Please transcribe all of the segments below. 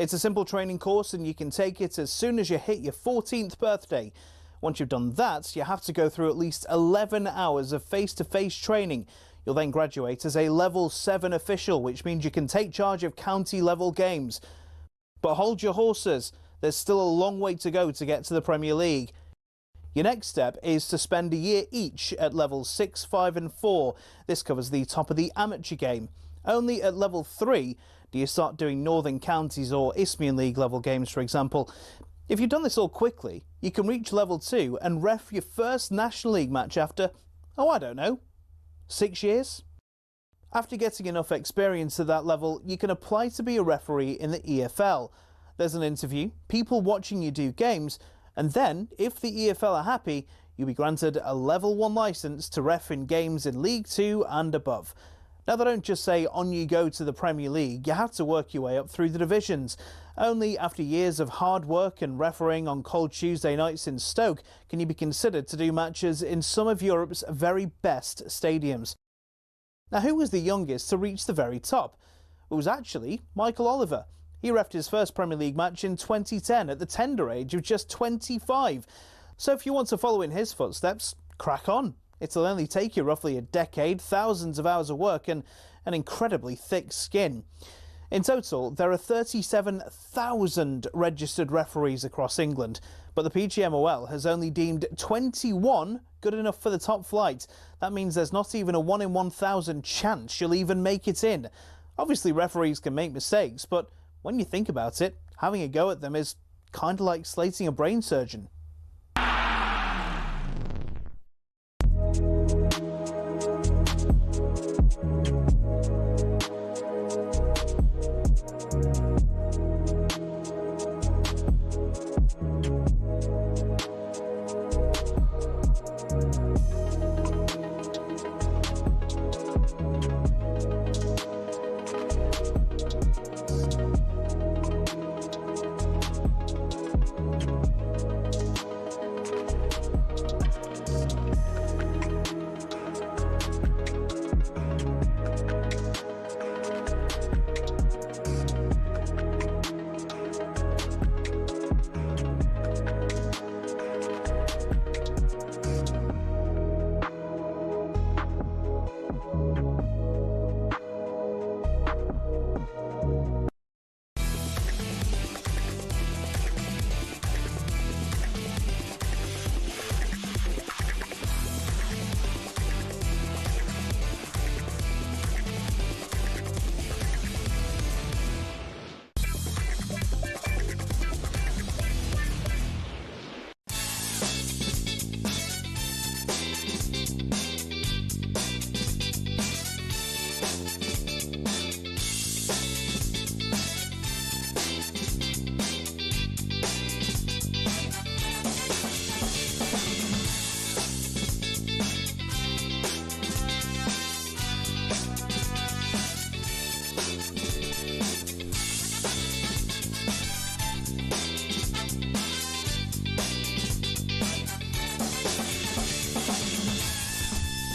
It's a simple training course and you can take it as soon as you hit your 14th birthday. Once you've done that, you have to go through at least 11 hours of face-to-face training. You'll then graduate as a Level 7 official, which means you can take charge of county-level games. But hold your horses, there's still a long way to go to get to the Premier League. Your next step is to spend a year each at Levels 6, 5 and 4. This covers the top of the amateur game. Only at Level 3 do you start doing Northern Counties or Isthmian League level games, for example. If you've done this all quickly, you can reach Level 2 and ref your first National League match after, I don't know, 6 years? After getting enough experience at that level, you can apply to be a referee in the EFL. There's an interview, people watching you do games, and then, if the EFL are happy, you'll be granted a Level 1 licence to ref in games in League 2 and above. Now, they don't just say on you go to the Premier League, you have to work your way up through the divisions. Only after years of hard work and refereeing on cold Tuesday nights in Stoke can you be considered to do matches in some of Europe's very best stadiums. Now, who was the youngest to reach the very top? It was actually Michael Oliver. He refed his first Premier League match in 2010 at the tender age of just 25. So if you want to follow in his footsteps, crack on. It'll only take you roughly a decade, thousands of hours of work and an incredibly thick skin. In total, there are 37,000 registered referees across England, but the PGMOL has only deemed 21 good enough for the top flight. That means there's not even a 1 in 1,000 chance you'll even make it in. Obviously, referees can make mistakes, but when you think about it, having a go at them is kind of like slating a brain surgeon.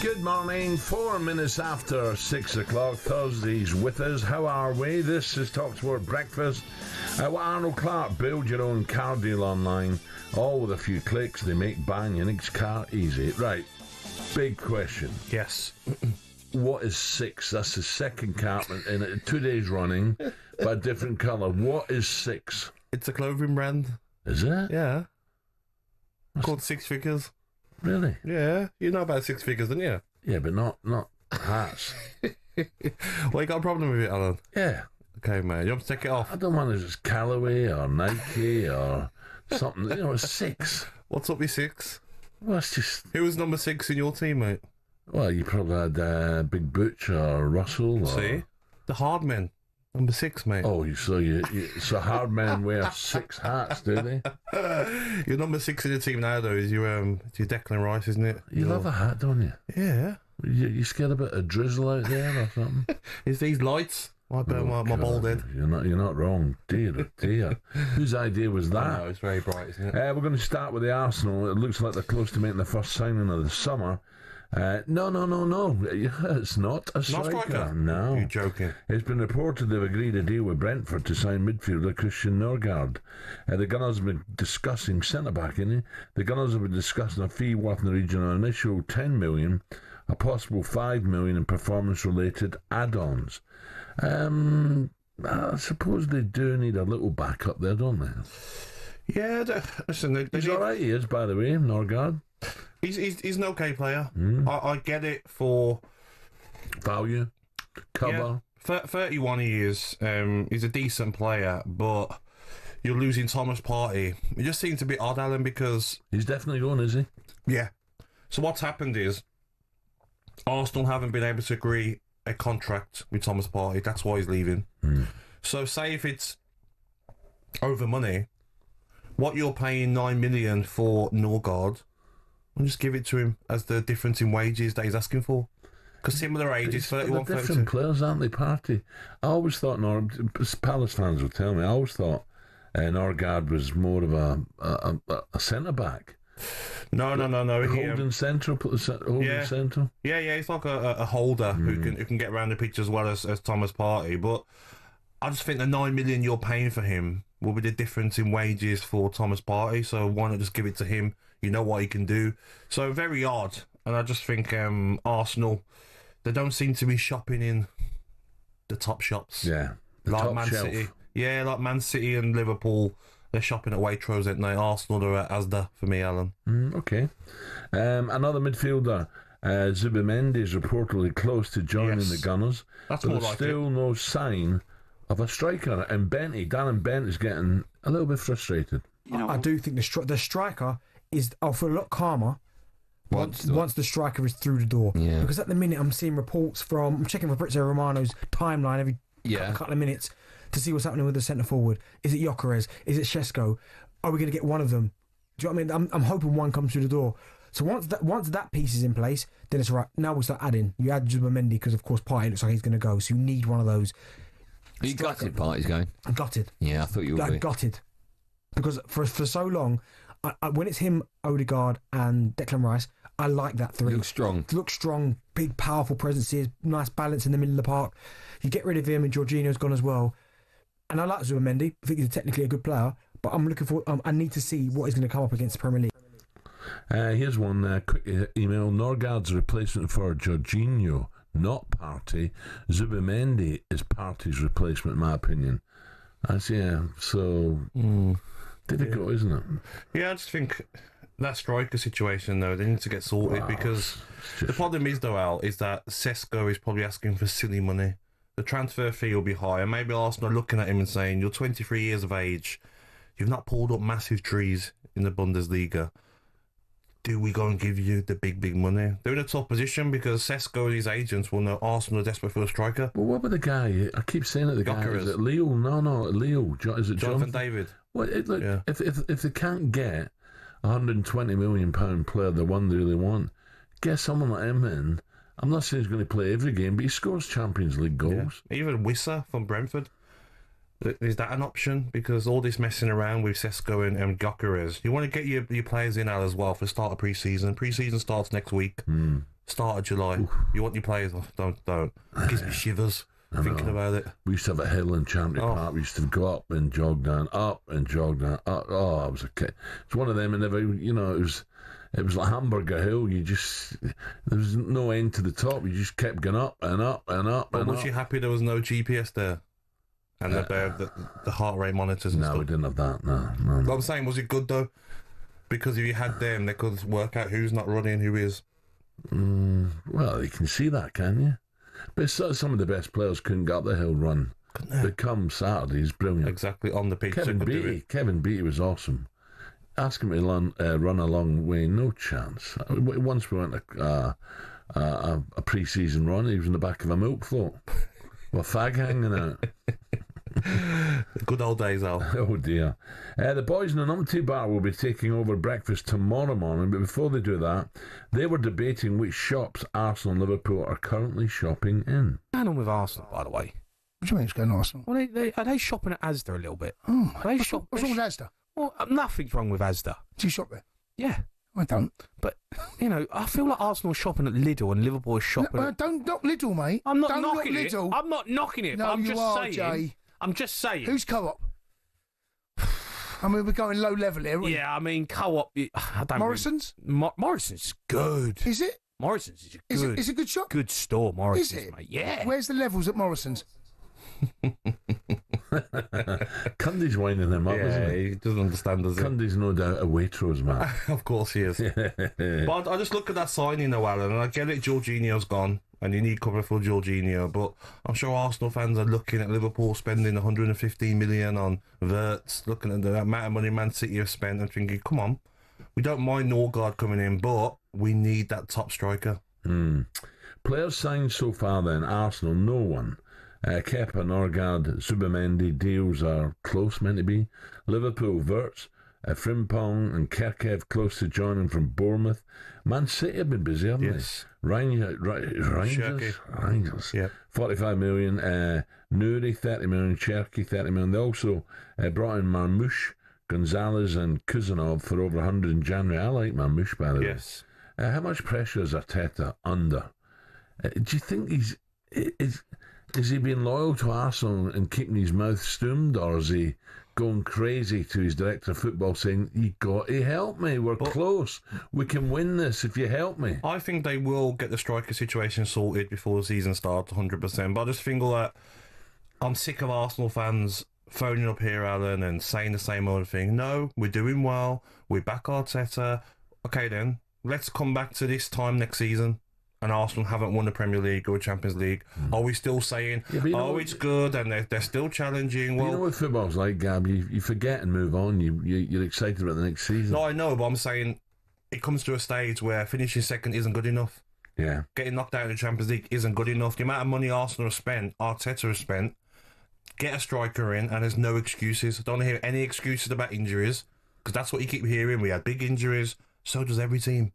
Good morning, 4 minutes after 6 o'clock, Thursday's with us. How are we? This is talkSPORT Breakfast. Arnold Clark, build your own car deal online. All with a few clicks, they make buying your next car easy. Right, big question. Yes. What is Six? That's the second car in it, 2 days running, but a different colour. What is Six? It's a clothing brand. Is it? Yeah. Called Six Figures. Really? Yeah. You know about Six Figures, don't you? Yeah, but not hats. Well, you got a problem with it, Alan? Yeah. Okay, man. You want to take it off? I don't want it as Callaway or Nike or something. You know, it's Six. What's up with Six? Well, it's just... Who was number 6 in your team, mate? Well, you probably had Big Butch or Russell. Or... See? The hard men. Number 6, mate. Oh, so hard men wear 6 hats, do they? Your number 6 in the team now, though, is your Declan Rice, isn't it? You love a hat, don't you? Yeah. You scared a bit of drizzle out there or something? It's these lights. I burn my bald head. You're not wrong. Dear, oh dear. Whose idea was that? No, it's very bright, isn't it? We're going to start with the Arsenal. It looks like they're close to making the first signing of the summer. No. It's not a striker. No. You're joking. It's been reported they've agreed a deal with Brentford to sign midfielder Christian Norgard. The Gunners have been discussing centre-back, innit? The Gunners have been discussing a fee worth in the region of an initial 10 million, a possible 5 million in performance-related add-ons. I suppose they do need a little backup there, don't they? Yeah, listen, He's all right, he is, by the way, Norgard. He's an okay player. I get it for Value, cover. Yeah, 31 he is. He's a decent player, but you're losing Thomas Partey. It just seems a bit odd, Alan, because... He's definitely going, is he? Yeah. So what's happened is Arsenal haven't been able to agree a contract with Thomas Partey. That's why he's leaving. So say if it's over money, what you're paying 9 million for Norgard, and just give it to him as the difference in wages that he's asking for. Because similar ages, 31, They're 32. different players, aren't they, Partey? I always thought, Palace fans will tell me, I always thought Norgard was more of a centre-back. No. Holding central. Yeah, he's like a holder who can get around the pitch as well as Thomas Partey. But I just think the 9 million you're paying for him will be the difference in wages for Thomas Partey. So why not just give it to him? You know what he can do. So very odd. And I just think Arsenal, they don't seem to be shopping in the top shops. Yeah, like top Man shelf. City. Yeah, like Man City and Liverpool. They're shopping at Waitrose, aren't they? Arsenal are at Asda for me, Alan. Okay. Another midfielder, Zubimendi, is reportedly close to joining the Gunners. That's but more there's like still no sign of a striker. And Darren Bent is getting a little bit frustrated. I do think the striker is, I'll feel a lot calmer once the striker is through the door. Yeah. Because at the minute I'm seeing reports I'm checking Fabrizio Romano's timeline every couple of minutes to see what's happening with the centre forward. Is it Gyökeres? Is it Šeško? Are we going to get one of them? Do you know what I mean? I'm hoping one comes through the door. So once that piece is in place, then it's right. Now we'll start adding. You add Zubimendi because of course Partey looks like he's going to go. So you need one of those. Are you gutted Partey's going? I'm gutted. Yeah, I thought you would be. Gutted. Because for so long, when it's him, Odegaard and Declan Rice, I like that three. Looks strong, big, powerful presences, nice balance in the middle of the park. You get rid of him and Jorginho's gone as well. And I like Zubimendi. I think he's technically a good player, but I'm looking for. I need to see what he's going to come up against the Premier League. Here's one quick email. Norgard's replacement for Jorginho, not Partey. Zubimendi is Partey's replacement, in my opinion. So difficult, isn't it? Yeah, I just think that striker situation, though, they need to get sorted because the problem is, though, Al, is that Šeško is probably asking for silly money. The transfer fee will be high, and maybe Arsenal are looking at him and saying, you're 23 years of age, you've not pulled up massive trees in the Bundesliga. Do we go and give you the big money? They're in a tough position because Šeško and his agents will know Arsenal are desperate for a striker. Well, what about the guy? I keep saying it, the guy. Is it Leo? No, Leo. Is it Jonathan David? Well, if they can't get £120 million player, the one they really want, get someone like him in. I'm not saying he's going to play every game, but he scores Champions League goals. Yeah. Even Wissa from Brentford. Is that an option? Because all this messing around with Šeško and Gyökeres, you want to get your players in, Al, as well for the start of pre-season. Pre-season starts next week. Start of July. Oof. You want your players? Don't. It gives me shivers thinking about it. We used to have a hill in Champion Park. We used to go up and jog down, up and jog down. Up. Oh, I was a kid. It's one of them, and it was like Hamburger Hill. There was no end to the top. You just kept going up and up and up. But was you happy there was no GPS there? And the heart rate monitors and stuff? No, we didn't have that, no. But I'm saying, was it good, though? Because if you had them, they could work out who's not running, who is. Well, you can see that, can you? But some of the best players couldn't get up the hill run. But come Saturday, he's brilliant. Exactly, on the pitch. Kevin Beattie was awesome. Ask him to run a long way, no chance. Once we went a pre-season run, he was in the back of a milk float. With a fag hanging out. Good old days, Al. Oh dear. The boys in the number 2 bar will be taking over breakfast tomorrow morning, but before they do that, they were debating which shops Arsenal and Liverpool are currently shopping in. What's going on with Arsenal, by the way? What do you mean it's going on Arsenal? Well, are they shopping at Asda a little bit? Oh, what's wrong with Asda? Well, nothing's wrong with Asda. Do you shop there? Yeah. I don't. But, you know, I feel like Arsenal shopping at Lidl and Liverpool shopping at... Don't knock Lidl, mate. I'm not don't knocking knock it. Lidl. I'm not knocking it, No, but I'm you just are, saying... Jay. I'm just saying. Who's Co-op? I mean, we're going low level here, aren't we? Yeah, I mean, Co-op... I don't Morrison's? Morrison's good. Is it? Morrison's is Is good. it a good shop? Good store, Morrison's, Is it? mate. Yeah. Where's the levels at Morrison's? Cundy's winding him up, isn't he? He doesn't understand, does he? Cundy's no doubt a Waitrose man. Of course he is. But I just look at that signing now, Alan, and I get it, Jorginho's gone, and you need cover for Jorginho, but I'm sure Arsenal fans are looking at Liverpool spending 115 million on Wirtz, looking at the amount of money Man City have spent and thinking, come on, we don't mind Norgard coming in, but we need that top striker. Players signed so far then, Arsenal, no one. Kepa, Norgard, Subamendi deals are close, meant to be. Liverpool, Wirtz, Frimpong and Kerkev close to joining from Bournemouth. Man City have been busy, haven't Yes. they? Rangers, Yep. 45 million. Nuri, 30 million. Cherky, 30 million. They also brought in Marmoush, Gonzalez and Kuzanov for over 100 in January. I like Marmoush, by the way. Yes. How much pressure is Arteta under? Do you think is he being loyal to Arsenal and keeping his mouth stummed, or is he going crazy to his director of football saying, you got to help me, we're close, we can win this if you help me? I think they will get the striker situation sorted before the season starts 100%, but I just think that I'm sick of Arsenal fans phoning up here, Alan, and saying the same old thing. No, we're doing well, we back Arteta. Okay then, let's come back to this time next season and Arsenal haven't won the Premier League or Champions League. Are we still saying, it's good and they're still challenging? Well, you know what football's like, Gab? You forget and move on. You're excited about the next season. No, I know, but I'm saying it comes to a stage where finishing second isn't good enough. Yeah. Getting knocked out in the Champions League isn't good enough. The amount of money Arsenal have spent, Arteta has spent, get a striker in and there's no excuses. I don't hear any excuses about injuries because that's what you keep hearing. We had big injuries. So does every team.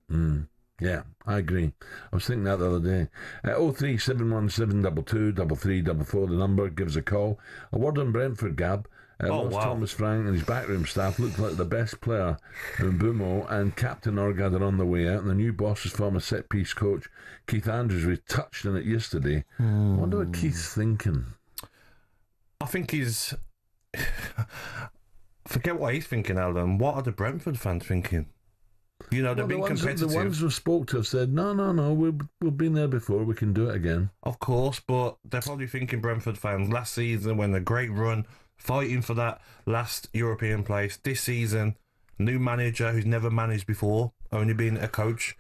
Yeah, I agree. I was thinking that the other day. 03717223344, the number, give us a call. A word on Brentford, Gab. Lost Thomas Frank and his backroom staff looked like the best player in Mbumo, and Captain Orgad are on the way out, and the new boss is former set-piece coach Keith Andrews. We touched on it yesterday. I wonder what Keith's thinking. I think he's... Forget what he's thinking, Alan. What are the Brentford fans thinking? You know, they've been competitive. The ones who spoke to us said, no, we've been there before, we can do it again. Of course, but they're probably thinking, Brentford fans, last season when a great run, fighting for that last European place. This season, new manager who's never managed before, only been a coach,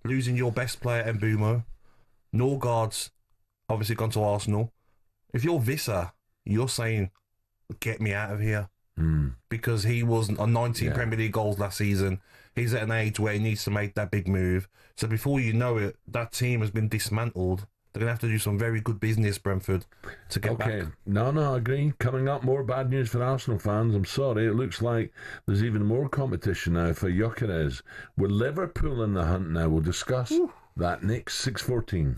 losing your best player, Mbumo. Norgard's obviously gone to Arsenal. If you're Visser, you're saying, get me out of here. Because he was on 19 Premier League goals last season. He's at an age where he needs to make that big move. So before you know it, that team has been dismantled. They're going to have to do some very good business, Brentford, to get back. No, I agree. Coming up, more bad news for Arsenal fans. I'm sorry, it looks like there's even more competition now for Gyökeres. With Liverpool in the hunt now, we'll discuss that next 6:14.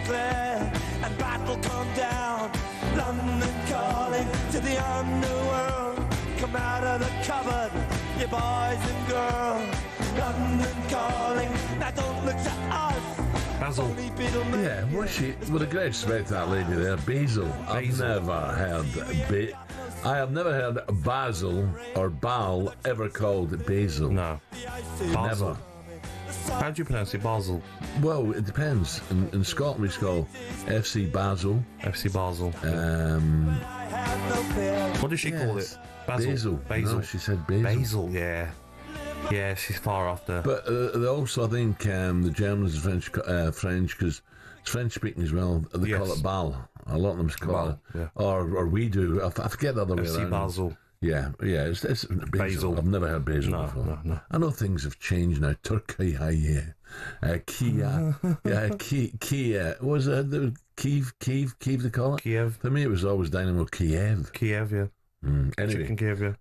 declare, and battle come down. London calling to the underworld. Come out of the cupboard, you boys and girls. London calling, now don't look to us. Basil. Yeah, was she? With a great respect to that lady there, Basil. I've never heard I have never heard Basil or Bal ever called Basil. No. Never. How do you pronounce it, Basel? Well, it depends. In Scotland, we call FC Basel. FC Basel. What does she call it? Basil. Basil. No, she said Basil. Basil, yeah. Yeah, she's far off there. But they also, I think, the Germans and French, because it's French-speaking as well, they call it Bal. A lot of them call it. Yeah. Or we do. I forget the other way around. FC Basel. Yeah, it's Basil. I've never heard Basil before. No. I know things have changed now. Turkey, Kia. Kia. What was it? Kiev, they call it? Kiev. For me, it was always Dynamo Kiev. Kiev, yeah. Anyway, Chicken Kiev, yeah.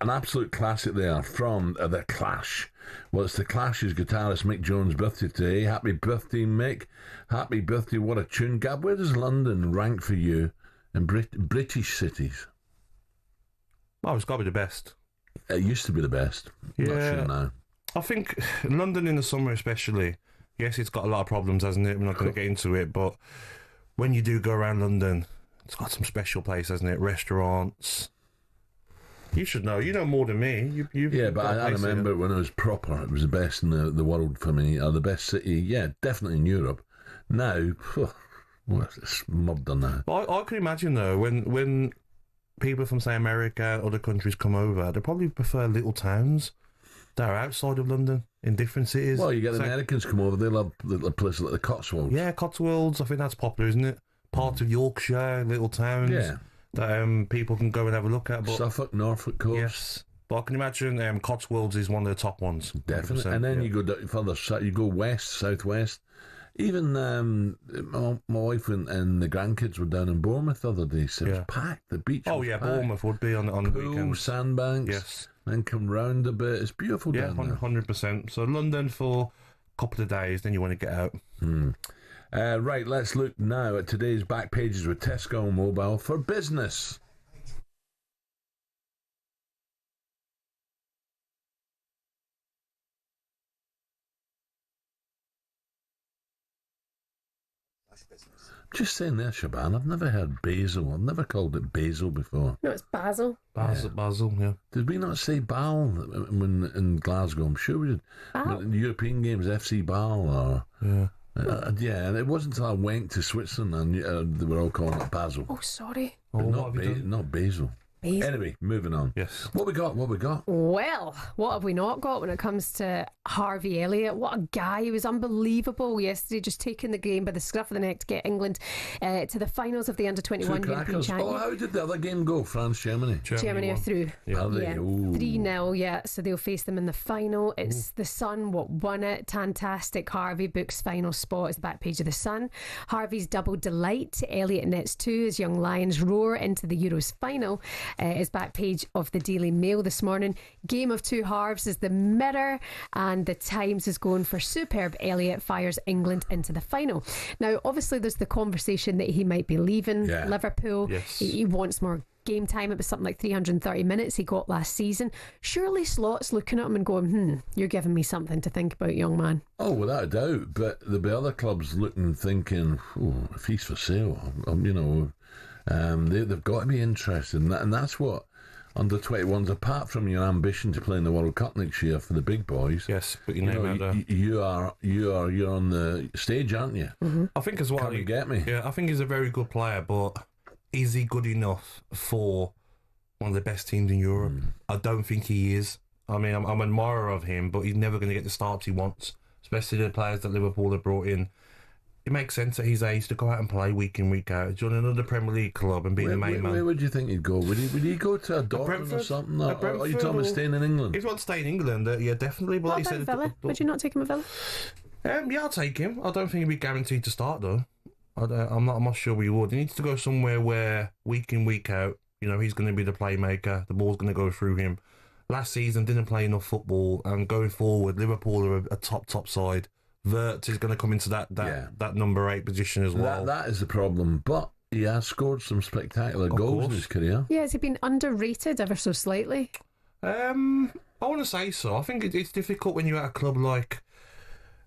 An absolute classic there from The Clash. Well, it's The Clash's guitarist Mick Jones' birthday today. Happy birthday, Mick. Happy birthday. What a tune. Gab, where does London rank for you in British cities? Oh, it's got to be the best. It used to be the best. Yeah. Not sure now. I think London in the summer especially, yes, it's got a lot of problems, hasn't it? We're not going to get into it, but when you do go around London, it's got some special places, hasn't it? Restaurants. You should know. You know more than me. Yeah, but I remember when it was proper, it was the best in the world for me, or the best city, yeah, definitely in Europe. Now, it's murder now. I can imagine, though, when people from, say, America, other countries come over, they probably prefer little towns that are outside of London, in different cities. Well, you get the Americans come over, they love little places like the Cotswolds. Yeah, Cotswolds, I think that's popular, isn't it? Part of Yorkshire, little towns. Yeah. That people can go and have a look at. But Suffolk, Norfolk coast. Yes. But I can imagine Cotswolds is one of the top ones. Definitely. And then you go further south, you go west, southwest. Even my wife and the grandkids were down in Bournemouth the other day, so it was packed. The beach was packed. Bournemouth would be on the weekend. Sandbanks. Yes. Then come round a bit. It's beautiful down there. 100%. So London for a couple of days, then you want to get out. Right, let's look now at today's back pages with Tesco Mobile for Business. Just saying there, Shaban, I've never heard basil. I've never called it basil before. No, it's Basil. Basil, yeah. Did we not say Bal when in Glasgow? I'm sure we did. In the European Games, FC Bal or... Yeah. Yeah, and it wasn't until I went to Switzerland and they were all calling it Basil. Oh, sorry. Not basil. Anyway, moving on. Yes. What we got? Well, what have we not got when it comes to Harvey Elliott? What a guy. He was unbelievable yesterday, just taking the game by the scruff of the neck to get England to the finals of the Under-21 European Championship. Oh, how did the other game go? France-Germany? Germany are through. Are they? 3-0, yeah. So they'll face them in the final. It's the Sun what won it. Fantastic. Harvey books final spot as the back page of the Sun. Harvey's double delight. Elliott nets 2 as young Lions roar into the Euros final. Is back page of the Daily Mail this morning. Game of two halves is the Mirror, and the Times is going for superb. Elliott fires England into the final. Now, obviously, there's the conversation that he might be leaving Liverpool. Yes. He wants more game time. It was something like 330 minutes he got last season. Surely Slot's looking at him and going, you're giving me something to think about, young man. Oh, without a doubt. But there'll be other clubs looking, thinking, if he's for sale, they've got to be interested in that, and that's what under 21s. Apart from your ambition to play in the World Cup next year for the big boys, yes, but you're on the stage, aren't you? Mm-hmm. I think as well. Can you get me? Yeah, I think he's a very good player, but is he good enough for one of the best teams in Europe? I don't think he is. I mean, I'm an admirer of him, but he's never going to get the starts he wants, especially the players that Liverpool have brought in. It makes sense at his age to go out and play week in, week out. Join another Premier League club and be the main man. Where would you think he'd go? Would he go to a Dortmund or something? Or are you talking about staying in England? If you want to stay in England, yeah, definitely. But what about Villa? Would you not take him at Villa? Yeah, I'll take him. I don't think he'd be guaranteed to start, though. I'm not sure we would. He needs to go somewhere where week in, week out, he's going to be the playmaker. The ball's going to go through him. Last season, didn't play enough football, and going forward, Liverpool are a top side. Wirtz is going to come into that number 8 position as well. That is the problem. But he has scored some spectacular goals in his career. Yeah, has he been underrated ever so slightly? I want to say so. I think it's difficult when you're at a club like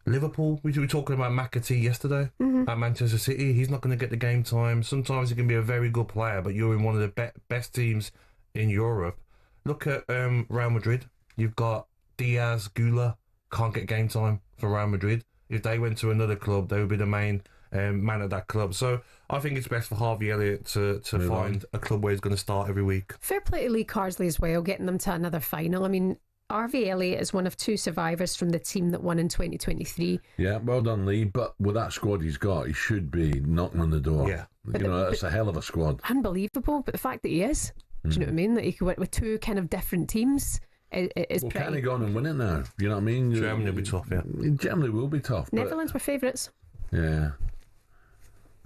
Liverpool. We were talking about McAtee yesterday at Manchester City. He's not going to get the game time. Sometimes he can be a very good player, but you're in one of the best teams in Europe. Look at Real Madrid. You've got Diaz, Gula, can't get game time for Real Madrid. If they went to another club, they would be the main man at that club. So I think it's best for Harvey Elliott to find a club where he's going to start every week. Fair play to Lee Carsley as well, getting them to another final. I mean, Harvey Elliott is one of 2 survivors from the team that won in 2023. Yeah, well done, Lee. But with that squad he's got, he should be knocking on the door. Yeah. That's a hell of a squad. Unbelievable, but the fact that he is, do you know what I mean? That he could win with 2 kind of different teams is well, pretty... can he go on and win it now? You know what I mean? Germany will be tough, yeah. Germany will be tough. Netherlands were favourites. Yeah.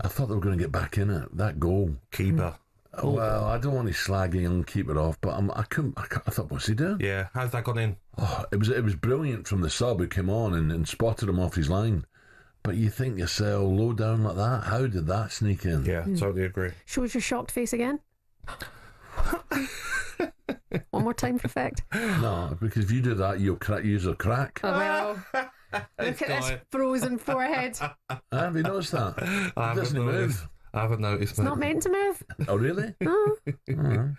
I thought they were going to get back in it. That goal. Keeper. Well, I don't want to slag a young keeper off, but I thought, what's he doing? Yeah, how's that got in? Oh, it was brilliant from the sub who came on and spotted him off his line. But you think yourself, low down like that, how did that sneak in? Yeah, totally agree. Shows your shocked face again. One more time for effect. No, because if you do that, you'll use a crack. Oh, well. Look at this frozen forehead. Have you noticed that? It doesn't move. I haven't noticed. It's not meant to move. Oh, really? No.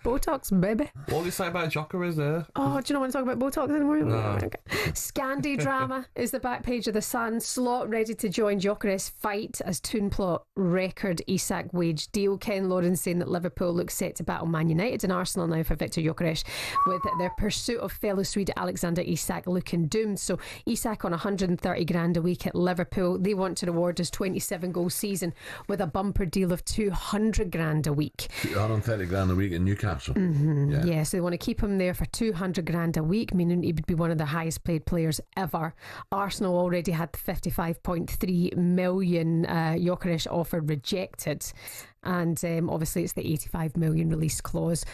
Botox, baby. What do you say about Gyökeres there? Oh, do you not want to talk about Botox anymore? No. Okay. Scandi drama is the back page of the Sun. Slot ready to join Gyökeres fight as Toon plot record Isak wage deal. Ken Lawrence saying that Liverpool looks set to battle Man United and Arsenal now for Victor Gyökeres, with their pursuit of fellow Swede Alexander Isak looking doomed. So Isak on 130 grand a week at Liverpool. They want to reward his 27 goal season with a bumper deal of 200 grand a week. 130 grand a week in Newcastle. Yeah, so they want to keep him there for 200 grand a week, meaning he would be one of the highest paid players ever. Arsenal already had the 55.3 million Gyökeres offer rejected, and obviously it's the 85 million release clause.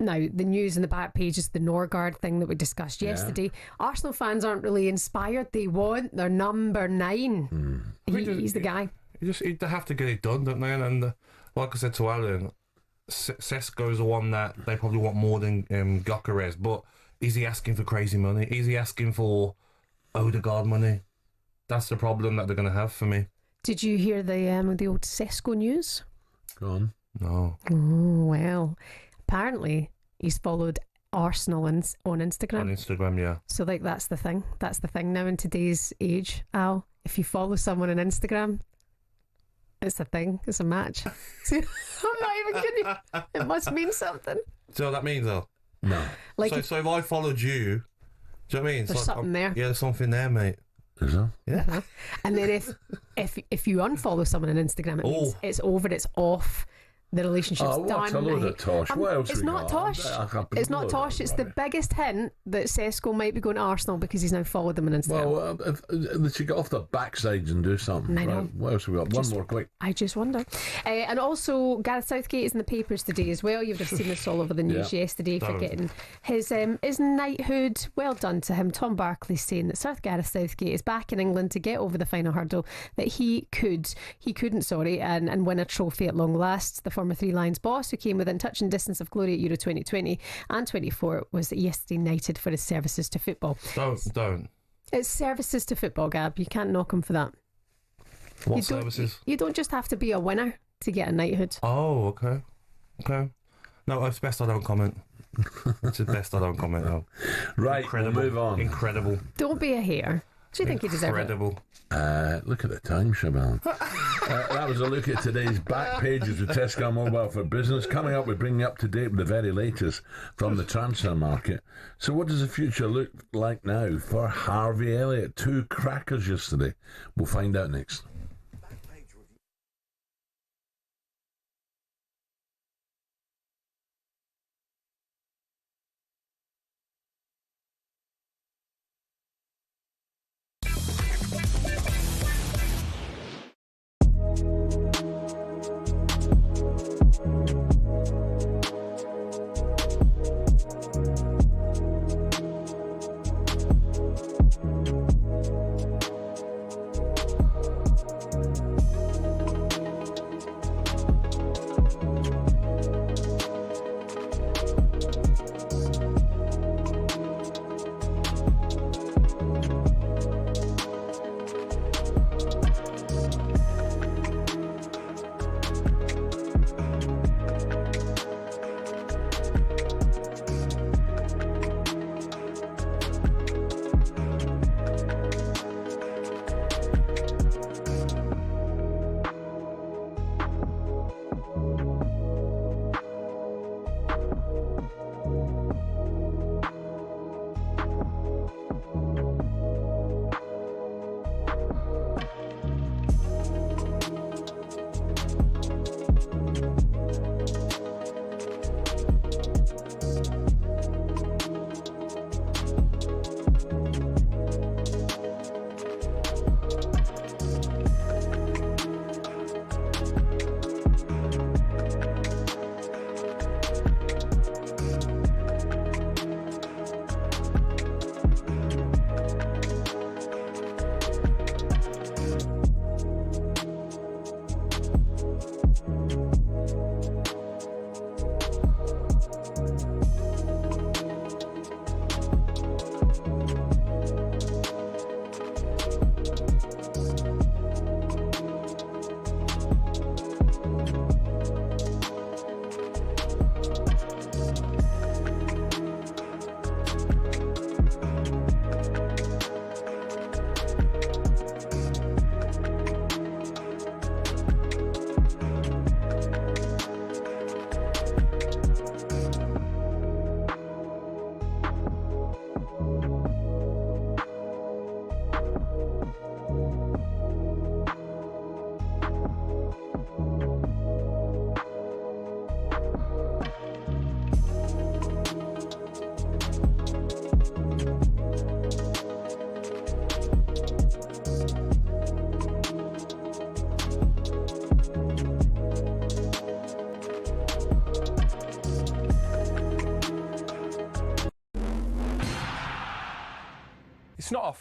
Now, the news in the back page is the Norgard thing that we discussed yesterday. Arsenal fans aren't really inspired. They want their number 9. He's the guy. They have to get it done, don't they? And like I said to Alan, Sesko's the one that they probably want more than Gyökeres. But is he asking for crazy money? Is he asking for Odegaard money? That's the problem that they're going to have for me. Did you hear the old Sesko news? Go on. No. Oh, well. Apparently, he's followed Arsenal on Instagram. On Instagram, yeah. So, like, that's the thing. That's the thing now in today's age, Al. If you follow someone on Instagram, it's a thing. It's a match. I'm not even kidding you. It must mean something. So that means though? No. Like so if I followed you, do you know what I mean? There's something there. Yeah, there's something there, mate. Is there? Yeah. And then if you unfollow someone on Instagram, it means it's over, it's off. The relationship's done. What's a load of tosh? What else it's we not got? tosh. It's not tosh. It's the biggest hint that Sesko might be going to Arsenal because he's now followed them on Instagram. Well, they should get off their backsides and do something. I know. Right, what else have we got? One more quick. I just wonder. And also, Gareth Southgate is in the papers today as well. You'd have seen this all over the news yesterday for getting his knighthood. Well done to him. Tom Barkley saying that Sir Gareth Southgate is back in England to get over the final hurdle that he couldn't, and win a trophy at long last. The former Three Lions boss, who came within touching distance of glory at Euro 2020 and 24, was yesterday knighted for his services to football. Don't. It's services to football, Gab. You can't knock him for that. What services? You don't just have to be a winner to get a knighthood. Oh, okay. No, it's best I don't comment. It's the best I don't comment now. Right, Incredible. we'll move on. Incredible. Don't be a hater. Do you think you deserve it? Incredible. Look at the time, Siobhan. That was a look at today's back pages of Tesco Mobile for Business. Coming up, we bring you up to date with the very latest from the transfer market. So what does the future look like now for Harvey Elliott? 2 crackers yesterday. We'll find out next.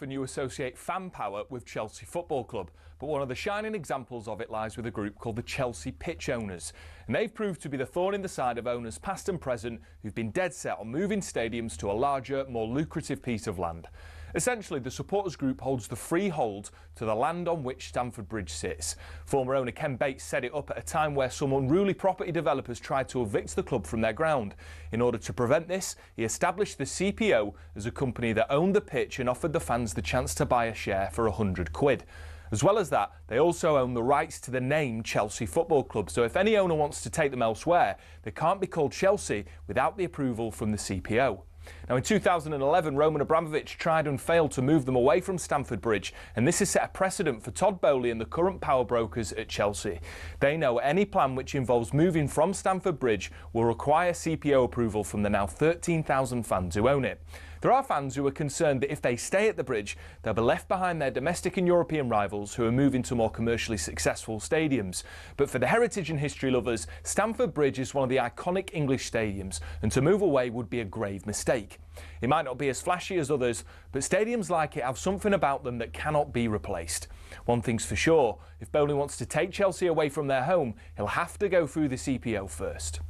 often you associate fan power with Chelsea Football Club, but one of the shining examples of it lies with a group called the Chelsea Pitch Owners. And they've proved to be the thorn in the side of owners past and present who've been dead set on moving stadiums to a larger, more lucrative piece of land. Essentially, the supporters group holds the freehold to the land on which Stamford Bridge sits. Former owner Ken Bates set it up at a time where some unruly property developers tried to evict the club from their ground. In order to prevent this, he established the CPO as a company that owned the pitch and offered the fans the chance to buy a share for £100. As well as that, they also own the rights to the name Chelsea Football Club, so if any owner wants to take them elsewhere, they can't be called Chelsea without the approval from the CPO. Now, in 2011, Roman Abramovich tried and failed to move them away from Stamford Bridge, and this has set a precedent for Todd Bowley and the current power brokers at Chelsea. They know any plan which involves moving from Stamford Bridge will require CPO approval from the now 13,000 fans who own it. There are fans who are concerned that if they stay at the bridge, they'll be left behind their domestic and European rivals who are moving to more commercially successful stadiums. But for the heritage and history lovers, Stamford Bridge is one of the iconic English stadiums, and to move away would be a grave mistake. It might not be as flashy as others, but stadiums like it have something about them that cannot be replaced. One thing's for sure, if Bowley wants to take Chelsea away from their home, he'll have to go through the CPO first.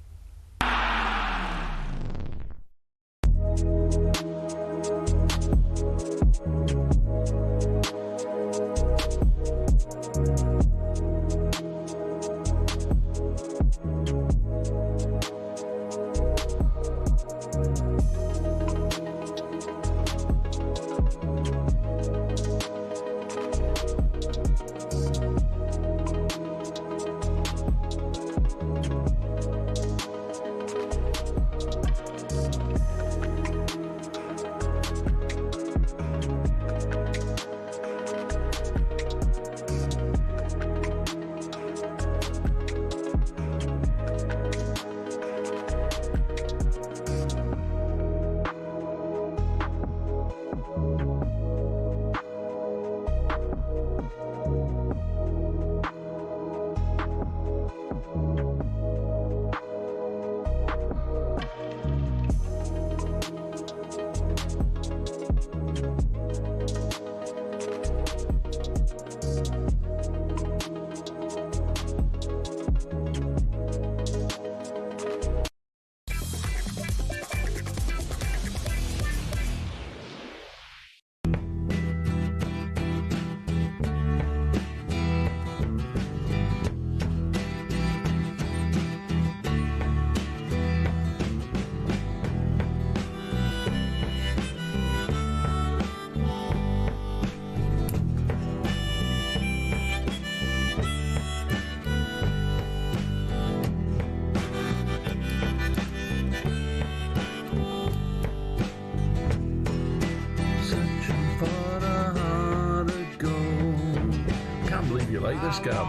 Like this, Gab.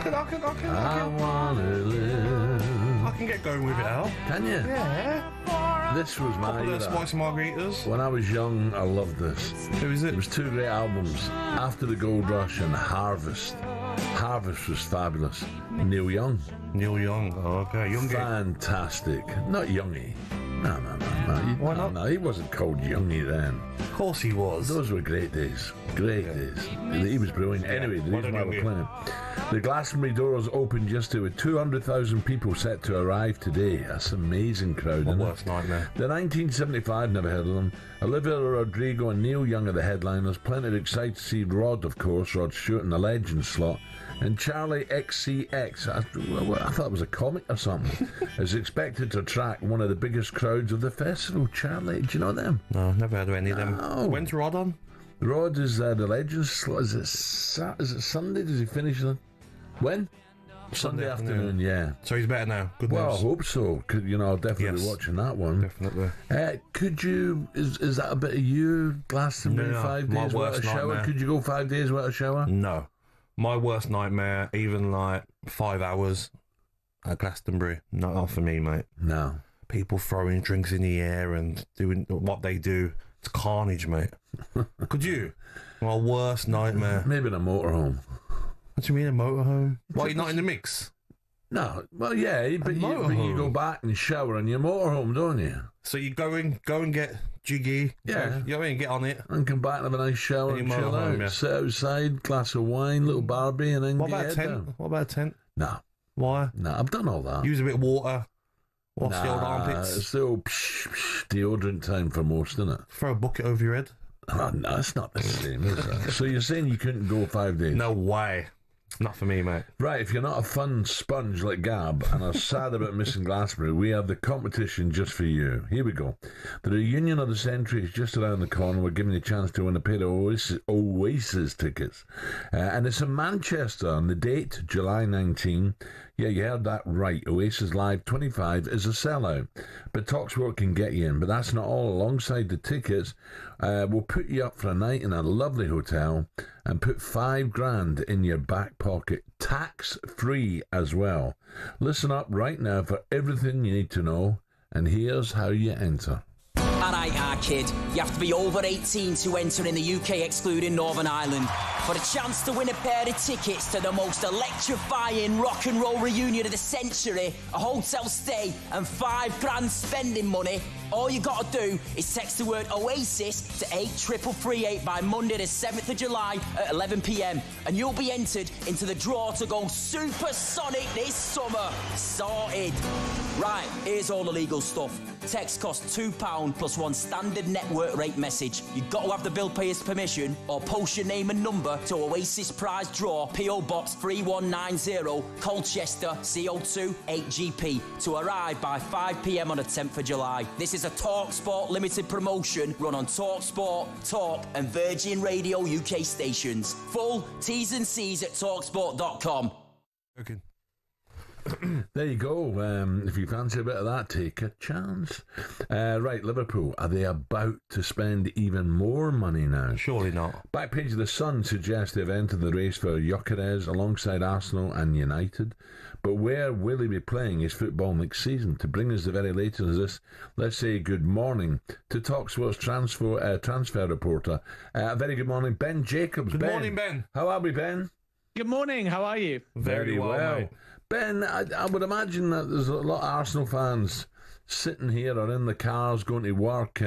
I wanna live. I can get going with it, Al. Can you? Yeah. This was my era. Spicy margaritas. When I was young, I loved this. Who is it? It was two great albums, After the Gold Rush and Harvest. Harvest was fabulous. Neil Young. Neil Young. Oh, okay. Youngie. Fantastic. Not Youngie. No. Why not? No, he wasn't called Youngie then. Of course he was. Those were great days. Great days. He was brilliant. Anyway, the reason why we're playing. The Glastonbury doors opened just with 200,000 people set to arrive today. That's an amazing crowd. My worst nightmare. The 1975, never heard of them. Olivia Rodrigo and Neil Young are the headliners. Plenty excited to see Rod, of course, Rod Stewart in the Legends slot. And Charlie XCX, I thought it was a comic or something, is expected to attract one of the biggest crowds of the festival. Charlie, do you know them? No, never heard of any of them. When's Rod on? Rod is the Legends slot. Is it Sunday? Does he finish it? When? Sunday afternoon, yeah. So he's better now. Good well, news. I hope so. I'll definitely be watching that one. Definitely. Could you? Is that a bit of you? Glastonbury, 5 days without a shower? Nightmare. Could you go 5 days without a shower? No. My worst nightmare, even like 5 hours at Glastonbury. Not for me, mate. No. People throwing drinks in the air and doing what they do. It's carnage, mate. Could you? My worst nightmare. Maybe in a motorhome. What do you mean a motorhome? Why, you're not in the mix? No. Well, yeah, but you go back and shower in your motorhome, don't you? So you go and get jiggy. Yeah. You know what I mean? Get on it. And come back and have a nice shower and chill out. Yeah. Sit outside, glass of wine, little Barbie, and then What get about a your tent? head down. What about a tent? Nah. Why? Nah, I've done all that. Use a bit of water. Wash the old armpits. It's the old deodorant time for most, isn't it? Throw a bucket over your head. Oh, no, it's not the same, is it? So you're saying you couldn't go 5 days? No way. Not for me, mate. Right, if you're not a fun sponge like Gab and are sad about missing Glastonbury, we have the competition just for you. Here we go. The reunion of the century is just around the corner. We're giving you a chance to win a pair of Oasis tickets. And it's in Manchester on the date, July 19. Yeah, you heard that right. Oasis Live 25 is a sellout. But talkSPORT can get you in. But that's not all. Alongside the tickets, we'll put you up for a night in a lovely hotel and put $5,000 in your back pocket. Tax-free as well. Listen up right now for everything you need to know. And here's how you enter. Alright, kid, you have to be over 18 to enter in the UK excluding Northern Ireland. For a chance to win a pair of tickets to the most electrifying rock and roll reunion of the century, a hotel stay and $5,000 spending money, all you gotta do is text the word Oasis to 83338 by Monday the 7th of July at 11 p.m. and you'll be entered into the draw to go supersonic this summer. Sorted. Right, here's all the legal stuff. Text costs £2 plus one standard network rate message. You've got to have the bill payer's permission or post your name and number to Oasis Prize Draw, P.O. Box 3190, Colchester, CO2 8GP, to arrive by 5 p.m. on the 10th of July. This is a talkSPORT limited promotion run on talkSPORT, Talk and Virgin Radio UK stations. Full T's and C's at talksport.com. Okay. There you go. If you fancy a bit of that, take a chance. Right, Liverpool, are they about to spend even more money now? Surely not. Back page of the Sun suggests they've entered the race for Gyökeres alongside Arsenal and United. But where will he be playing his football next season? To bring us the very latest of this, let's say good morning to talkSPORT's transfer reporter. A very good morning, Ben Jacobs. Good morning, Ben. How are we, Ben? Good morning, how are you? Very well. Mate. Ben, I would imagine that there's a lot of Arsenal fans sitting here or in the cars going to work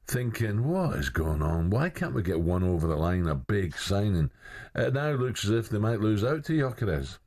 thinking, what is going on? Why can't we get one over the line, a big signing? It now looks as if they might lose out to Gyökeres.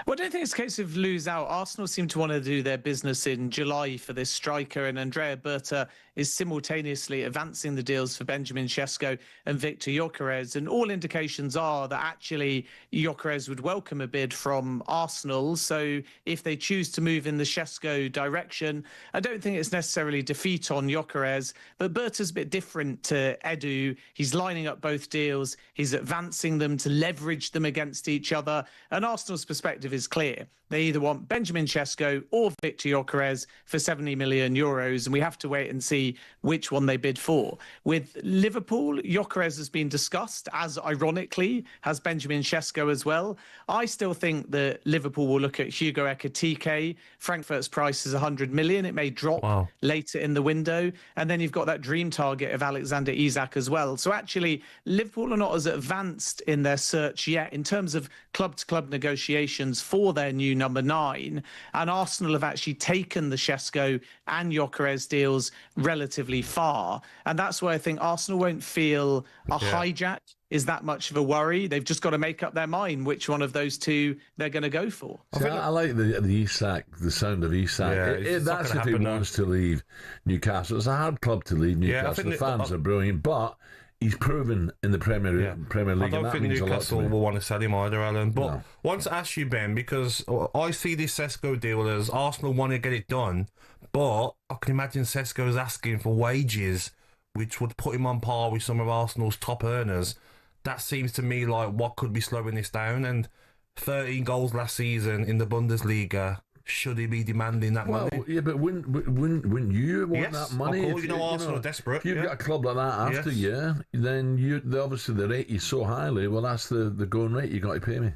Well, I don't think it's a case of lose out. Arsenal seem to want to do their business in July for this striker, and Andrea Berta is simultaneously advancing the deals for Benjamin Sesko and Victor Gyökeres. And all indications are that actually Gyökeres would welcome a bid from Arsenal. So if they choose to move in the Sesko direction, I don't think it's necessarily defeat on Gyökeres. But Berta's a bit different to Edu. He's lining up both deals. He's advancing them to leverage them against each other. And Arsenal's perspective is clear. They either want Benjamin Sesko or Victor Gyökeres for €70 million, and we have to wait and see which one they bid for. With Liverpool, Gyökeres has been discussed, as ironically has Benjamin Sesko as well. I still think that Liverpool will look at Hugo Ekitike. Frankfurt's price is €100 million. It may drop later in the window. And then you've got that dream target of Alexander Isak as well. So actually, Liverpool are not as advanced in their search yet in terms of club-to-club negotiations for their new number 9, and Arsenal have actually taken the Sesko and Gyökeres deals relatively far, and that's why I think Arsenal won't feel a hijack is that much of a worry. They've just got to make up their mind which one of those two they're going to go for. I like the Isak, the sound of Isak. That's if he wants to leave Newcastle. It's a hard club to leave Newcastle. The fans are brilliant, but he's proven in the Premier League. I don't think Newcastle will want to sell him either, Alan. But I want to ask you, Ben, because I see this Sesko deal as Arsenal want to get it done, but I can imagine Sesko's asking for wages, which would put him on par with some of Arsenal's top earners. That seems to me like what could be slowing this down. And 13 goals last season in the Bundesliga. Should he be demanding that money? Yeah, but wouldn't you want that money? Of course, Arsenal are desperate. If you've got a club like that after you, then obviously the rate you so highly, well, that's the going rate you got to pay me.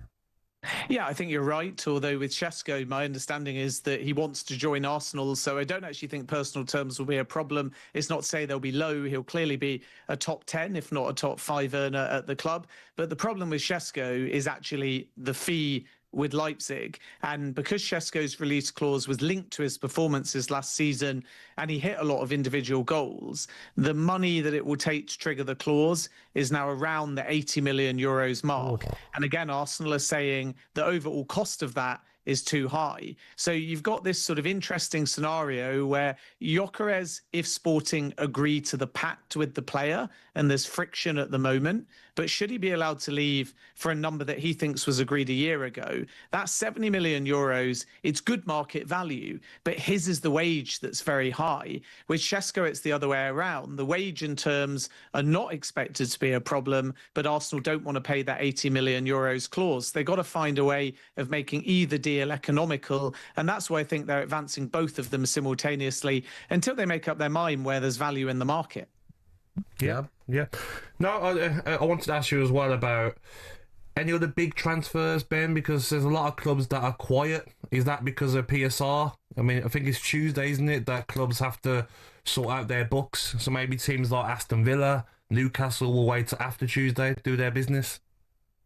Yeah, I think you're right. Although with Sesko, my understanding is that he wants to join Arsenal, so I don't actually think personal terms will be a problem. It's not to say they'll be low. He'll clearly be a top 10, if not a top 5 earner at the club. But the problem with Sesko is actually the fee with Leipzig. And because Šeško's release clause was linked to his performances last season and he hit a lot of individual goals, the money that it will take to trigger the clause is now around the 80 million euros mark. And again, Arsenal are saying the overall cost of that is too high. So you've got this sort of interesting scenario where Gyökeres, if Sporting agree to the pact with the player, and there's friction at the moment, but should he be allowed to leave for a number that he thinks was agreed a year ago, that's 70 million euros. It's good market value, but his is the wage that's very high. With Šeško, it's the other way around. The wage and terms are not expected to be a problem, but Arsenal don't want to pay that 80 million euros clause. They've got to find a way of making either deal economical, and that's why I think they're advancing both of them simultaneously until they make up their mind where there's value in the market. Yeah. No, I wanted to ask you as well about any other big transfers, Ben, because there's a lot of clubs that are quiet. Is that because of PSR? I mean, I think it's Tuesday, isn't it, that clubs have to sort out their books. So maybe teams like Aston Villa, Newcastle will wait till after Tuesday to do their business.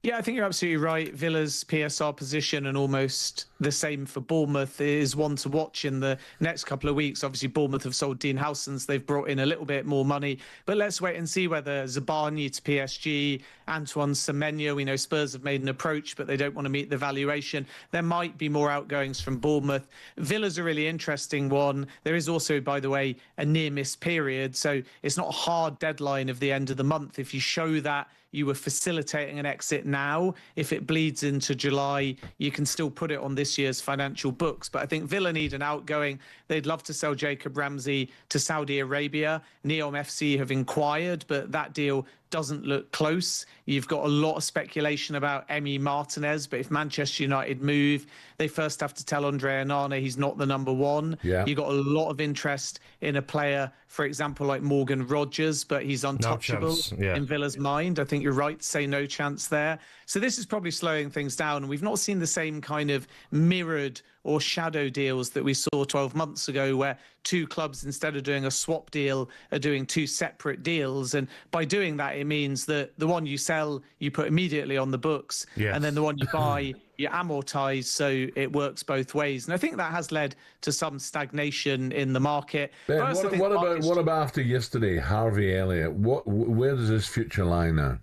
Yeah, I think you're absolutely right. Villa's PSR position, and almost the same for Bournemouth, is one to watch in the next couple of weeks. Obviously, Bournemouth have sold Dean Howsons. They've brought in a little bit more money. But let's wait and see whether Zabani to PSG, Antoine Semenyo, we know Spurs have made an approach, but they don't want to meet the valuation. There might be more outgoings from Bournemouth. Villa's a really interesting one. There is also, by the way, a near-miss period. So it's not a hard deadline of the end of the month. If you show that you were facilitating an exit now, if it bleeds into July, you can still put it on this year's financial books. But I think Villa need an outgoing. They'd love to sell Jacob Ramsey to Saudi Arabia. Neom FC have inquired, but that deal doesn't look close. You've got a lot of speculation about Emi Martinez, but if Manchester United move, they first have to tell Andre Onana he's not the number one. Yeah. You've got a lot of interest in a player, for example, like Morgan Rogers, but he's untouchable in Villa's mind. I think you're right to say no chance there. So this is probably slowing things down. We've not seen the same kind of mirrored or shadow deals that we saw 12 months ago, where two clubs, instead of doing a swap deal, are doing two separate deals. And by doing that, it means that the one you sell, you put immediately on the books, and then the one you buy, you amortize, so it works both ways. And I think that has led to some stagnation in the market. Ben, what about after yesterday, Harvey Elliott? Where does his future lie now?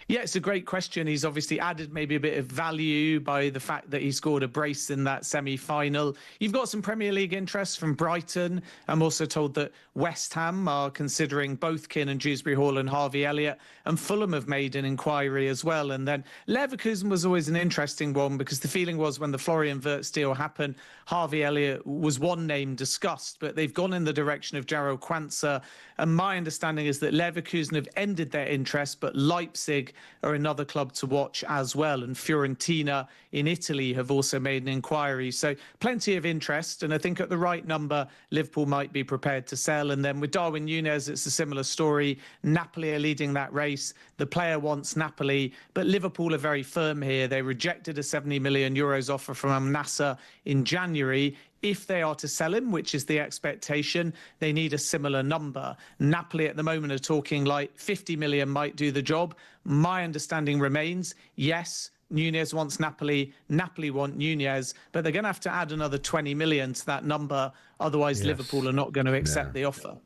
Yeah, it's a great question. He's obviously added maybe a bit of value by the fact that he scored a brace in that semi-final. You've got some Premier League interest from Brighton. I'm also told that West Ham are considering both Kiernan Dewsbury-Hall and Harvey Elliott, and Fulham have made an inquiry as well. And then Leverkusen was always an interesting one, because the feeling was when the Florian Wirtz deal happened, Harvey Elliott was one name discussed, but they've gone in the direction of Jarrell Quansah. And my understanding is that Leverkusen have ended their interest, but Leipzig are another club to watch as well. And Fiorentina in Italy have also made an inquiry. So plenty of interest. And I think at the right number, Liverpool might be prepared to sell. And then with Darwin Núñez, it's a similar story. Napoli are leading that race. The player wants Napoli, but Liverpool are very firm here. They rejected a 70 million euros offer from Al Nassr in January. If they are to sell him, which is the expectation, they need a similar number. Napoli at the moment are talking like 50 million might do the job. My understanding remains, yes, Núñez wants Napoli, Napoli want Núñez, but they're going to have to add another 20 million to that number. Otherwise, Liverpool are not going to accept the offer.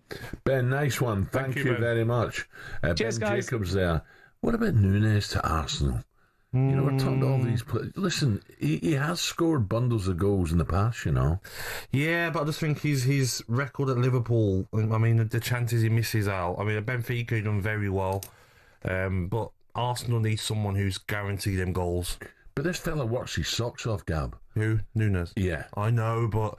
Ben, nice one. Thank you very much. Cheers, Ben guys. Jacobs there. What about Núñez to Arsenal? You know, we're talking to all these players. Listen, he has scored bundles of goals in the past, you know. Yeah, but I just think his record at Liverpool, I mean, the chances he misses out. I mean, at Benfica, he done very well. But Arsenal needs someone who's guaranteed them goals. But this fella works his socks off, Gab. Who? Núñez? Yeah. I know, but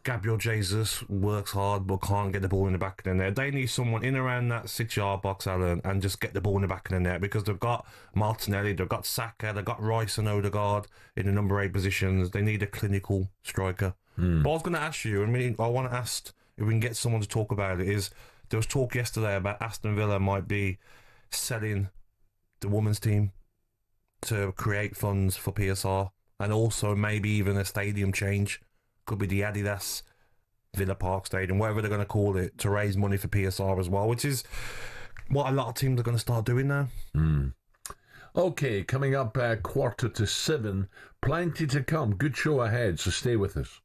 Gabriel Jesus works hard but can't get the ball in the back of the net. They need someone in around that 6-yard box, Alan, and just get the ball in the back of the net, because they've got Martinelli, they've got Saka, they've got Rice and Odegaard in the number 8 positions. They need a clinical striker. But I was going to ask you, I want to ask if we can get someone to talk about it, is there was talk yesterday about Aston Villa might be selling the women's team to create funds for PSR, and also maybe even a stadium change. Could be the Adidas Villa Park Stadium, whatever they're going to call it, to raise money for PSR as well, which is what a lot of teams are going to start doing now. Okay, coming up 6:45. Plenty to come. Good show ahead, so stay with us.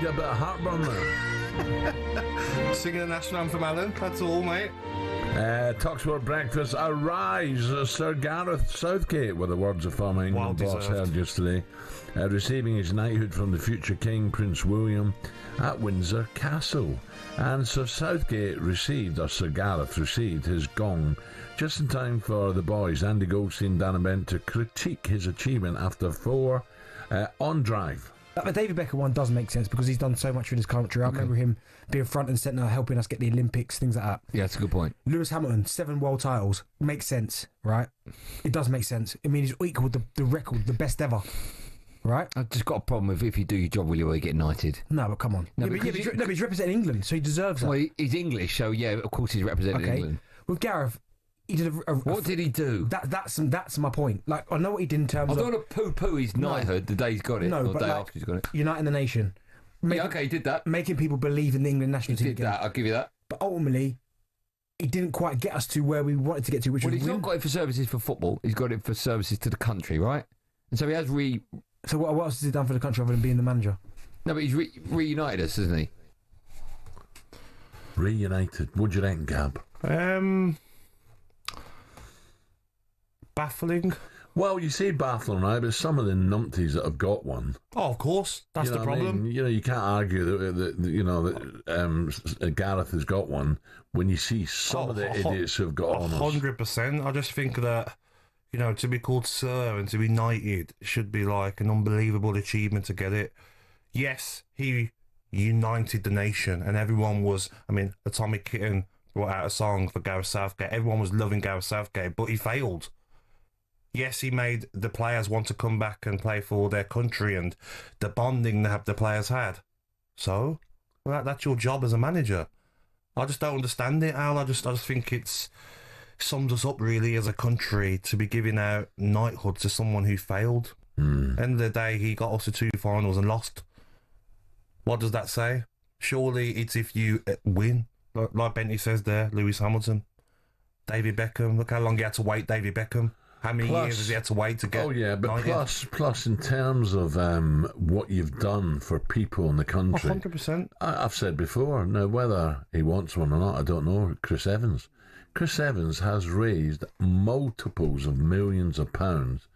A bit of heartburn there. Singing the national anthem, Alan. That's all, mate. talkSPORT Breakfast. Arise, Sir Gareth Southgate, were the words of former England boss heard yesterday, receiving his knighthood from the future King, Prince William, at Windsor Castle. And Sir Southgate received, or Sir Gareth received, his gong just in time for the boys, Andy Goldstein, Dan and Ben, to critique his achievement after 4 on drive. The David Beckham one does make sense because he's done so much with his country. I remember him being front and centre, helping us get the Olympics, things like that. Yeah, that's a good point. Lewis Hamilton, 7 world titles. Makes sense, right? It does make sense. I mean, he's equal with the record, the best ever. Right? I've just got a problem with if you do your job really well, you get knighted. No, but come on. No, but he's representing England, so he deserves that. Well, he's English, so yeah, of course he's representing England. With Gareth, He did what did he do? That's my point. Like, I know what he did in terms of... I don't want to poo-poo his knighthood the day he's got it, or the day after he's got it. Uniting the nation. Okay, he did that. Making people believe in the England national team again. He did that, I'll give you that. But ultimately, he didn't quite get us to where we wanted to get to, which was he's not got it for services for football. He's got it for services to the country, right? And so he has So what else has he done for the country other than being the manager? No, but he's reunited us, hasn't he? Reunited. What do you reckon, Gab? Baffling. Well, you say baffling, right? But some of the numpties that have got one. Oh, of course, that's the problem. I mean? You can't argue that Gareth has got one when you see some of the idiots who've got on. 100%. I just think that to be called Sir and to be knighted should be like an unbelievable achievement to get it. Yes, he united the nation, and everyone was. I mean, Atomic Kitten brought out a song for Gareth Southgate. Everyone was loving Gareth Southgate, but he failed. Yes, he made the players want to come back and play for their country and the bonding that the players had. So, that's your job as a manager. I just don't understand it, Al. I just think it's sums us up really as a country to be giving out knighthood to someone who failed. End of the day, he got us to 2 finals and lost. What does that say? Surely it's if you win. Like Bentley says there, Lewis Hamilton, David Beckham. Look how long he had to wait, David Beckham. How many years has he had to wait to get? Oh yeah, but plus in terms of what you've done for people in the country, 100%. I've said before. Now whether he wants one or not, I don't know. Chris Evans has raised multiples of millions of pounds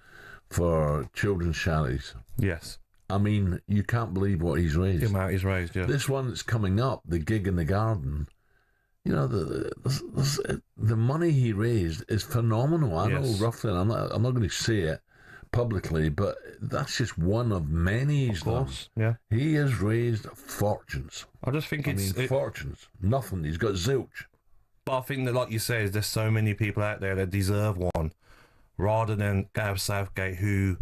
for children's charities. Yes. I mean, you can't believe what he's raised. The amount he's raised, yeah. This one that's coming up, the gig in the garden. The money he raised is phenomenal. I know roughly, and I'm not going to say it publicly, but that's just one of many he's done. Yeah. He has raised fortunes. I just think fortunes. Nothing. He's got zilch. But I think that, like you say, there's so many people out there that deserve one, rather than Gareth Southgate, who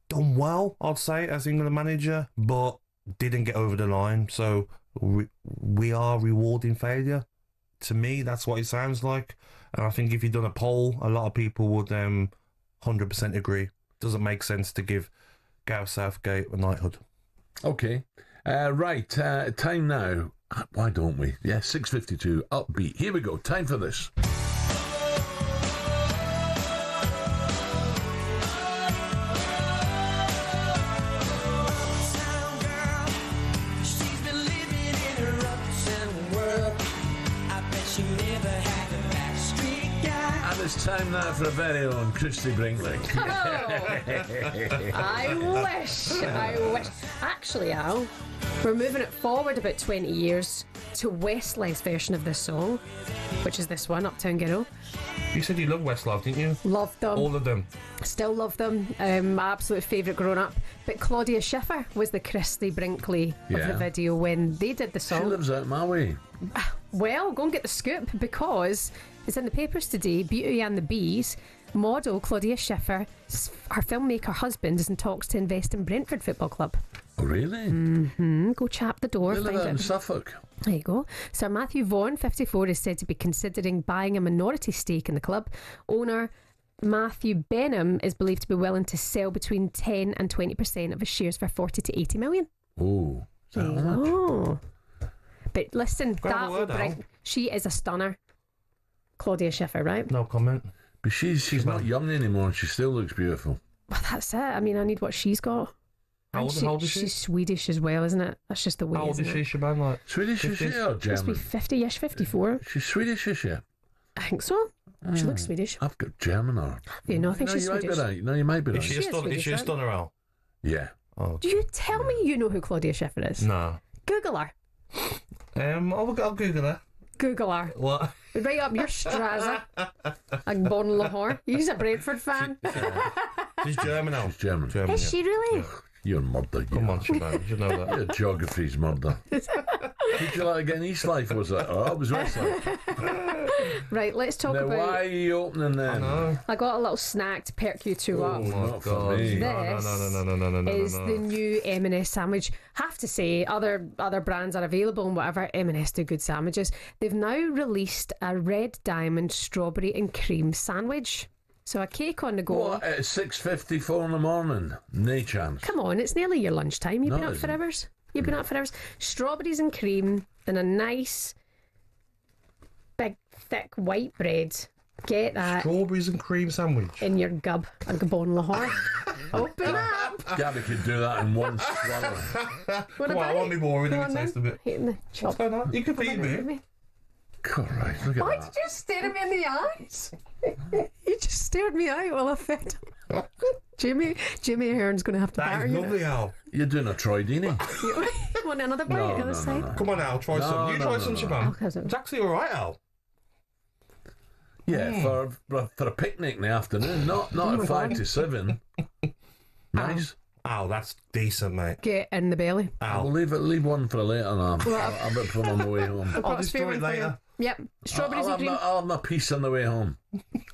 done well, I'd say, as England manager, but didn't get over the line. So we are rewarding failure. To me, that's what it sounds like. And I think if you'd done a poll, a lot of people would 100% agree. Doesn't make sense to give Gareth Southgate a knighthood. Okay. Right. Time now. Why don't we? Yeah, 6:52. Upbeat. Here we go. Time for this. It's time now for a very own Christy Brinkley. I wish. Actually, Al, we're moving it forward about 20 years to Westlife's version of this song, which is this one, Uptown Girl. You said you loved Westlife, didn't you? Loved them. All of them. Still love them. My absolute favourite growing up. But Claudia Schiffer was the Christy Brinkley of the video when they did the song. She lives out my way. Well, go and get the scoop, because it's in the papers today. Beauty and the Bees model Claudia Schiffer, her filmmaker husband, is in talks to invest in Brentford Football Club. Oh, really? Mm-hmm. Go chap the door. They live out in Suffolk. There you go. Sir Matthew Vaughan, 54, is said to be considering buying a minority stake in the club. Owner Matthew Benham is believed to be willing to sell between 10 and 20% of his shares for 40 to 80 million. Oh, there you go. But listen, that will bring... She is a stunner. Claudia Schiffer, right? No comment. But she's not young anymore and she still looks beautiful. Well, that's it. I mean, I need what she's got. How old is she? She's Swedish as well, isn't it? That's just the way. How old is she, Shaban? Like Swedish, is she, or German? Must be 50-ish, 54. She's Swedish, is she? I think so. She looks Swedish. I've got German or... You know, I think she's Swedish. You might be right. Is she a stunner, Al? Yeah. Oh. Do you tell me you know who Claudia Schiffer is? No. Google her. I'll Google her. Google her. What? Right up your Straza. Agbonlahor. He's a Brentford fan. She's German now. She's German. Is she really? You're murder. Come on, Shaban. You should know that. Your geography's murder. Did you like again? East Life was that? Oh, it was West Life. Right, let's talk Now, about... why are you opening then? I got a little snack to perk you two up. Not for me. This is the new M&S sandwich. Have to say, other brands are available and whatever. M&S do good sandwiches. They've now released a Red Diamond strawberry and cream sandwich. So a cake on the go. What, at 6:54 in the morning? No chance. Come on, it's nearly your lunchtime. You've No, been up it for isn't. hours. You've been up for hours. Strawberries and cream and a nice, big, thick white bread. Get that Strawberries and cream sandwich. in your gub, a Agbonlahor. Open up. Gabby could do that in one swallow. What Come on, I won't be boring. Let me taste a bit. Hitting the What's chop. going on? You can feed me. God, right, look at Why that. did you stare at me in the eyes? You just stared me out while I fed him. Jimmy Ahern's going to have to That batter is you. lovely, Al. You're doing a Troy Deeney. You want another bite on the other side? Come on, Al, try some. You try some, Siobhan. It's actually all right, Al. Yeah, for a picnic in the afternoon, not at 5 to 7. Nice. Al, that's decent, mate. Get in the belly. I'll leave one for later now. I'll bet for on the way home. I'll destroy it later. Yep, strawberries and cream. I'll have my piece on the way home.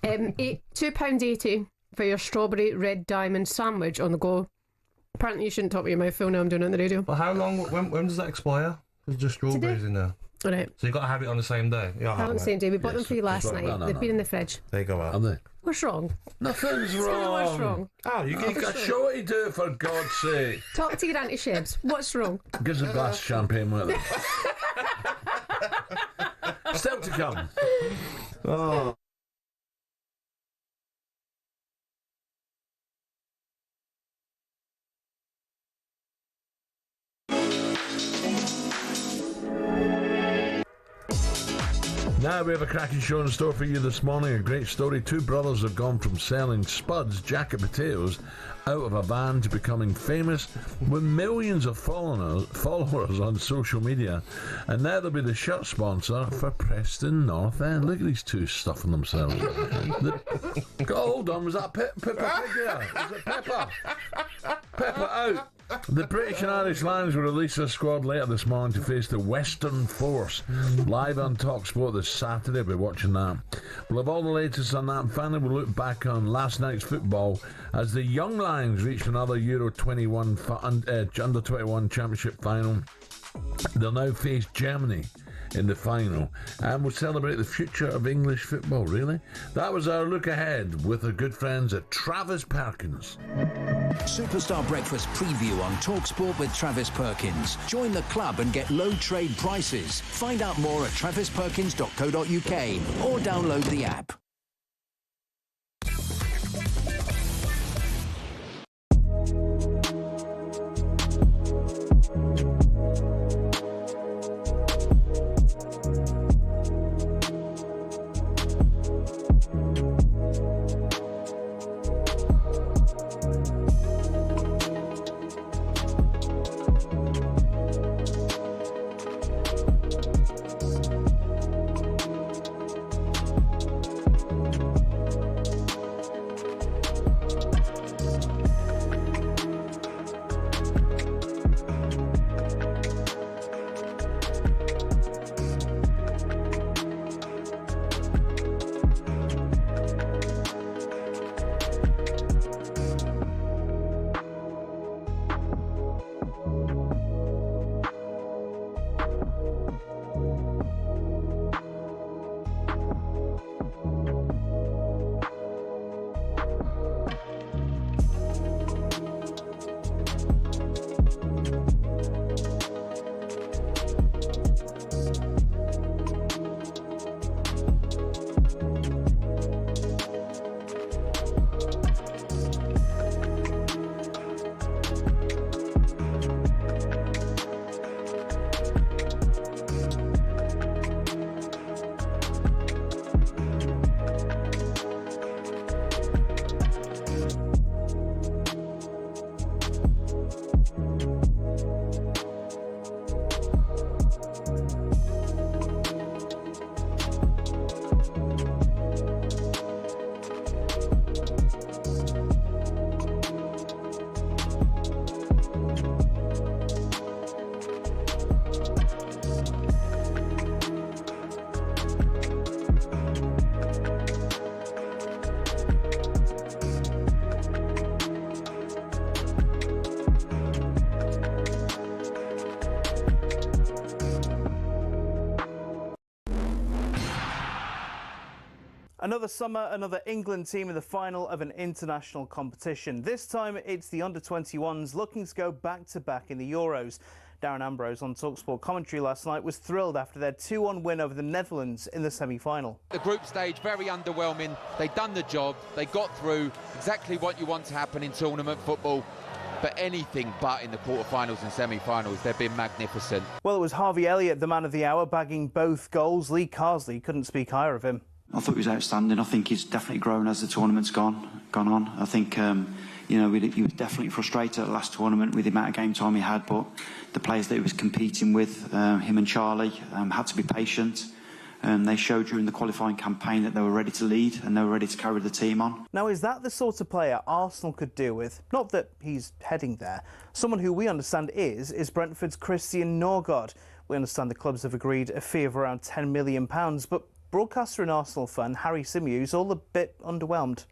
£2.80 for your strawberry Red Diamond sandwich on the go. Apparently you shouldn't talk with your mouth full now. I'm doing it on the radio. Well, how long? When does that expire? There's just strawberries in there. All right. So you've got to have it on the same day. Yeah, Not on the same day. We bought them for you last night. They've been in the fridge. There you go, Al. Are they? What's wrong? Nothing's Tell me wrong. what's wrong? Oh, you I've got a show to do, for God's sake. Talk to your Auntie Shebs. What's wrong? Give us a glass of champagne with it. Still to come. Oh. Now we have a cracking show in store for you this morning. A great story. Two brothers have gone from selling Spuds jacket potatoes out of a van to becoming famous with millions of followers on social media. And now they'll be the shirt sponsor for Preston North End. Look at these two stuffing themselves. Hold on, was that Pepper Pig there? Was it Pepper? Pepper out. The British and Irish Lions will release their squad later this morning to face the Western Force. Live on talkSPORT this Saturday. We'll be watching that. We'll have all the latest on that. And finally, we'll look back on last night's football as the Young Lions reached another Euro 21 Under 21 Championship final. They'll now face Germany in the final, and we'll celebrate the future of English football, really. That was our look ahead with our good friends at Travis Perkins. Superstar Breakfast preview on talkSPORT with Travis Perkins. Join the club and get low trade prices. Find out more at travisperkins.co.uk or download the app. Another summer, another England team in the final of an international competition. This time it's the under-21s looking to go back-to-back in the Euros. Darren Ambrose on talkSPORT commentary last night was thrilled after their 2-1 win over the Netherlands in the semi-final. The group stage, very underwhelming. They've done the job. They got through exactly what you want to happen in tournament football. But anything but in the quarterfinals and semi-finals, they've been magnificent. Well, it was Harvey Elliott, the man of the hour, bagging both goals. Lee Carsley couldn't speak higher of him. I thought he was outstanding. I think he's definitely grown as the tournament's gone on. I think, he was definitely frustrated at the last tournament with the amount of game time he had, but the players that he was competing with, him and Charlie, had to be patient. They showed during the qualifying campaign that they were ready to lead and they were ready to carry the team on. Now, is that the sort of player Arsenal could do with? Not that he's heading there. Someone who we understand is Brentford's Christian Norgard. We understand the clubs have agreed a fee of around £10 million, but broadcaster and Arsenal fan Harry Symeou's all a bit underwhelmed.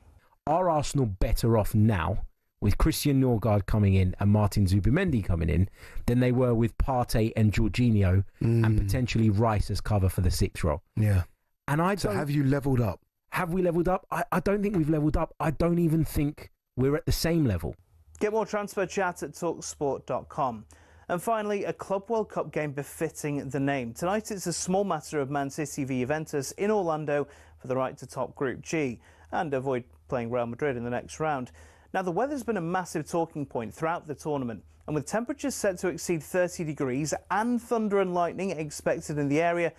Are Arsenal better off now with Christian Norgard coming in and Martin Zubimendi coming in than they were with Partey and Jorginho and potentially Rice as cover for the 6th role? Yeah. And So have you levelled up? Have we levelled up? I don't think we've levelled up. I don't even think we're at the same level. Get more transfer chat at talksport.com. And finally, a Club World Cup game befitting the name. Tonight it's a small matter of Man City v Juventus in Orlando for the right to top Group G and avoid playing Real Madrid in the next round. Now, the weather's been a massive talking point throughout the tournament, and with temperatures set to exceed 30 degrees and thunder and lightning expected in the area,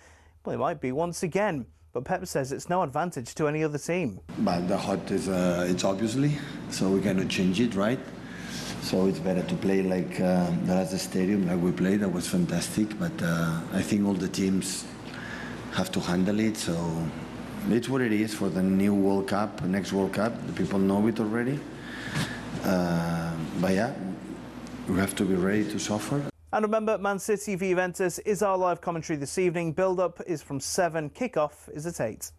well, it might be once again. But Pep says it's no advantage to any other team. But the hot is it's obviously, so we're going to change it, right? So it's better to play like the last stadium, like we played. That was fantastic. But I think all the teams have to handle it. So it's what it is for the new World Cup, next World Cup. The people know it already. But yeah, we have to be ready to suffer. And remember, Man City v Juventus is our live commentary this evening. Build-up is from 7. Kick-off is at 8.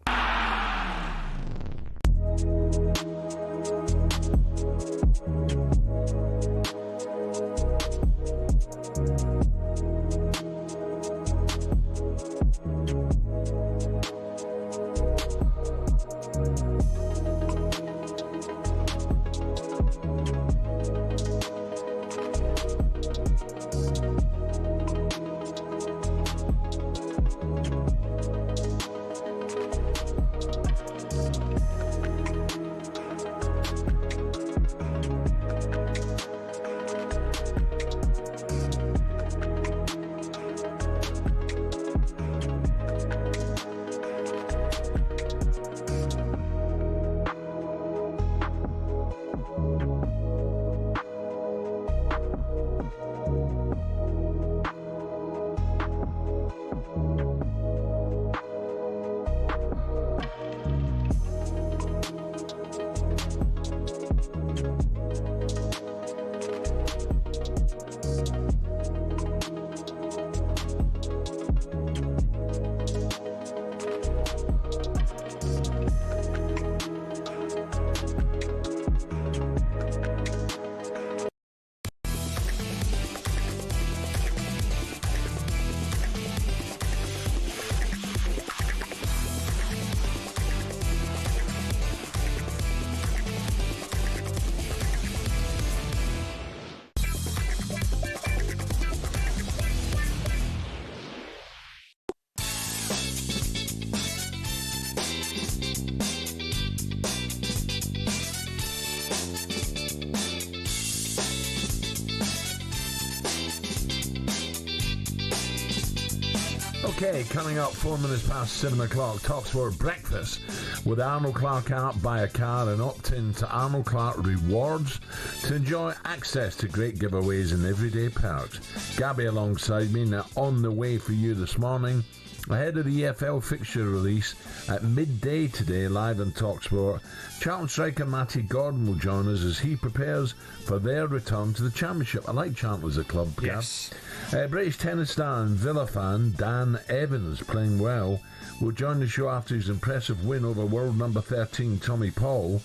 Okay, coming up 4 minutes past 7 o'clock, talkSPORT Breakfast with Arnold Clark app. Buy a car and opt in to Arnold Clark Rewards to enjoy access to great giveaways and everyday perks. Gabby alongside me, now on the way for you this morning. Ahead of the EFL fixture release at midday today, live on talkSPORT, Charlton striker Matty Gordon will join us as he prepares for their return to the Championship. I like Charlton as a club, yes. British tennis star and Villa fan Dan Evans, playing well, will join the show after his impressive win over world number 13 Tommy Paul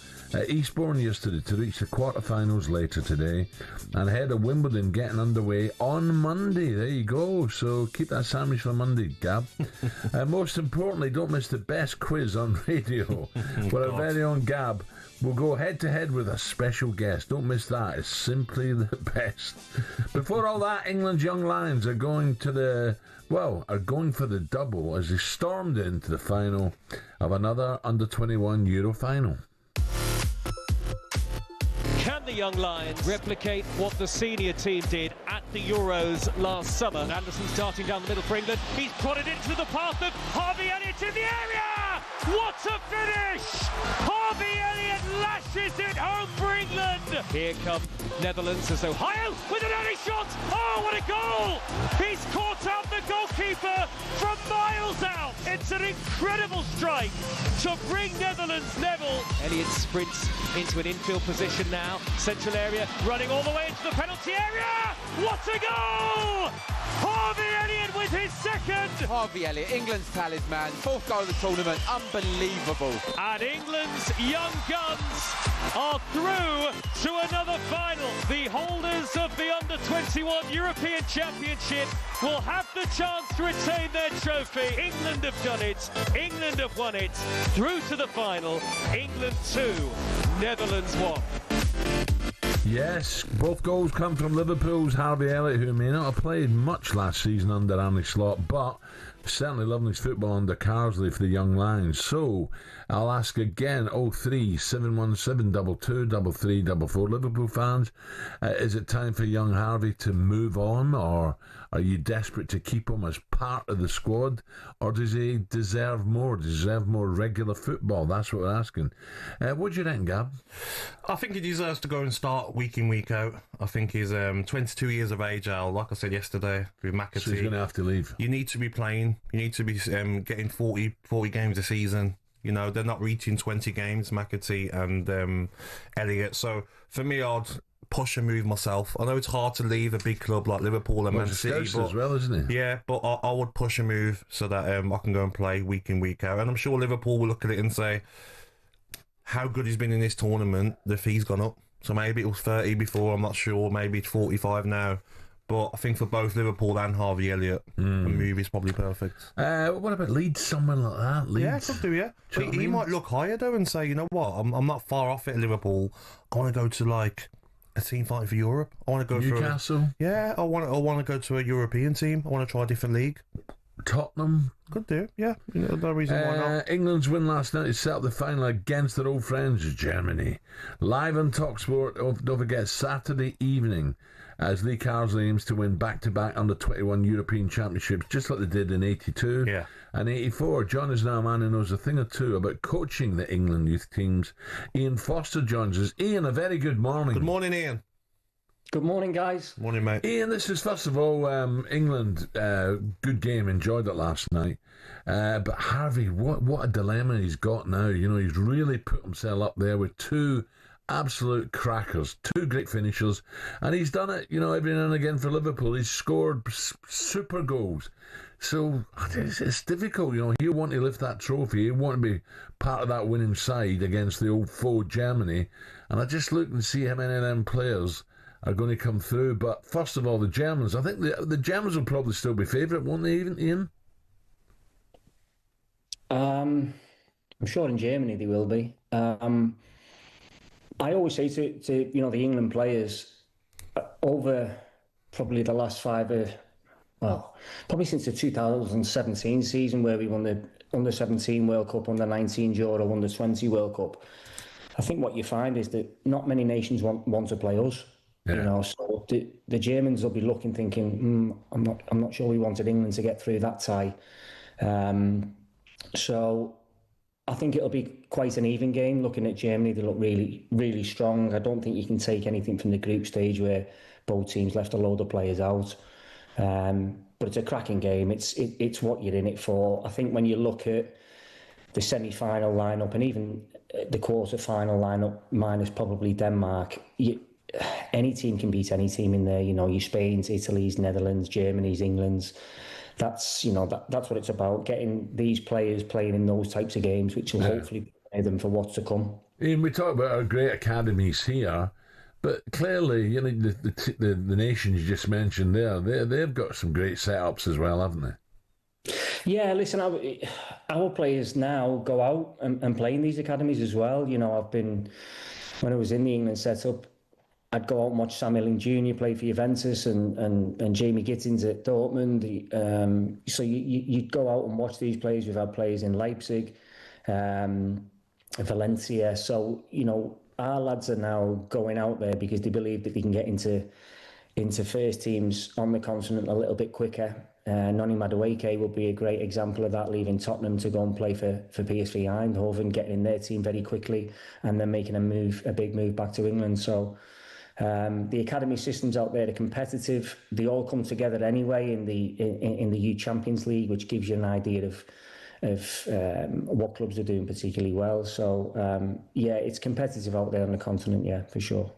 Eastbourne yesterday to reach the quarterfinals later today, and ahead of Wimbledon getting underway on Monday. There you go. So keep that sandwich for Monday, Gab. Most importantly, don't miss the best quiz on radio, where our very own Gab will go head-to-head with a special guest. Don't miss that. It's simply the best. Before all that, England's young lions are going for the double as they stormed into the final of another under-21 Euro final. Can the young Lions replicate what the senior team did at the Euros last summer? Anderson starting down the middle for England. He's prodded into the path of Harvey Elliott in the area! What a finish! Harvey Elliott lashes it home for England! Here come Netherlands as Ohio with an early shot! Oh, what a goal! He's caught out the goalkeeper from miles out! It's an incredible strike to bring Netherlands level. Elliott sprints into an infield position now. Central area, running all the way into the penalty area! What a goal! Harvey Elliott with his second! Harvey Elliott, England's talisman, fourth goal of the tournament, unbelievable. And England's young guns are through to another final. The holders of the Under-21 European Championship will have the chance to retain their trophy. England have done it. England have won it. Through to the final. England 2, Netherlands 1. Yes, both goals come from Liverpool's Harvey Elliott, who may not have played much last season under Arne Slot, but certainly loving his football under Carsley for the young Lions. So I'll ask again, 03717 223344 Liverpool fans, is it time for young Harvey to move on, or are you desperate to keep him as part of the squad, or does he deserve more? Does he deserve more regular football? That's what we're asking. What do you reckon, Gab? I think he deserves to go and start week in, week out. I think he's 22 years of age, Al. Like I said yesterday with McAtee. So he's going to have to leave. You need to be playing. You need to be getting 40 games a season. You know, they're not reaching 20 games, McAtee and Elliott. So for me, I'd push and move myself. I know it's hard to leave a big club like Liverpool and Man City, but as well, isn't it? Yeah, but I would push and move so that I can go and play week in, week out. And I'm sure Liverpool will look at it and say, how good he's been in this tournament, the fee's gone up. So maybe it was 30 before, I'm not sure. Maybe it's 45 now. But I think for both Liverpool and Harvey Elliott, a move is probably perfect. What about Leeds? Someone like that? Leeds? Yeah, could do, yeah. But he might look higher, though, and say, you know what, I'm not far off it at Liverpool. I want to go to, like, a team fighting for Europe. I want to go Newcastle? I want to go to a European team. I want to try a different league. Tottenham? Could do, yeah. No reason why not. England's win last night is set up the final against their old friends, Germany. Live on talkSPORT, don't forget, Saturday evening, as Lee Carsley aims to win back-to-back Under-21 European Championships, just like they did in 82 and 84. John is now a man who knows a thing or two about coaching the England youth teams. Ian Foster joins us. Ian, a very good morning. Good morning, Ian. Good morning, guys. Morning, mate. Ian, this is, first of all, England, good game, enjoyed it last night. But Harvey, what a dilemma he's got now. You know, he's really put himself up there with two absolute crackers, two great finishers, and he's done it, you know, every now and again for Liverpool. He's scored super goals. So it's difficult, you know. He'll want to lift that trophy. He'll want to be part of that winning side against the old foe Germany. And I just look and see how many of them players are going to come through. But first of all, the Germans. I think the Germans will probably still be favourite, won't they, even, Ian? I'm sure in Germany they will be. I always say to you know, the England players over probably the last probably since the 2017 season where we won the Under-17 World Cup, Under-19 Euro, Under-20 World Cup. I think what you find is that not many nations want to play us. Yeah. You know, so the Germans will be looking, thinking, I'm not sure we wanted England to get through that tie. So I think it'll be quite an even game. Looking at Germany, they look really, really strong. I don't think you can take anything from the group stage where both teams left a load of players out. But it's a cracking game. It's what you're in it for. I think when you look at the semi-final lineup and even the quarter-final lineup, minus probably Denmark, any team can beat any team in there. You know, your Spain's, Italy's, Netherlands, Germany's, England's. That's what it's about, getting these players playing in those types of games, which will hopefully prepare them for what's to come. Ian, we talk about our great academies here, but clearly, you know, the nations you just mentioned there, they've got some great setups as well, haven't they? Yeah, listen, our players now go out and play in these academies as well. You know, when I was in the England setup, I'd go out and watch Sam Hilling Jr. play for Juventus and Jamie Gittins at Dortmund. So you'd go out and watch these players. We've had players in Leipzig, Valencia. So, you know, our lads are now going out there because they believe that they can get into first teams on the continent a little bit quicker. Noni Madueke will be a great example of that, leaving Tottenham to go and play for PSV Eindhoven, getting in their team very quickly and then making a big move back to England. So the academy systems out there are competitive. They all come together anyway in the Youth Champions League, which gives you an idea of what clubs are doing particularly well. So yeah, it's competitive out there on the continent, yeah, for sure.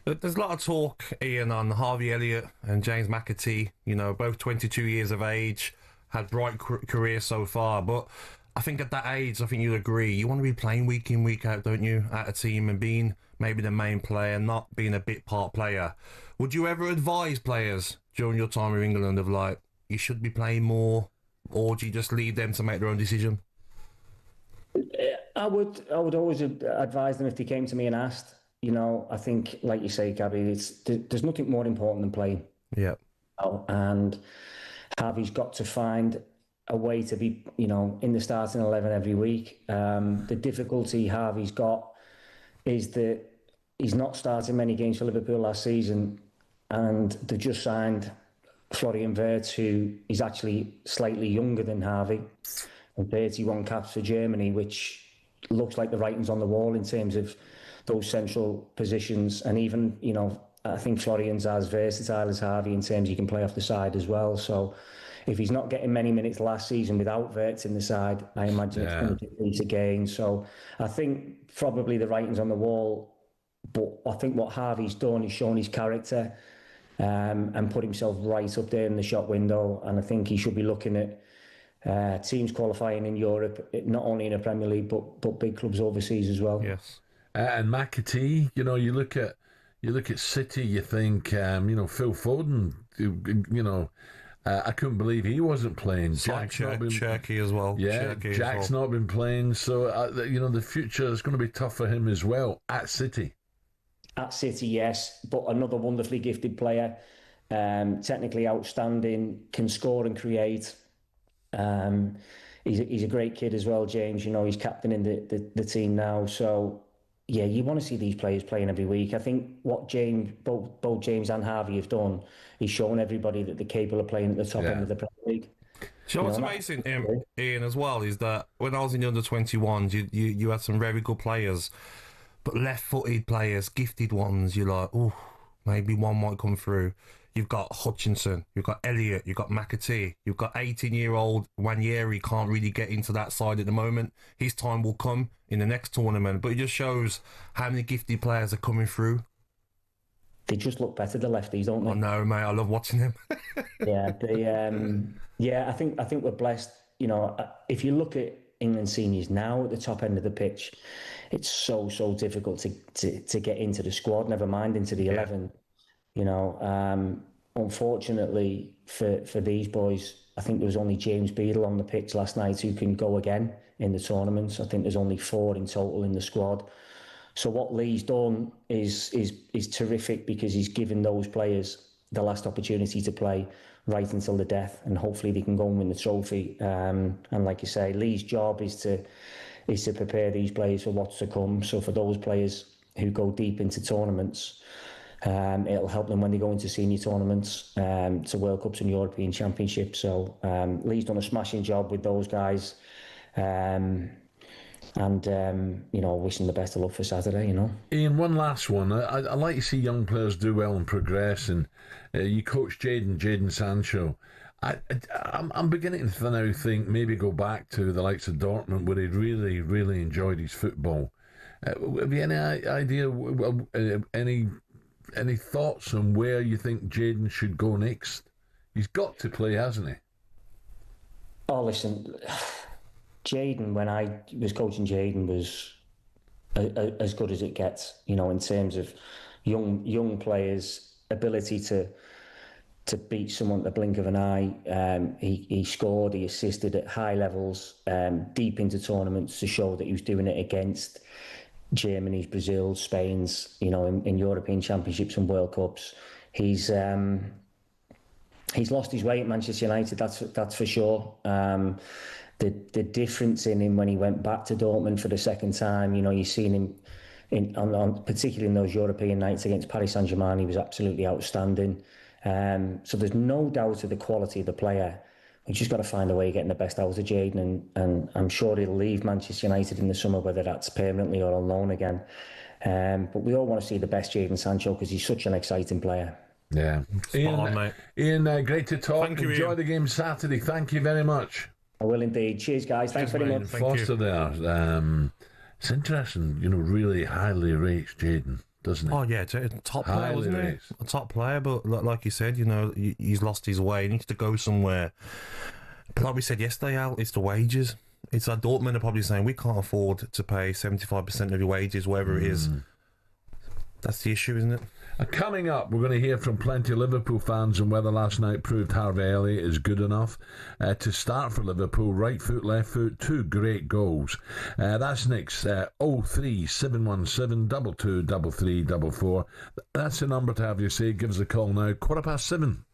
There's a lot of talk, Ian, on Harvey Elliott and James McAtee, you know, both 22 years of age, had bright careers so far, but I think at that age, I think you'll agree, you want to be playing week in, week out, don't you, at a team and being maybe the main player, not being a bit part player. Would you ever advise players during your time in England of like, you should be playing more, or do you just leave them to make their own decision? I would always advise them if they came to me and asked. You know, I think, like you say, Gabby, there's nothing more important than playing. Yeah. And Harvey's got to find a way to be, you know, in the starting 11 every week. The difficulty Harvey's got is that he's not starting many games for Liverpool last season, and they just signed Florian Wirtz, who is actually slightly younger than Harvey, and 31 caps for Germany, which looks like the writing's on the wall in terms of those central positions. And even, you know, I think Florian's as versatile as Harvey in terms he can play off the side as well. So if he's not getting many minutes last season without Wirtz in the side, I imagine it's going to decrease again. So I think probably the writing's on the wall, but I think what Harvey's done is shown his character and put himself right up there in the shop window. And I think he should be looking at teams qualifying in Europe, not only in the Premier League, but big clubs overseas as well. Yes. And McAtee, you know, you look at City, you think, you know, Phil Foden, you know, I couldn't believe he wasn't playing. Cherky as well. Yeah, Jack's not been playing. So, you know, the future is going to be tough for him as well at City. At City, yes, but another wonderfully gifted player, technically outstanding, can score and create. He's a great kid as well, James. You know, he's captaining the team now. So, yeah, you want to see these players playing every week. I think what both James and Harvey have done is shown everybody that they're capable of playing at the top end of the Premier League. So what's amazing, Ian, as well, is that when I was in the under-21s, you had some very good players, but left-footed players, gifted ones, you're like, oh, maybe one might come through. You've got Hutchinson, you've got Elliott, you've got McAtee, you've got 18-year-old Wanyeri, can't really get into that side at the moment. His time will come in the next tournament, but it just shows how many gifted players are coming through. They just look better, the lefties, don't they? I know, mate. I love watching them. I think we're blessed. You know, if you look at England seniors now at the top end of the pitch, it's so difficult to get into the squad. Never mind into the 11. You know, unfortunately for these boys, I think there was only James Beadle on the pitch last night who can go again in the tournaments. I think there's only 4 in total in the squad. So what Lee's done is terrific, because he's given those players the last opportunity to play right until the death, and hopefully they can go and win the trophy. And like you say, Lee's job is to prepare these players for what's to come. So for those players who go deep into tournaments, it'll help them when they go into senior tournaments, to World Cups and European Championships. So Lee's done a smashing job with those guys. You know, wishing the best of luck for Saturday, you know. Ian, one last one. I like to see young players do well and progress, and you coach Jadon Sancho. I'm beginning to now think maybe go back to the likes of Dortmund, where he'd really, really enjoyed his football. Have you any idea, any thoughts on where you think Jadon should go next? He's got to play, hasn't he? Oh, listen, Jadon, when I was coaching Jadon, was as good as it gets, you know, in terms of young players' ability to beat someone at the blink of an eye. He scored, he assisted at high levels, deep into tournaments to show that he was doing it against Germany's, Brazil's, Spain's, you know, in European Championships and World Cups. He's lost his way at Manchester United, that's for sure. The difference in him when he went back to Dortmund for the second time, you know, you've seen him particularly in those European nights against Paris Saint-Germain, he was absolutely outstanding. So there's no doubt of the quality of the player. We've just got to find a way of getting the best out of Jadon, and I'm sure he'll leave Manchester United in the summer, whether that's permanently or on loan again. But we all want to see the best Jadon Sancho because he's such an exciting player. Yeah. Ian, great to talk. Thank you, Enjoy Ian. the game Saturday. Thank you very much. I will indeed. Cheers, guys. Thanks very much. Foster there. It's interesting, you know, really highly rates Jadon, doesn't it? Oh, yeah, it's a top player, wasn't he? A top player, but like you said, you know, he's lost his way. He needs to go somewhere. But like we said yesterday, Al, it's the wages. It's like Dortmund are probably saying, we can't afford to pay 75% of your wages, whatever it is. That's the issue, isn't it? Coming up, we're going to hear from plenty of Liverpool fans on whether last night proved Harvey Elliott is good enough to start for Liverpool. Right foot, left foot, 2 great goals. That's next. 03717 223344. That's the number to have you say. Give us a call now. 7:15.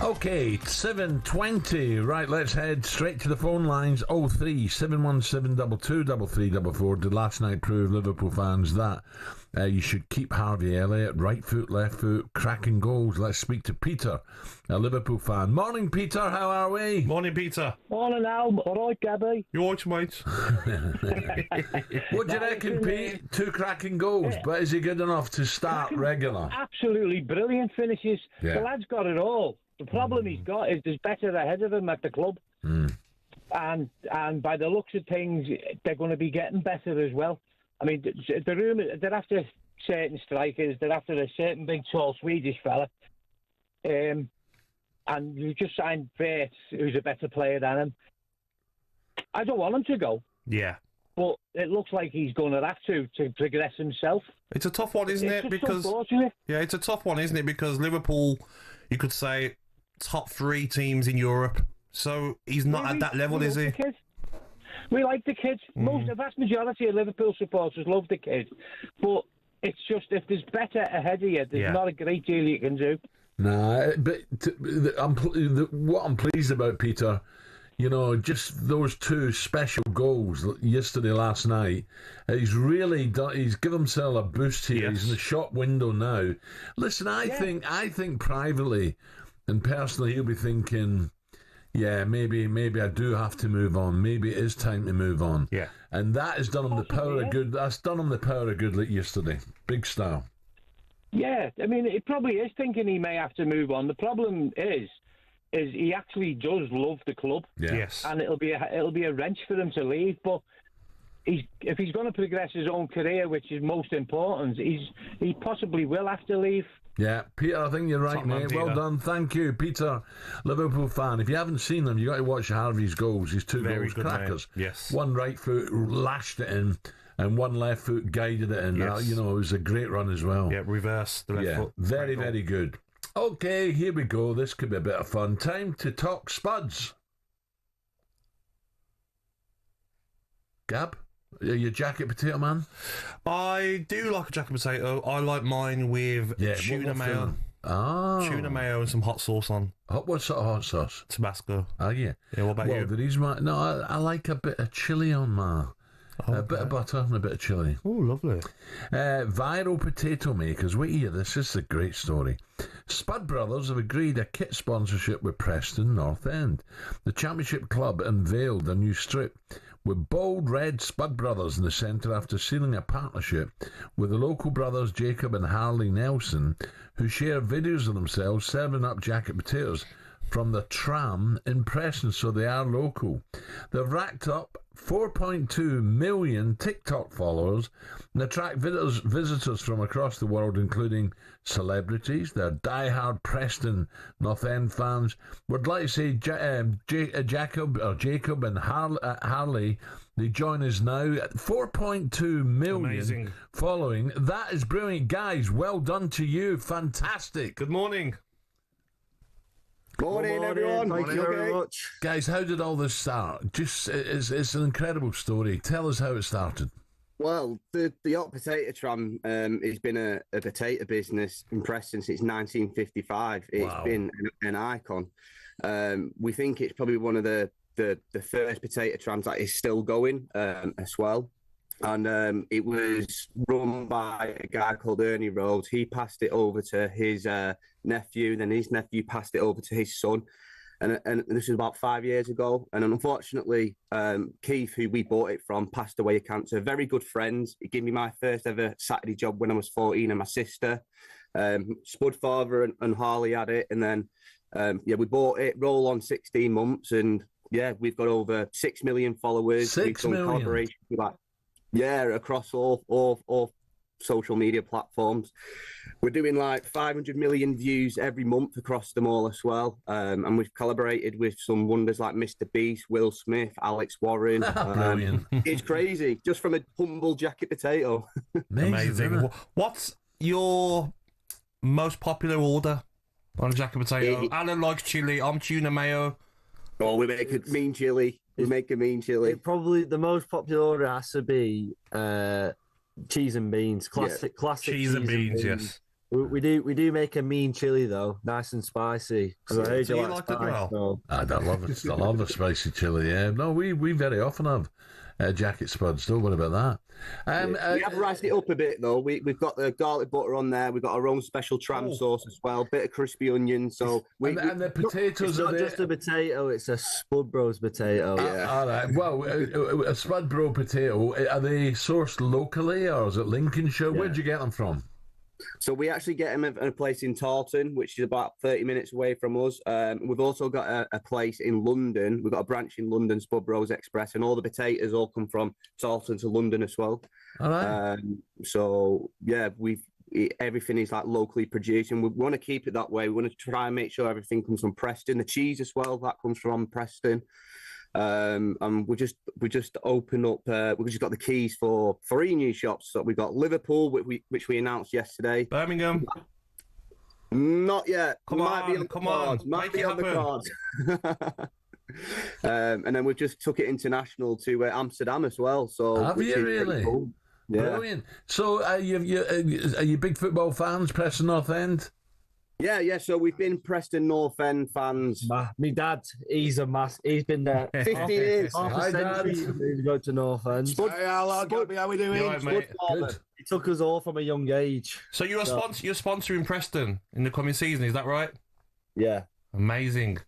Okay, 7:20. Right, let's head straight to the phone lines. 03717223344. Did last night prove Liverpool fans that you should keep Harvey Elliott, right foot, left foot, cracking goals? Let's speak to Peter, a Liverpool fan. Morning, Peter. How are we? Morning, Peter. Morning, Al. All right, Gabby. You all right, mate? What do you reckon, Pete? 2 cracking goals, but is he good enough to start regular? Absolutely brilliant finishes. Yeah. The lad's got it all. The problem he's got is there's better ahead of him at the club. And by the looks of things, they're going to be getting better as well. I mean, the rumour, they're after certain strikers, they're after a certain big, tall Swedish fella. And you just signed Vert, who's a better player than him. I don't want him to go. Yeah. But it looks like he's going to have to progress himself. It's a tough one, isn't it? Because unfortunate. Yeah, it's a tough one, isn't it? Because Liverpool, you could say, top 3 teams in Europe. So he's not at that level, is he? We like the kid. The vast majority of Liverpool supporters love the kid. But it's just, if there's better ahead of you, there's not a great deal you can do. Nah, but what I'm pleased about, Peter, you know, just those 2 special goals yesterday, last night. He's really done. He's given himself a boost here. He's in the shop window now. Listen, I think privately and personally, he'll be thinking, yeah, maybe I do have to move on. Maybe it is time to move on. Yeah, and that has done him the power of good. That's done him the power of good yesterday. Big style. Yeah, I mean, it probably is thinking he may have to move on. The problem is he actually does love the club. Yeah. Yes, and it'll be a wrench for him to leave. But if he's going to progress his own career, which is most important, he possibly will have to leave. Yeah, Peter, I think you're right, mate. Well done. Thank you, Peter, Liverpool fan. If you haven't seen them, you've got to watch Harvey's goals. His 2 Very goals, good, crackers. mate. Yes. One right foot lashed it in, and one left foot guided it in. Yes. You know, it was a great run as well. Yeah, reverse the left foot. Very, very good. Okay, here we go. This could be a bit of fun. Time to talk spuds. Gab? Are you a jacket potato man? I do like a jacket potato. I like mine with tuna mayo. Tuna mayo and some hot sauce on. What sort of hot sauce? Tabasco. Oh, yeah. Yeah, what about you? The reason why... No, I like a bit of chilli on mine. A bit of butter and a bit of chilli. Oh, lovely. Viral potato makers. Wait here, this is a great story. Spud Brothers have agreed a kit sponsorship with Preston North End. The Championship Club unveiled a new strip with bold red Spud Brothers in the centre after sealing a partnership with the local brothers Jacob and Harley Nelson, who share videos of themselves serving up jacket potatoes from the tram in Preston, so they are local. They've racked up 4.2 million TikTok followers and attract visitors from across the world, including celebrities. They're die-hard Preston North End fans. Would like to say Jacob and Harley. They join us now at 4.2 million Amazing. Following. That is brilliant, guys. Well done to you. Fantastic. Good morning. Morning, everyone. Thank you very much. Guys, how did all this start? It's an incredible story. Tell us how it started. Well, the hot potato tram has been a potato business in Preston since 1955. It's been an icon. We think it's probably one of the first potato trams that is still going as well. And it was run by a guy called Ernie Rhodes. He passed it over to his nephew, then his nephew passed it over to his son. And this was about 5 years ago. And unfortunately, Keith, who we bought it from, passed away of cancer. Very good friends. He gave me my first ever Saturday job when I was 14, and my sister. Spud father and Harley had it. And then, we bought it, roll on 16 months. And we've got over 6 million followers. 6 million? Collaboration with that. Yeah, across all social media platforms. We're doing like 500 million views every month across them all as well. And we've collaborated with some wonders like Mr. Beast, Will Smith, Alex Warren. Brilliant. It's crazy, just from a humble jacket potato. Amazing. What's your most popular order on a jacket potato? Alan likes chili. I'm tuna mayo. Oh, we make a mean chili. Probably the most popular order has to be cheese and beans. Classic cheese and beans. Yes. We do make a mean chili though, nice and spicy. So you like it well? So. I love it. I love the spicy chili. Yeah, no, we very often have jacket spuds. Don't worry about that. We have riced it up a bit though. We've got the garlic butter on there. We've got our own special tram sauce as well. Bit of crispy onion. So and the potatoes. It's not just a potato; it's a Spud Bros potato. Yeah. All right. Well, a Spud Bro potato. Are they sourced locally or is it Lincolnshire? Yeah. Where'd you get them from? So we actually get them at a place in Taunton, which is about 30 minutes away from us. We've also got a place in London. We've got a branch in London, Spud Bros Express, and all the potatoes all come from Taunton to London as well. All right. So yeah, everything is like locally produced, and we want to keep it that way. We want to try and make sure everything comes from Preston. The cheese as well, that comes from Preston. And we just opened up. We just got the keys for 3 new shops. So we got Liverpool, which we announced yesterday. Birmingham. Not yet. Come on. Might be on the cards. And then we've just took it international to Amsterdam as well. So have you really? Cool. Yeah. Brilliant. So are you big football fans, Preston North End? Yeah. So we've been Preston North End fans. My dad, he's been there 50 years. Half a century. He's going to North End. Hey, Alan, Gabby, how we doing? Right, mate. Good. He took us all from a young age. So you're sponsoring Preston in the coming season, is that right? Yeah. Amazing.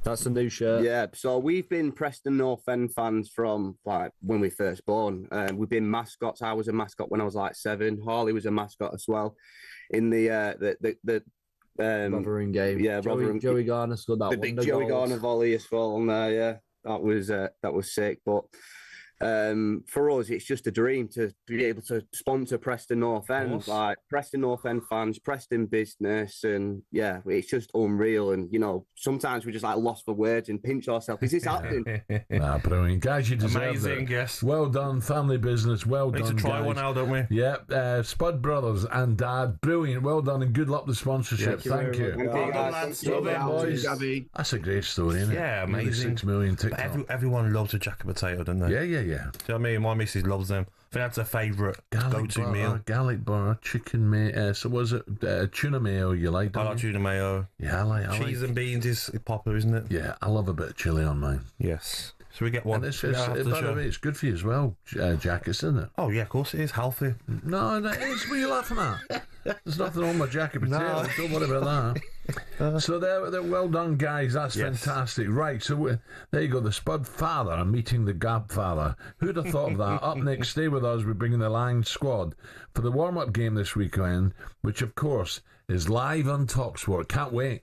That's a new shirt. Yeah, so we've been Preston North End fans from like when we first born. We've been mascots. I was a mascot when I was like 7. Harley was a mascot as well. In the Rotherham game. Yeah, Joey Garner scored that. The big Joey Garner volley as well on there. Yeah, that was sick. But for us, it's just a dream to be able to sponsor Preston North End, like Preston North End fans, Preston business, and yeah, it's just unreal. And you know, sometimes we just like lost for words and pinch ourselves. Is this happening? Brilliant, guys! You deserve amazing. It. Yes, well done, family business. Well done. Need to try guys. one out, don't we? Yeah, Spud Brothers and Dad, brilliant. Well done, and good luck with the sponsorship. Thank you. Well done, lads. Love it, boys. That's a great story, isn't it? Yeah, amazing. 6 million TikTok. But everyone loves a jacket potato, don't they? Yeah. Do you know what I mean? My missus loves them. I think that's her favourite go-to meal. Garlic butter, chicken mayo. So was it tuna mayo you like? I like tuna mayo. Yeah, I like cheese and beans is popular, isn't it? Yeah, I love a bit of chilli on mine. Yes. So we get one. By the way, it's good for you as well, jackets, isn't it? Oh yeah, of course it is. Healthy. No, it is. What are you laughing at? There's nothing on my jacket potato. No. Don't worry about that. So they're well done, guys. That's fantastic. Right, so there you go. The Spud father meeting the Gab father. Who'd have thought of that? Up next, stay with us. We're bringing the Lion squad for the warm-up game this weekend, which of course is live on talkSPORT. Can't wait.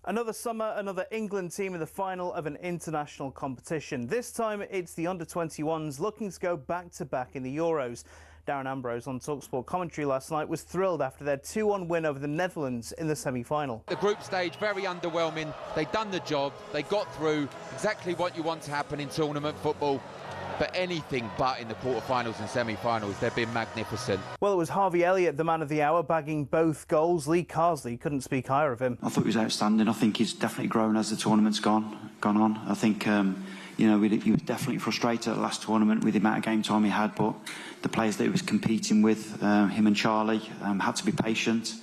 Another summer, another England team in the final of an international competition. This time it's the under-21s looking to go back-to-back in the Euros. Darren Ambrose on talkSPORT commentary last night was thrilled after their 2-1 win over the Netherlands in the semi-final. The group stage, very underwhelming. They've done the job. They got through, exactly what you want to happen in tournament football. But anything but in the quarterfinals and semi-finals, they've been magnificent. Well, it was Harvey Elliott, the man of the hour, bagging both goals. Lee Carsley couldn't speak higher of him. I thought he was outstanding. I think he's definitely grown as the tournament's gone on. I think, he was definitely frustrated at the last tournament with the amount of game time he had, but the players that he was competing with, him and Charlie, had to be patient.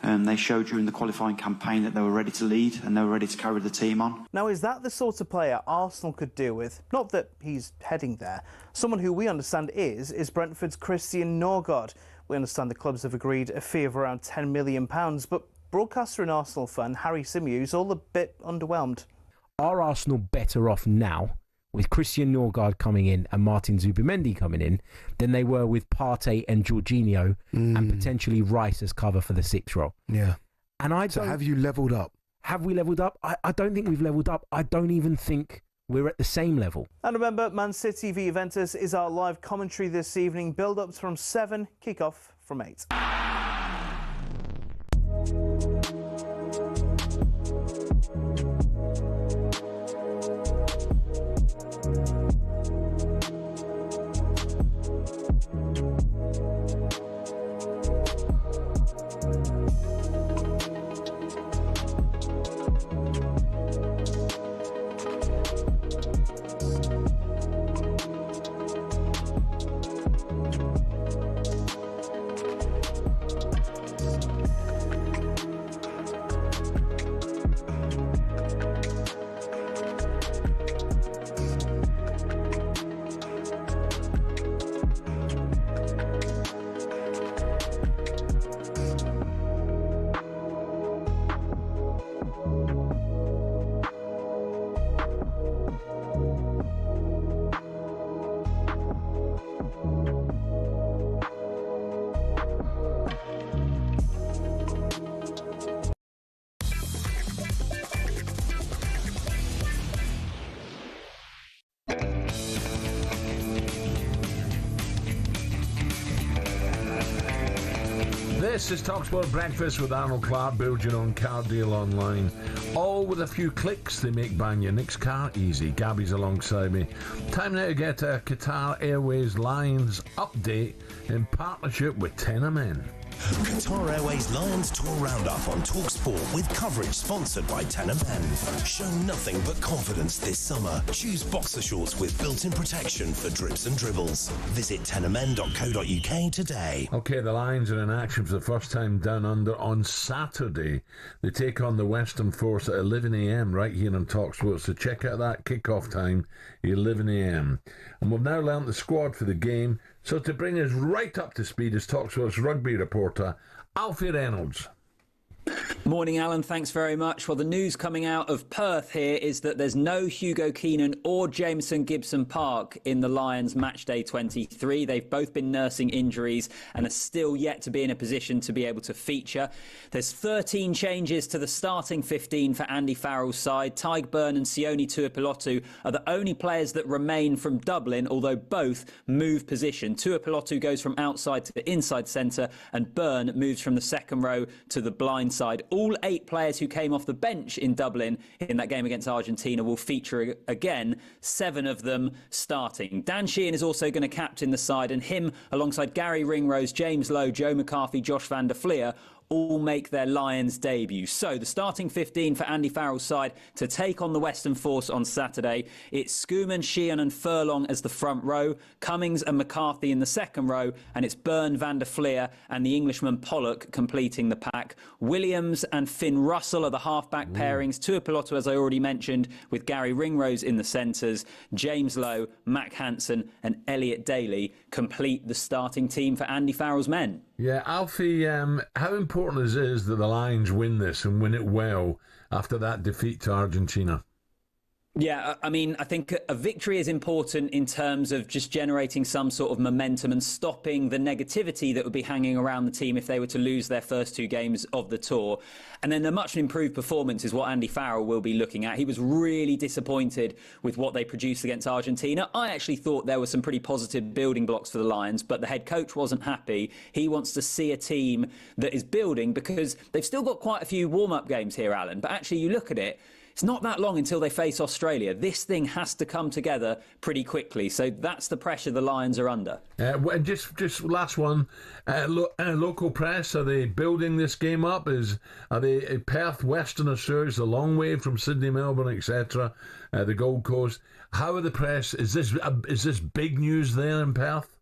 They showed during the qualifying campaign that they were ready to lead and they were ready to carry the team on. Now, is that the sort of player Arsenal could do with? Not that he's heading there. Someone who we understand is Brentford's Christian Norgard. We understand the clubs have agreed a fee of around £10 million, but broadcaster and Arsenal fan Harry Symeou's all a bit underwhelmed. Are Arsenal better off now with Christian Norgard coming in and Martin Zubimendi coming in than they were with Partey and Jorginho and potentially Rice as cover for the sixth role? Yeah. And So have you levelled up? Have we levelled up? I don't think we've levelled up. I don't even think we're at the same level. And remember, Man City v Juventus is our live commentary this evening. Build-ups from 7, kick-off from 8. This is talkSPORT Breakfast with Arnold Clark. Build your own car deal online. All with a few clicks, they make buying your next car easy. Gabby's alongside me. Time now to get a Qatar Airways Lions update in partnership with Tenor Men. Qatar Airways Lions Tour Roundup on talkSPORT with coverage sponsored by Tenor Men. Show nothing but confidence this summer. Choose boxer shorts with built-in protection for drips and dribbles. Visit tenormen.co.uk today. Okay, the Lions are in action for the first time down under on Saturday. They take on the Western Force at 11 a.m. right here on talkSPORT, so check out that kick-off time, 11 a.m. And we've now learnt the squad for the game. So to bring us right up to speed is talkSPORT's rugby reporter, Alfie Reynolds. Morning, Alan. Thanks very much. Well, the news coming out of Perth here is that there's no Hugo Keenan or Jameson Gibson-Park in the Lions matchday 23. They've both been nursing injuries and are still yet to be in a position to be able to feature. There's 13 changes to the starting 15 for Andy Farrell's side. Tyg Byrne and Sione Tuipulotu are the only players that remain from Dublin, although both move position. Tuipulotu goes from outside to the inside centre and Byrne moves from the second row to the blind side. All 8 players who came off the bench in Dublin in that game against Argentina will feature again, 7 of them starting. Dan Sheehan is also going to captain the side, and him alongside Gary Ringrose, James Lowe, Joe McCarthy, Josh van der Fleer all make their Lions debut. So the starting 15 for Andy Farrell's side to take on the Western Force on Saturday. It's Schoeman, Sheehan and Furlong as the front row, Cummings and McCarthy in the second row, and it's Byrne, van der Fleer and the Englishman Pollock completing the pack. Williams and Finn Russell are the half-back pairings. Tuipulotu, as I already mentioned, with Gary Ringrose in the centres. James Lowe, Mac Hansen and Elliot Daly complete the starting team for Andy Farrell's men. Yeah, Alfie, how important is it that the Lions win this and win it well after that defeat to Argentina? Yeah, I mean, I think a victory is important in terms of just generating some sort of momentum and stopping the negativity that would be hanging around the team if they were to lose their first 2 games of the tour. And then the much improved performance is what Andy Farrell will be looking at. He was really disappointed with what they produced against Argentina. I actually thought there were some pretty positive building blocks for the Lions, but the head coach wasn't happy. He wants to see a team that is building because they've still got quite a few warm-up games here, Alan. But actually, you look at it, it's not that long until they face Australia. This thing has to come together pretty quickly. So that's the pressure the Lions are under. Just last one. Local press, are they building this game up? Are they Perth, Western Australia, a long way from Sydney, Melbourne, etc., the Gold Coast? How are the press? Is this big news there in Perth?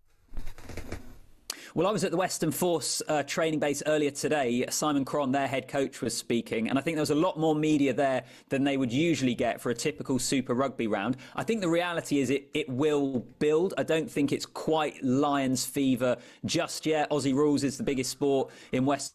Well, I was at the Western Force training base earlier today. Simon Cron, their head coach, was speaking, and I think there was a lot more media there than they would usually get for a typical Super Rugby round. I think the reality is it will build. I don't think it's quite Lions fever just yet. Aussie Rules is the biggest sport in Western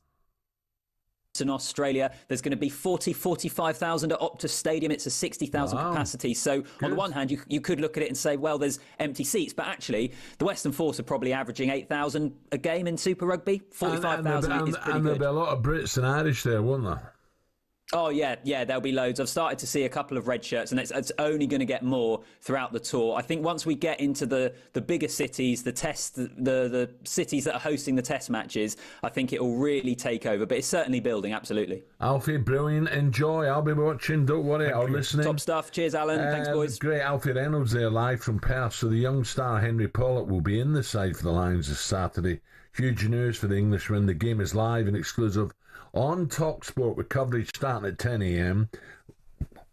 Australia. There's going to be 45,000 at Optus Stadium. It's a 60,000 capacity. So on the one hand, you could look at it and say, well, there's empty seats. But actually, the Western Force are probably averaging 8,000 a game in Super Rugby. 45,000 is pretty good. And there'll be a lot of Brits and Irish there, won't there? Oh, yeah, there'll be loads. I've started to see a couple of red shirts, and it's only going to get more throughout the tour. I think once we get into the bigger cities, the cities that are hosting the test matches, I think it will really take over. But it's certainly building, absolutely. Alfie, brilliant. Enjoy. I'll be watching. Don't worry, I'll listening. Top stuff. Cheers, Alan. Thanks, boys. Great. Alfie Reynolds there live from Perth. So the young star Henry Pollock will be in the side for the Lions this Saturday. Huge news for the Englishman. The game is live and exclusive on talkSPORT with coverage starting at 10 a.m.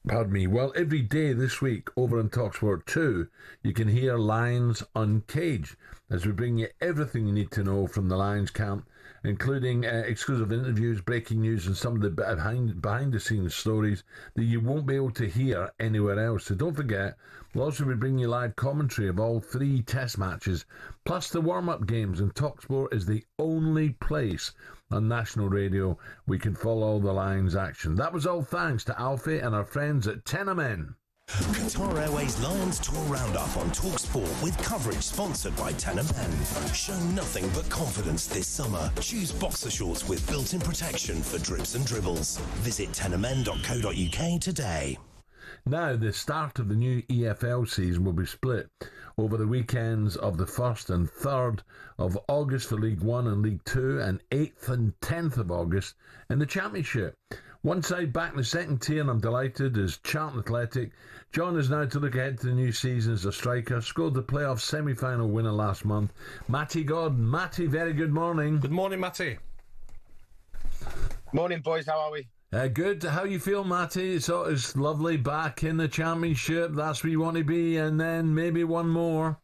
Pardon me. Well, every day this week over on talkSPORT 2, you can hear Lions Uncaged as we bring you everything you need to know from the Lions camp, including exclusive interviews, breaking news, and some of the behind-the-scenes stories that you won't be able to hear anywhere else. So don't forget, we'll also be bringing you live commentary of all 3 test matches, plus the warm-up games, and talkSPORT is the only place on national radio we can follow all the Lions action. That was all thanks to Alfie and our friends at Tenamen. Qatar Airways Lions Tour Roundup on talkSPORT with coverage sponsored by Tenamen. Show nothing but confidence this summer. Choose boxer shorts with built-in protection for drips and dribbles. Visit tenamen.co.uk today. Now, the start of the new EFL season will be split over the weekends of the 1st and 3rd of August for League 1 and League 2, and 8th and 10th of August in the Championship. One side back in the second tier, and I'm delighted, is Charlton Athletic. John is now to look ahead to the new season as a striker. Scored the playoff semi-final winner last month. Matty Gordon. Matty, very good morning. Good morning, Matty. Morning, boys. How are we? Good. How you feel, Matty? It's lovely back in the Championship. That's where you want to be, and then maybe one more.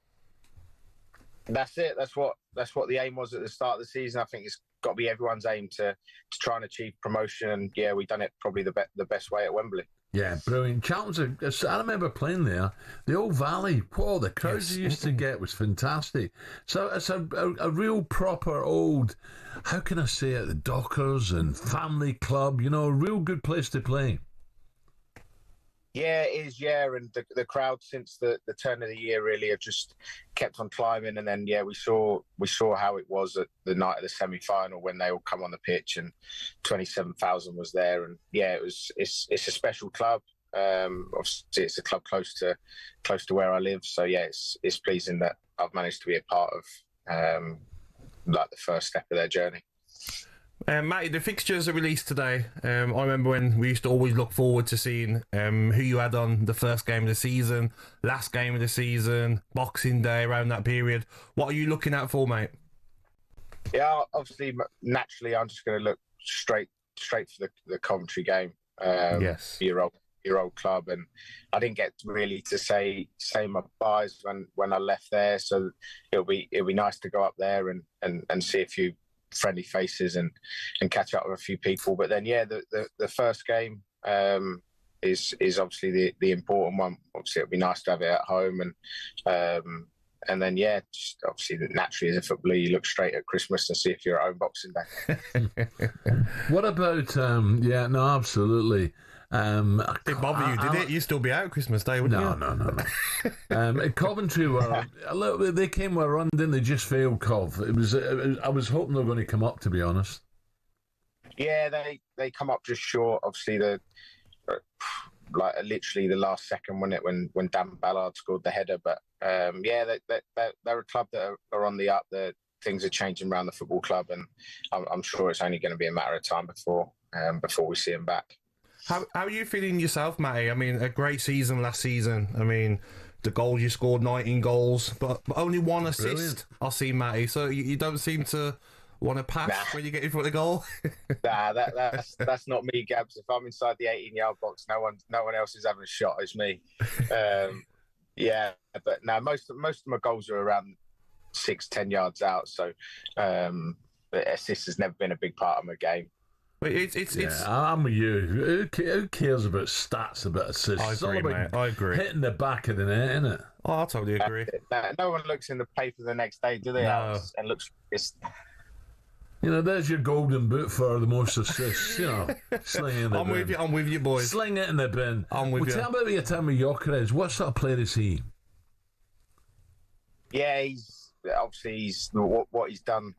That's it. That's what the aim was at the start of the season. I think it's got to be everyone's aim to try and achieve promotion. And yeah, we've done it probably the best way at Wembley. Yeah, brilliant. Charlton's I remember playing there. The old Valley, whoa, the crowds you used to get was fantastic. So it's a real proper old, how can I say it, the Dockers and family club, a real good place to play. Yeah, it is, yeah, and the crowd since the turn of the year really have just kept on climbing, and then we saw how it was at the night of the semi-final when they all come on the pitch and 27,000 was there, and it's a special club. Obviously, it's a club close to where I live, so it's pleasing that I've managed to be a part of the first step of their journey. Matty, the fixtures are released today. I remember when we used to always look forward to seeing who you had on the first game of the season, last game of the season, Boxing Day, around that period. What are you looking out for, mate? Yeah, obviously, naturally, I'm just going to look straight for the Coventry game. Yes. Your old club, and I didn't get really to say my byes when I left there, so it'll be nice to go up there and see a few friendly faces and catch up with a few people. But then the first game is obviously the important one. Obviously it'll be nice to have it at home, and then just obviously naturally as a footballer you look straight at Christmas and see if you're at home Boxing Day. What about absolutely. Didn't bother you, did it? You'd still be out Christmas Day, wouldn't you? No. Coventry were a little bit. They came with a run, didn't they? Just failed Cov. I was hoping they were going to come up, to be honest. Yeah, they come up just short. Obviously, literally the last second, wasn't it, when Dan Ballard scored the header? But they're a club that are on the up. Things are changing around the football club, and I'm sure it's only going to be a matter of time before we see them back. How are you feeling yourself, Matty? I mean, a great season last season. I mean, the goals you scored, 19 goals, but only one assist. Brilliant. I see, Matty. So you don't seem to want to pass when you get in front of the goal. That's not me, Gabs. If I'm inside the 18-yard box, no one else is having a shot. It's me. But no, most of my goals are around 6-10 yards out. So assists has never been a big part of my game. But it's I'm with you. Who cares about stats, about assists? I agree, mate. I agree. Hitting the back of the net, isn't it? Oh, I totally agree. No one looks in the paper the next day, do they? No. And looks. There's your golden boot for the most assists. Sling it in the bin. I'm with you, boys. Sling it in the bin. I'm with you. Tell me about your time with Gyökeres. What sort of player is he? Yeah, he's what he's done.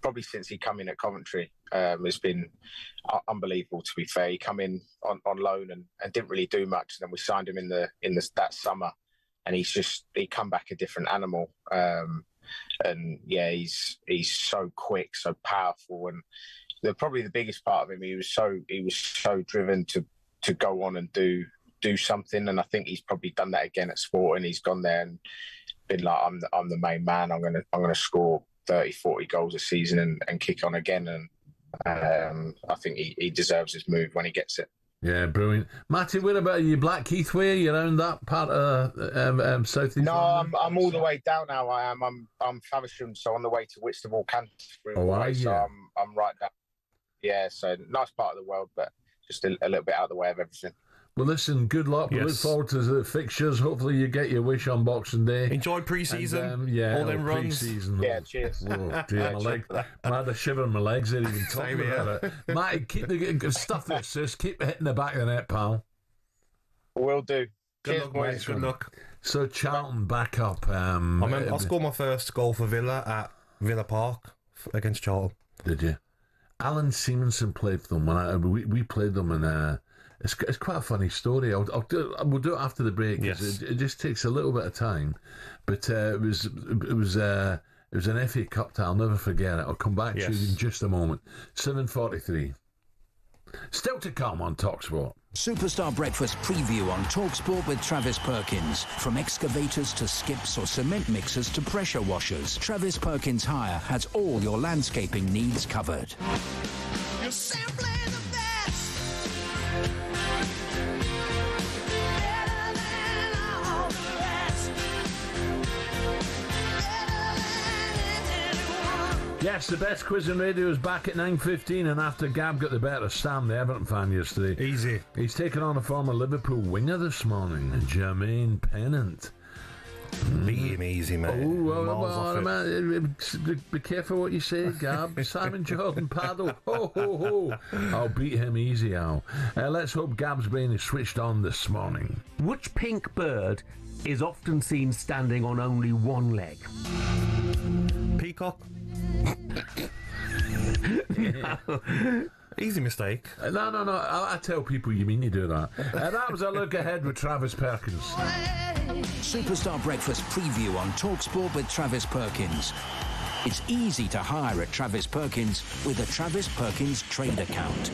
Probably since he come in at Coventry, has been unbelievable. To be fair, he come in on loan and didn't really do much. And then we signed him in that summer, and he come back a different animal. And yeah, he's so quick, so powerful, and probably the biggest part of him, he was so driven to go on and do something. And I think he's probably done that again at Sport, and he's gone there and been like, I'm the main man. I'm gonna score 30, 40 goals a season and kick on again. And I think he deserves his move when he gets it. Yeah, brilliant. Matty, where about you? Blackheath way? You around that part of South East? No, London? I'm all the way down now. I am. I'm Faversham, so on the way to Whitstable, Canterbury. So I'm right down. Yeah, so nice part of the world, but just a little bit out of the way of everything. Well, listen, good luck. We look forward to the fixtures. Hopefully you get your wish on Boxing Day. Enjoy pre-season. All them runs. Pre-season. Yeah, cheers. Oh, dear, my leg. I had a shiver in my legs there even talking about it. Matty, keep the stuff that assist. Keep hitting the back of the net, pal. Will do. Good luck, mate. Good luck. So Charlton back up. I scored my first goal for Villa at Villa Park against Charlton. Did you? Alan Simonson played for them when we played them in. It's quite a funny story. We'll do it after the break. Yes. It just takes a little bit of time, but it was an FA Cup tie. I'll never forget it. I'll come back to you in just a moment. 7:43. Still to come on talkSPORT. Superstar Breakfast preview on talkSPORT with Travis Perkins. From excavators to skips or cement mixers to pressure washers, Travis Perkins Hire has all your landscaping needs covered. You're simply the best. Better than all the rest. Better than anyone. Yes, the best quiz in radio is back at 9:15, and after Gab got the better of Sam, the Everton fan, yesterday. Easy. He's taken on a former Liverpool winger this morning, Jermaine Pennant. Beat him easy, mate. Be careful what you say, Gab. Simon Jordan paddle. Ho, ho, ho. I'll beat him easy, Al. Let's hope Gab's brain is switched on this morning. Which pink bird is often seen standing on only one leg? Peacock. Easy mistake. No. I tell people you mean you do that. That was a look ahead with Travis Perkins. Superstar Breakfast preview on talkSPORT with Travis Perkins. It's easy to hire at Travis Perkins with a Travis Perkins trade account.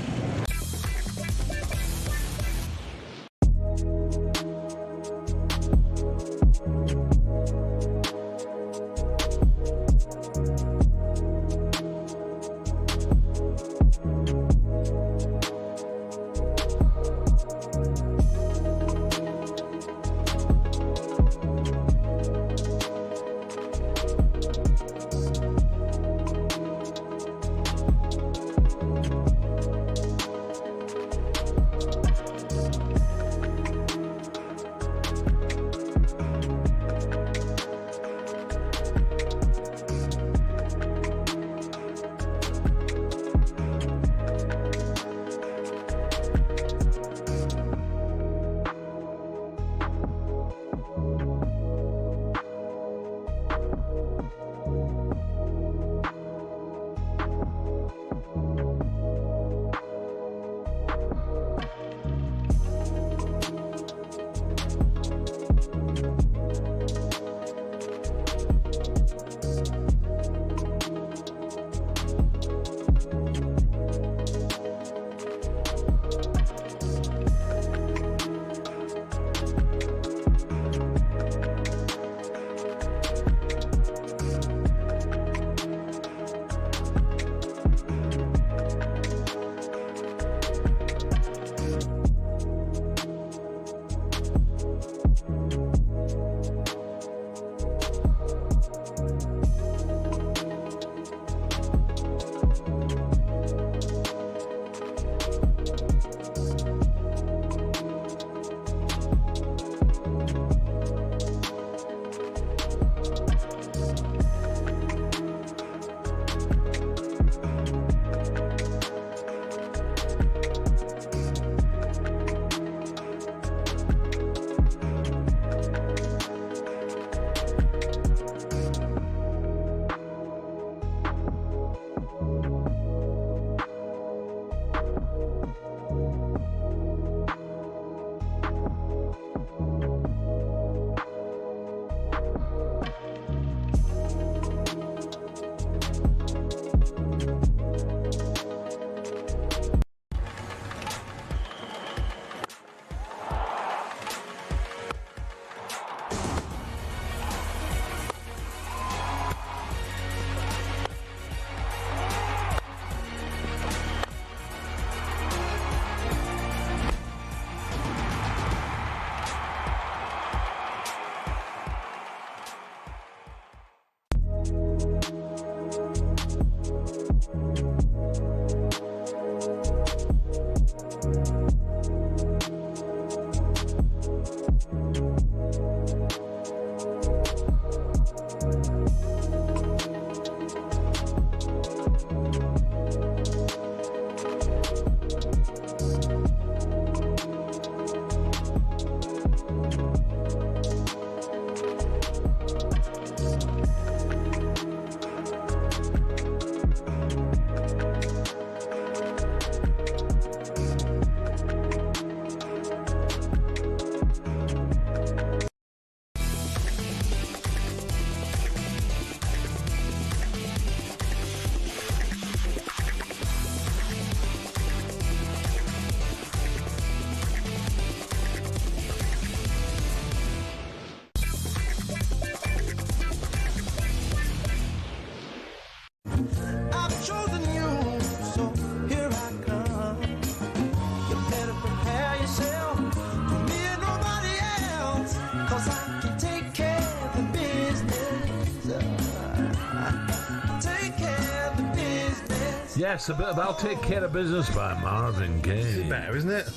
Take care of the business. Yes, a bit of I'll Take Care of Business by Marvin Gaye. It's better, isn't it?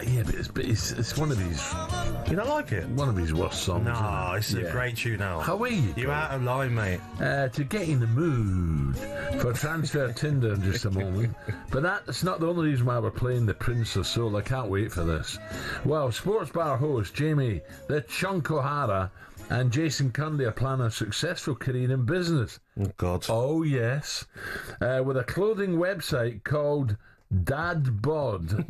Yeah, but it's one of his... You don't like it? One of his worst songs. No, it's a great tune now. How are you? You're out of line, mate. To get in the mood for Transfer Tinder in just a moment. But that's not the only reason why we're playing the Prince of Soul. I can't wait for this. Well, Sports Bar host Jamie the Chunk O'Hara and Jason Cundy are planning a successful career in business. Oh, God. Oh, yes. With a clothing website called dadbod.com.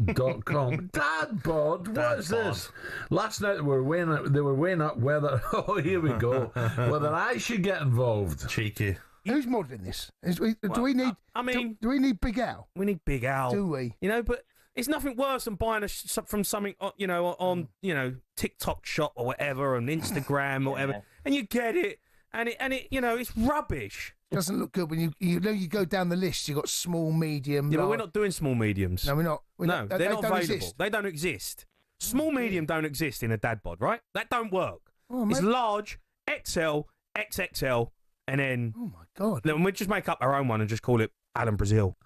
Dadbod? What is this? Last night they were weighing up whether... Oh, here we go. Whether I should get involved. Cheeky. Who's modelling this? Do we need Big Al? We need Big Al. Do we? You know, but it's nothing worse than buying from something, on TikTok shop or whatever, on Instagram or whatever, and you get it, and it, it's rubbish. Doesn't look good when you go down the list. You got small, medium. Yeah, but we're not doing small mediums. No, we're not. They're not available. Exist. They don't exist. Small medium don't exist in a dad bod, right? That don't work. It's large, XL, XXL, and then. Oh my God! Then we just make up our own one and just call it Alan Brazil.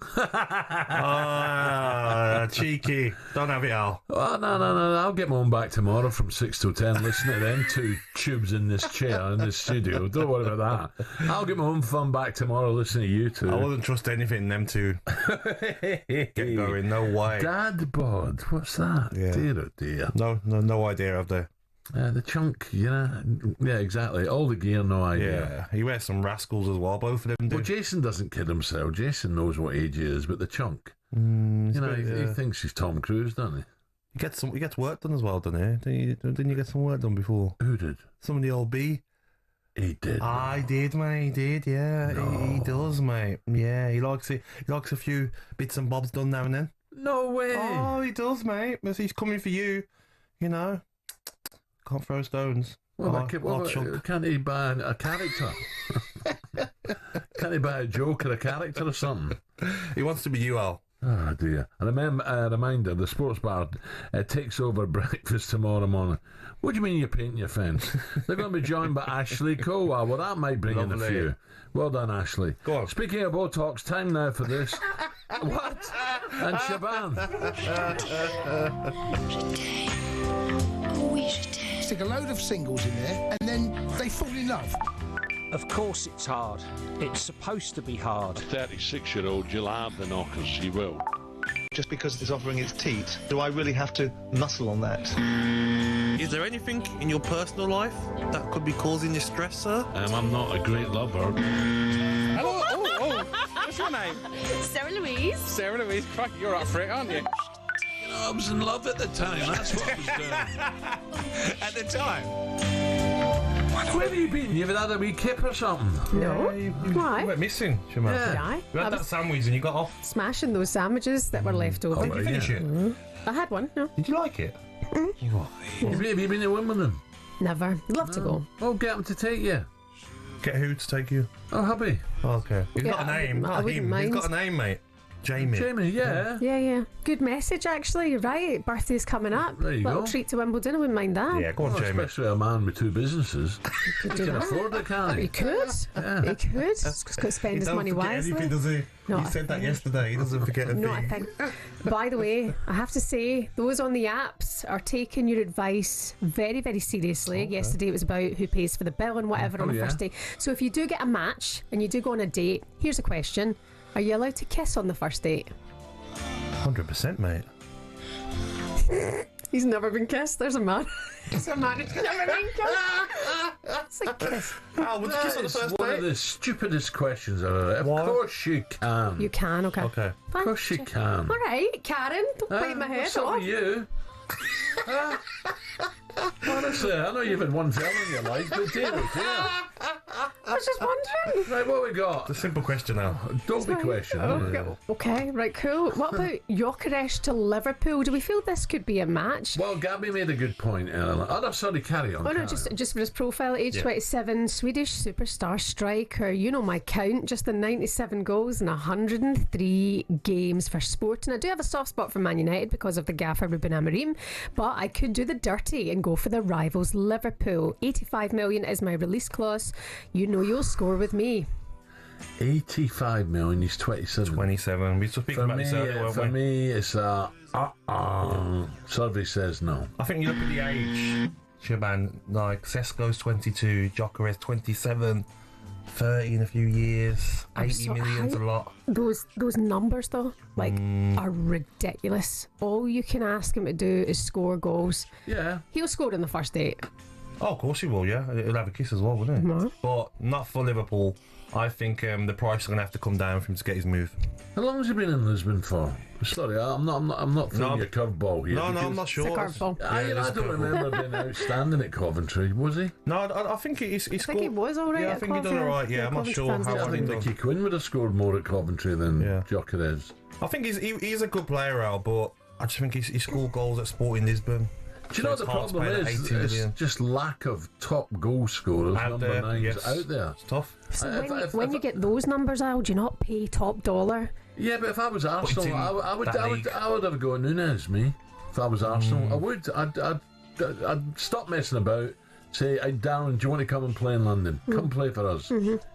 Cheeky. Don't have it, Al. Oh, no. I'll get my own back tomorrow from 6 till 10. Listen to them two tubes in this chair in this studio. Don't worry about that. I'll get my own fun back tomorrow listening to you two. I wouldn't trust anything them two get going. No way. Dad bod. What's that? Yeah. Dear, oh dear. No idea, have they? The chunk, yeah, exactly. All the gear, no idea. Yeah, he wears some rascals as well. Both of them do. Well, Jason doesn't kid himself. Jason knows what age he is, but the chunk, he thinks he's Tom Cruise, doesn't he? He gets work done as well, doesn't he? Didn't you get some work done before? Who did? Some of the old B. He did. I did, mate. He did, yeah. No. He does, mate. Yeah, he likes it. He likes a few bits and bobs done now and then. No way. Oh, he does, mate. But he's coming for you. Can't throw stones. Can't he buy a character? Can't he buy a joke or a character or something? He wants to be you, Al. Oh, dear. And a reminder, the sports bar takes over breakfast tomorrow morning. What do you mean you're painting your fence? They're going to be joined by Ashley Cole. Well, that might bring in a few. Well done, Ashley. Go on. Speaking of Botox, time now for this. What? And Shaban. Stick a load of singles in there, and then they fall in love. Of course it's hard. It's supposed to be hard. 36-year-old, you'll have the knockers, she will. Just because it's offering its teat, do I really have to muscle on that? Is there anything in your personal life that could be causing you stress, sir? I'm not a great lover. Hello. Oh. What's your name? Sarah Louise. Sarah Louise. Fuck, you're up for it, aren't you? I was in love at the time. That's what I was doing. At the time? Where have you been? You've had a wee kip or something? No. Why? You went missing, Shaman. Did I? You had that sandwich and you got off. Smashing those sandwiches that were left over. Did you finish it? I had one, no. Did you like it? Have you been to Wimbledon? Never. Love to go. Oh, get him to take you. Get who to take you? Oh, hubby. Oh, okay. He's got a name. I wouldn't mind. He's got a name, mate. Jamie. Jamie, yeah. Yeah. Good message, actually. You're right. Birthday's coming up. There you Little go. treat to Wimbledon. I wouldn't mind that. Yeah, go on, Jamie. Especially a man with two businesses. Could He do can that. afford it, can't he? He could. Yeah. He could. He's got to spend his money wisely. Anything, does he? Not He a said that thing. yesterday. He doesn't forget a Not a thing. thing. By the way, I have to say, those on the apps are taking your advice very, very seriously. Okay. Yesterday it was about who pays for the bill and whatever on the first day. So if you do get a match and you do go on a date, here's a question. Are you allowed to kiss on the first date? 100%, mate. He's never been kissed. There's a man. There's a man who's never been kissed. It's a kiss. Oh, would you kiss on the first one date? of the stupidest questions I've ever. Of course you can. You can, okay. Okay. Of course you can. All right, Karen, don't bite my head So off. are you. Honestly, I know you've had one film in your life, but dear, I was just wondering. Right, what we got? It's a simple question now. Don't be questioning. Okay, right, cool. What about Gyökeres to Liverpool? Do we feel this could be a match? Well, Gabby made a good point, Ellen. Oh, no, sorry, carry on. Oh no, carry on. just for his profile, age 27, Swedish superstar striker. You know my count, just the 97 goals in 103 games for Sporting. I do have a soft spot for Man United because of the gaffer Ruben Amorim, but I could do the dirty and go for the rivals Liverpool. 85 million is my release clause. You know you'll score with me. 85 million, he's 27. 27. We speaking about this earlier, weren't For we? me, it's survey says no. I think you look at the age, Shaban, like Sesko's 22, Gyökeres 27, 30 in a few years, 80 million's a lot. Those numbers though, like, are ridiculous. All you can ask him to do is score goals. Yeah. He'll score in the first 8. Oh, of course he will, yeah. He'll have a kiss as well, wouldn't he? No. But not for Liverpool. I think the price is going to have to come down for him to get his move. How long has he been in Lisbon for? Sorry, I'm not throwing you a curveball here. No, I'm not sure. It's a curveball. I don't remember being outstanding at Coventry, was he? No, I think he scored. I think he was all right. Yeah, I think he done all right. Yeah, I'm not sure how I think Nicky Quinn would have scored more at Coventry than Gyökeres. I think he's a good player, Al, but I just think he scored goals at Sporting Lisbon. Do you know what the problem is? It's just lack of top goal scorers, number 9s out there. It's tough. So when you get those numbers, Al, do you not pay top dollar? Yeah, but if I was Arsenal, I would have a go at Nunes, me. If I was Arsenal, I would. I'd stop messing about. Say, hey, Darren, do you want to come and play in London? Come play for us.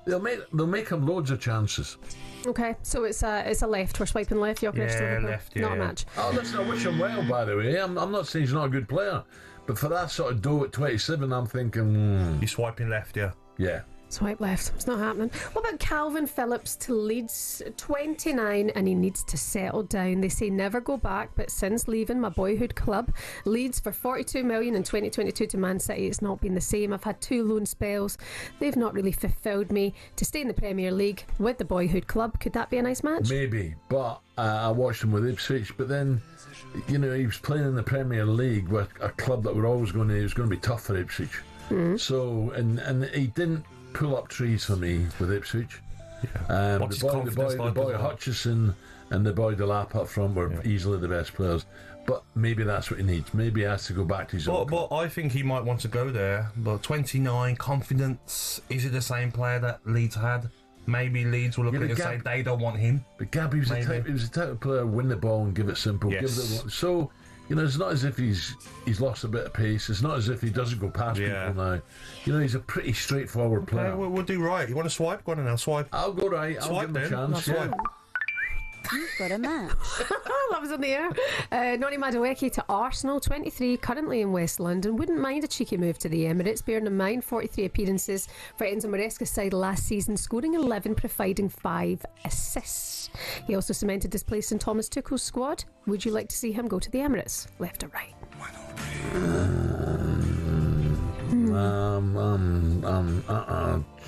They'll make him loads of chances. Okay, so it's a left. We're swiping left. Yeah, left. Yeah, not a match. Oh, listen, I wish him well. By the way, I'm not saying he's not a good player, but for that sort of dough at 27, I'm thinking he's swiping left. Yeah. Swipe left. It's not happening. What about Calvin Phillips to Leeds? 29, and he needs to settle down. They say never go back, but since leaving my boyhood club, Leeds for 42 million in 2022 to Man City, it's not been the same. I've had 2 loan spells. They've not really fulfilled me. To stay in the Premier League with the boyhood club, could that be a nice match? Maybe, but I watched him with Ipswich, but then, you know, he was playing in the Premier League with a club that it was going to be tough for Ipswich. So, and he didn't pull up trees for me with Ipswich. The boy Hutchison and the boy Delap up front were easily the best players. But maybe that's what he needs. Maybe he has to go back to his own club. But I think he might want to go there. But 29, confidence. Is he the same player that Leeds had? Maybe Leeds will look at it and say they don't want him. But Gabby was the type of player, win the ball and give it simple. Yes. So, you know, it's not as if he's lost a bit of pace. It's not as if he doesn't go past people now. You know, he's a pretty straightforward player. We'll do right. You want to swipe? Go on now, swipe. I'll go right. I'll give him a chance. Swipe. You've got a match. That was in the air. Noni Madueke to Arsenal, 23, currently in West London. Wouldn't mind a cheeky move to the Emirates, bearing in mind 43 appearances for Enzo Maresca's side last season, scoring 11, providing 5 assists. He also cemented his place in Thomas Tuchel's squad. Would you like to see him go to the Emirates? Left or right?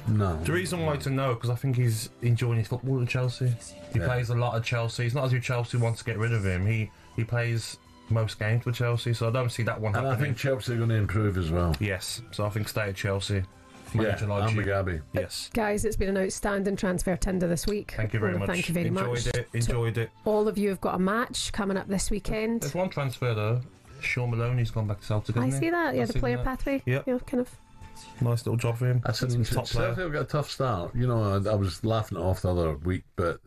No. The reason why to know, because I think he's enjoying his football at Chelsea. He plays a lot at Chelsea. It's not as if Chelsea wants to get rid of him. He plays most games for Chelsea, so I don't see that one happening. And I think Chelsea are going to improve as well. Yes, so I think stay at Chelsea. I'm Gabby. Yes. Guys, it's been an outstanding transfer tender this week. Thank you very much. Thank you very much. Enjoyed it. All of you have got a match coming up this weekend. There's one transfer though. Sean Maloney's gone back to Celtic, hasn't I he? see that. Yeah, I've the seen player that. pathway. Yep. Yeah, kind of. Nice little job for him. That's an top player. Celtic got a tough start. You know, I was laughing it off the other week, but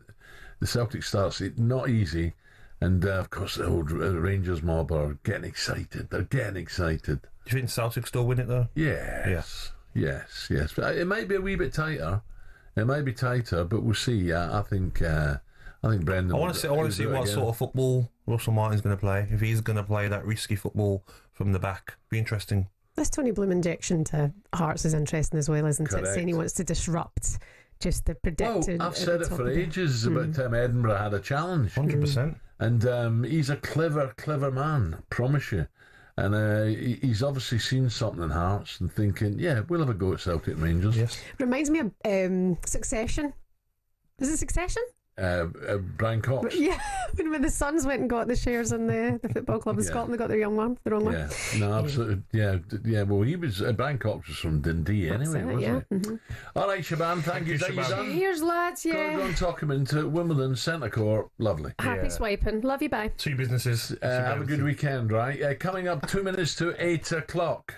the Celtic start's not easy. And of course, the old Rangers mob are getting excited. They're getting excited. Do you think Celtic still win it though? Yes. But it might be a wee bit tighter. It might be tighter, but we'll see. I think Brendan. I want to see what sort of football Russell Martin's going to play. If he's going to play that risky football from the back, be interesting. This Tony Bloom injection to Hearts is interesting as well, isn't Correct. it? Saying he wants to disrupt just the predicted. Well, I've said it for ages about time Edinburgh had a challenge. 100%. And he's a clever man, I promise you. And he's obviously seen something in Hearts and thinking, yeah, we'll have a go at Celtic Rangers. Yes. Reminds me of Succession. Is it Succession? Brian Cox. Yeah, when the Suns went and got the shares in the football club in Scotland, they got the wrong one. Yeah, no, absolutely. Yeah. Well, he was Brian Cox was from Dundee anyway, wasn't he? Mm-hmm. All right, Shaban, thank you. Cheers, lads. Yeah. Go and talk him into Wimbledon Centre Court. Lovely. Happy swiping. Love you. Bye. 2 businesses. Have a good weekend, right? Coming up 2 minutes to 8 o'clock.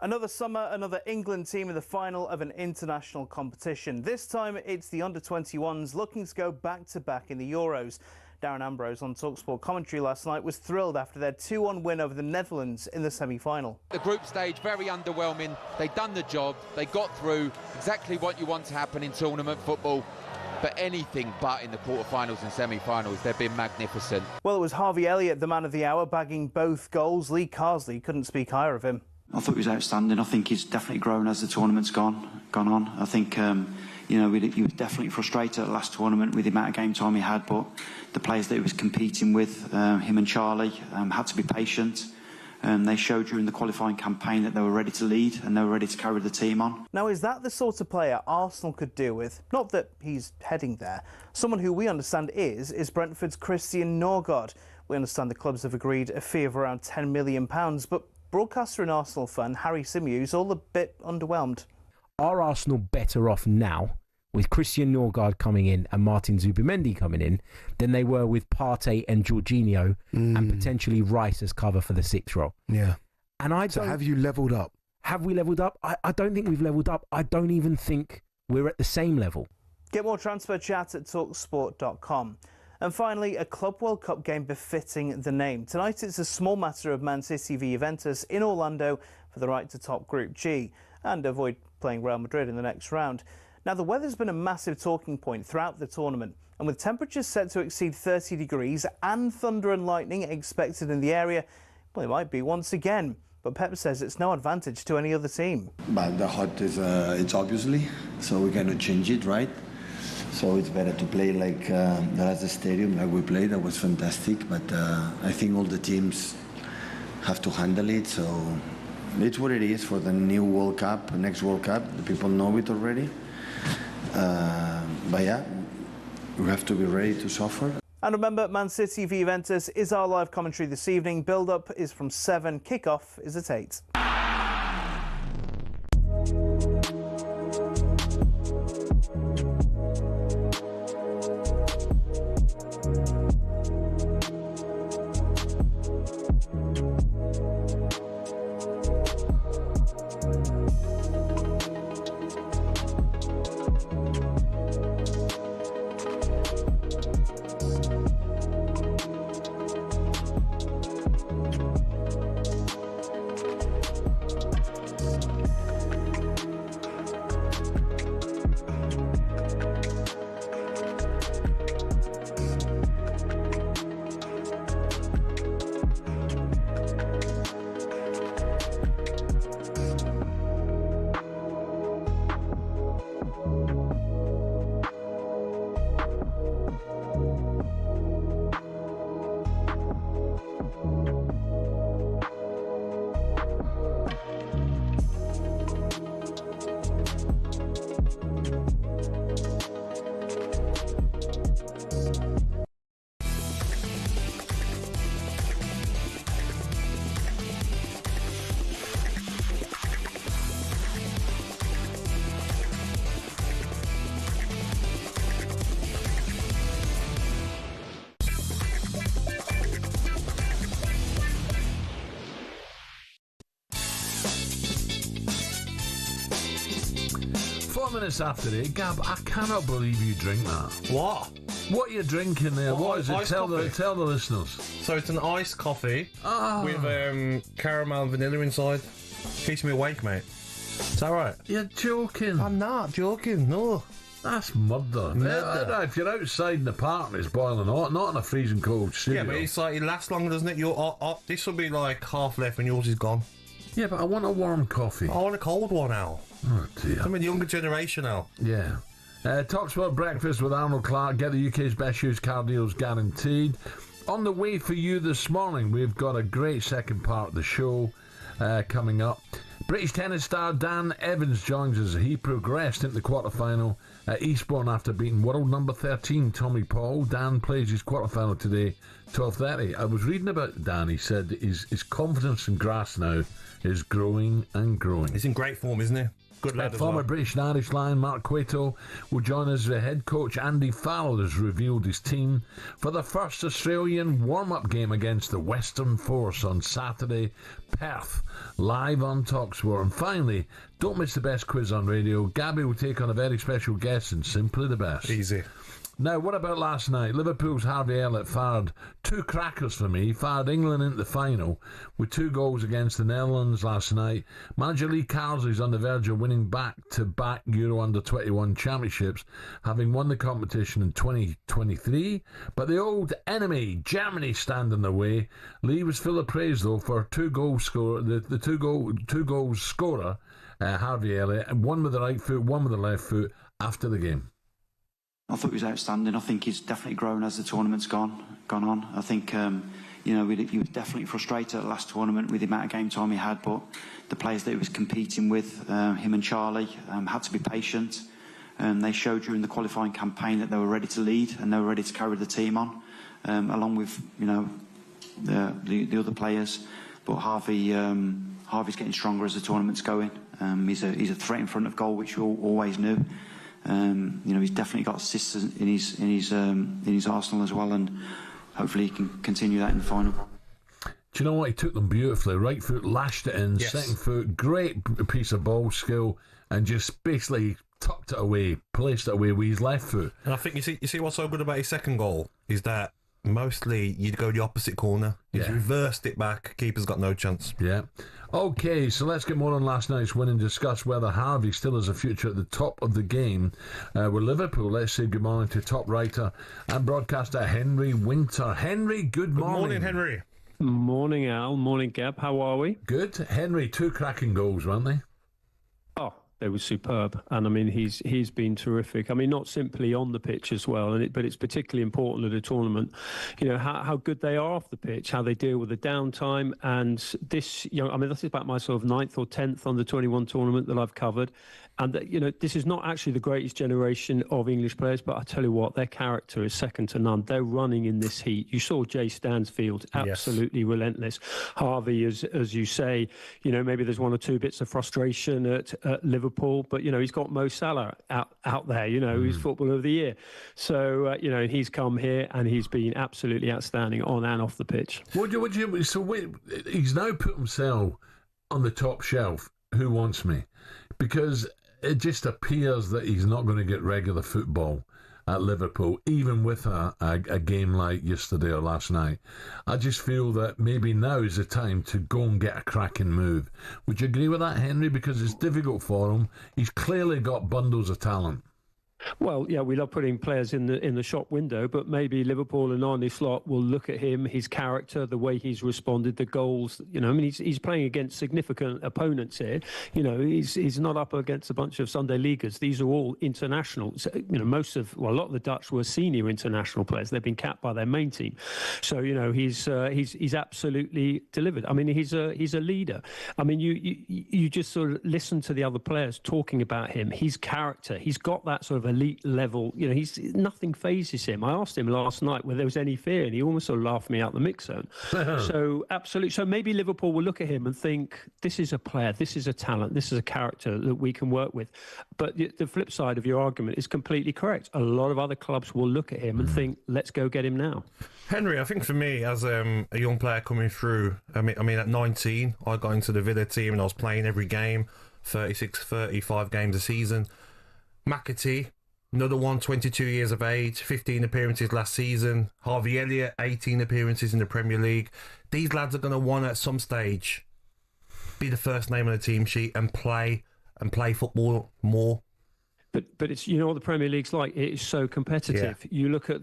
Another summer, another England team in the final of an international competition. This time it's the under-21s looking to go back-to-back in the Euros. Darren Ambrose on talkSPORT commentary last night was thrilled after their 2-1 win over the Netherlands in the semi-final. The group stage, very underwhelming. They've done the job. They got through, exactly what you want to happen in tournament football. But anything but in the quarterfinals and semi-finals. They've been magnificent. Well, it was Harvey Elliott, the man of the hour, bagging both goals. Lee Carsley couldn't speak higher of him. I thought he was outstanding. I think he's definitely grown as the tournament's gone on. I think, he was definitely frustrated at the last tournament with the amount of game time he had, but the players that he was competing with, him and Charlie, had to be patient. They showed during the qualifying campaign that they were ready to lead and they were ready to carry the team on. Now, is that the sort of player Arsenal could do with? Not that he's heading there. Someone who we understand is Brentford's Christian Norgard. We understand the clubs have agreed a fee of around £10 million, but broadcaster and Arsenal fan Harry Symeou's all a bit underwhelmed. Are Arsenal better off now with Christian Norgard coming in and Martin Zubimendi coming in than they were with Partey and Jorginho and potentially Rice as cover for the sixth role? Yeah. And So have you levelled up? Have we levelled up? I don't think we've levelled up. I don't even think we're at the same level. Get more transfer chat at talksport.com. And finally, a Club World Cup game befitting the name. Tonight it's a small matter of Man City v Juventus in Orlando for the right to top Group G and avoid playing Real Madrid in the next round. Now, the weather's been a massive talking point throughout the tournament, and with temperatures set to exceed 30 degrees and thunder and lightning expected in the area, well, it might be once again. But Pep says it's no advantage to any other team. But the hot is, it's obviously, so we're going to change it, right? So it's better to play like the last stadium, like we played. That was fantastic. But I think all the teams have to handle it. So it's what it is for the new World Cup, next World Cup. The people know it already. But yeah, we have to be ready to suffer. And remember, Man City v Juventus is our live commentary this evening. Build-up is from 7, kick-off is at 8. Minutes after 8, Gab, I cannot believe you drink that. What? What are you drinking there? What is it? Tell the listeners. So it's an iced coffee with caramel and vanilla inside. Keeps me awake, mate. Is that right? You're joking. I'm not joking, no. That's murder. If you're outside in the park and it's boiling hot, not in a freezing cold studio. Yeah, but it's like, it lasts longer, doesn't it? This will be like half left when yours is gone. Yeah, but I want a warm coffee. I want a cold one, Al. Oh, dear. I'm in the younger generation now. Yeah. talkSPORT Breakfast with Arnold Clark. Get the UK's best used car deals guaranteed. On the way for you this morning, we've got a great second part of the show coming up. British tennis star Dan Evans joins us. He progressed into the quarterfinal at Eastbourne after beating world number 13 Tommy Paul. Dan plays his quarterfinal today, 12:30. I was reading about Dan. He said his confidence in grass now is growing and growing. He's in great form, isn't he? Good lad as Former well. British and Irish Lion Mark Cueto will join us. The head coach Andy Farrell has revealed his team for the first Australian warm-up game against the Western Force on Saturday, Perth, live on talkSPORT. And finally, don't miss the best quiz on radio. Gabby will take on a very special guest and simply the best. Easy. Now, what about last night? Liverpool's Harvey Elliott fired two crackers for me. He fired England into the final with 2 goals against the Netherlands last night. Manager Lee Carsley's on the verge of winning back-to-back Euro Under-21 championships, having won the competition in 2023. But the old enemy, Germany, stand in the way. Lee was full of praise, though, for two goals scorer, Harvey Elliott, and one with the right foot, one with the left foot after the game. I thought he was outstanding. I think he's definitely grown as the tournament's gone on. I think he was definitely frustrated at the last tournament with the amount of game time he had, but the players that he was competing with, him and Charlie, had to be patient. They showed during the qualifying campaign that they were ready to lead and they were ready to carry the team on, along with the other players. But Harvey's getting stronger as the tournament's going. He's a threat in front of goal, which we always knew. He's definitely got assists in his arsenal as well, and hopefully he can continue that in the final. Do you know what? He took them beautifully. Right foot lashed it in, Yes. second foot, great piece of ball skill, and just basically tucked it away, placed it away with his left foot. And I think you see what's so good about his second goal is that mostly you'd go the opposite corner. He's reversed it back. Keeper's got no chance. Yeah. Okay, so let's get more on last night's win and discuss whether Harvey still has a future at the top of the game. With Liverpool, let's say good morning to top writer and broadcaster Henry Winter. Henry, good morning. Good morning, Henry. Morning, Al. Morning, Gab. How are we? Good. Henry, 2 cracking goals, weren't they? Oh, they were superb, and I mean he's been terrific. I mean, not simply on the pitch as well, but it's particularly important at a tournament. You know how good they are off the pitch, how they deal with the downtime, and this. This is about my sort of 9th or 10th under-21 tournament that I've covered, and this is not actually the greatest generation of English players, but I tell you what, their character is second to none. They're running in this heat. You saw Jay Stansfield, absolutely relentless. Harvey, as you say, maybe there's 1 or 2 bits of frustration at Liverpool, but he's got Mo Salah out there. He's Footballer of the Year. So he's come here and he's been absolutely outstanding on and off the pitch. He's now put himself on the top shelf. Who wants me? Because it just appears that he's not going to get regular football at Liverpool, even with a game like yesterday or last night. I just feel that maybe now is the time to go and get a cracking move. Would you agree with that, Henry? Because it's difficult for him. He's clearly got bundles of talent. Well, yeah, we love putting players in the shop window, but maybe Liverpool and Arne Slot will look at him, his character, the way he's responded, the goals. He's playing against significant opponents here. He's not up against a bunch of Sunday leaguers. These are all internationals. A lot of the Dutch were senior international players. They've been capped by their main team. So he's absolutely delivered. I mean, he's a leader. I mean, you just sort of listen to the other players talking about him, his character. He's got that sort of elite level, nothing phases him. I asked him last night whether there was any fear, and he almost sort of laughed me out the mix zone. So absolutely. So maybe Liverpool will look at him and think, this is a player, this is a talent, this is a character that we can work with. But the flip side of your argument is completely correct. A lot of other clubs will look at him and think, let's go get him now. Henry, I think for me, as a young player coming through, I mean, at 19, I got into the Villa team and I was playing every game, 36, 35 games a season. McAtee, another one, 22 years of age, 15 appearances last season. Harvey Elliott, 18 appearances in the Premier League. These lads are going to want at some stage be the first name on the team sheet and play football more. But it's, what the Premier League's like. It is so competitive. Yeah. You look at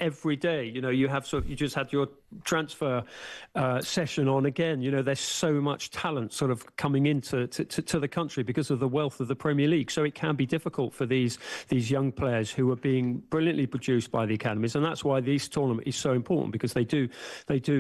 every day. You have you just had your transfer session on again. There's so much talent sort of coming into to the country because of the wealth of the Premier League. So it can be difficult for these young players who are being brilliantly produced by the academies, and that's why this tournament is so important, because they do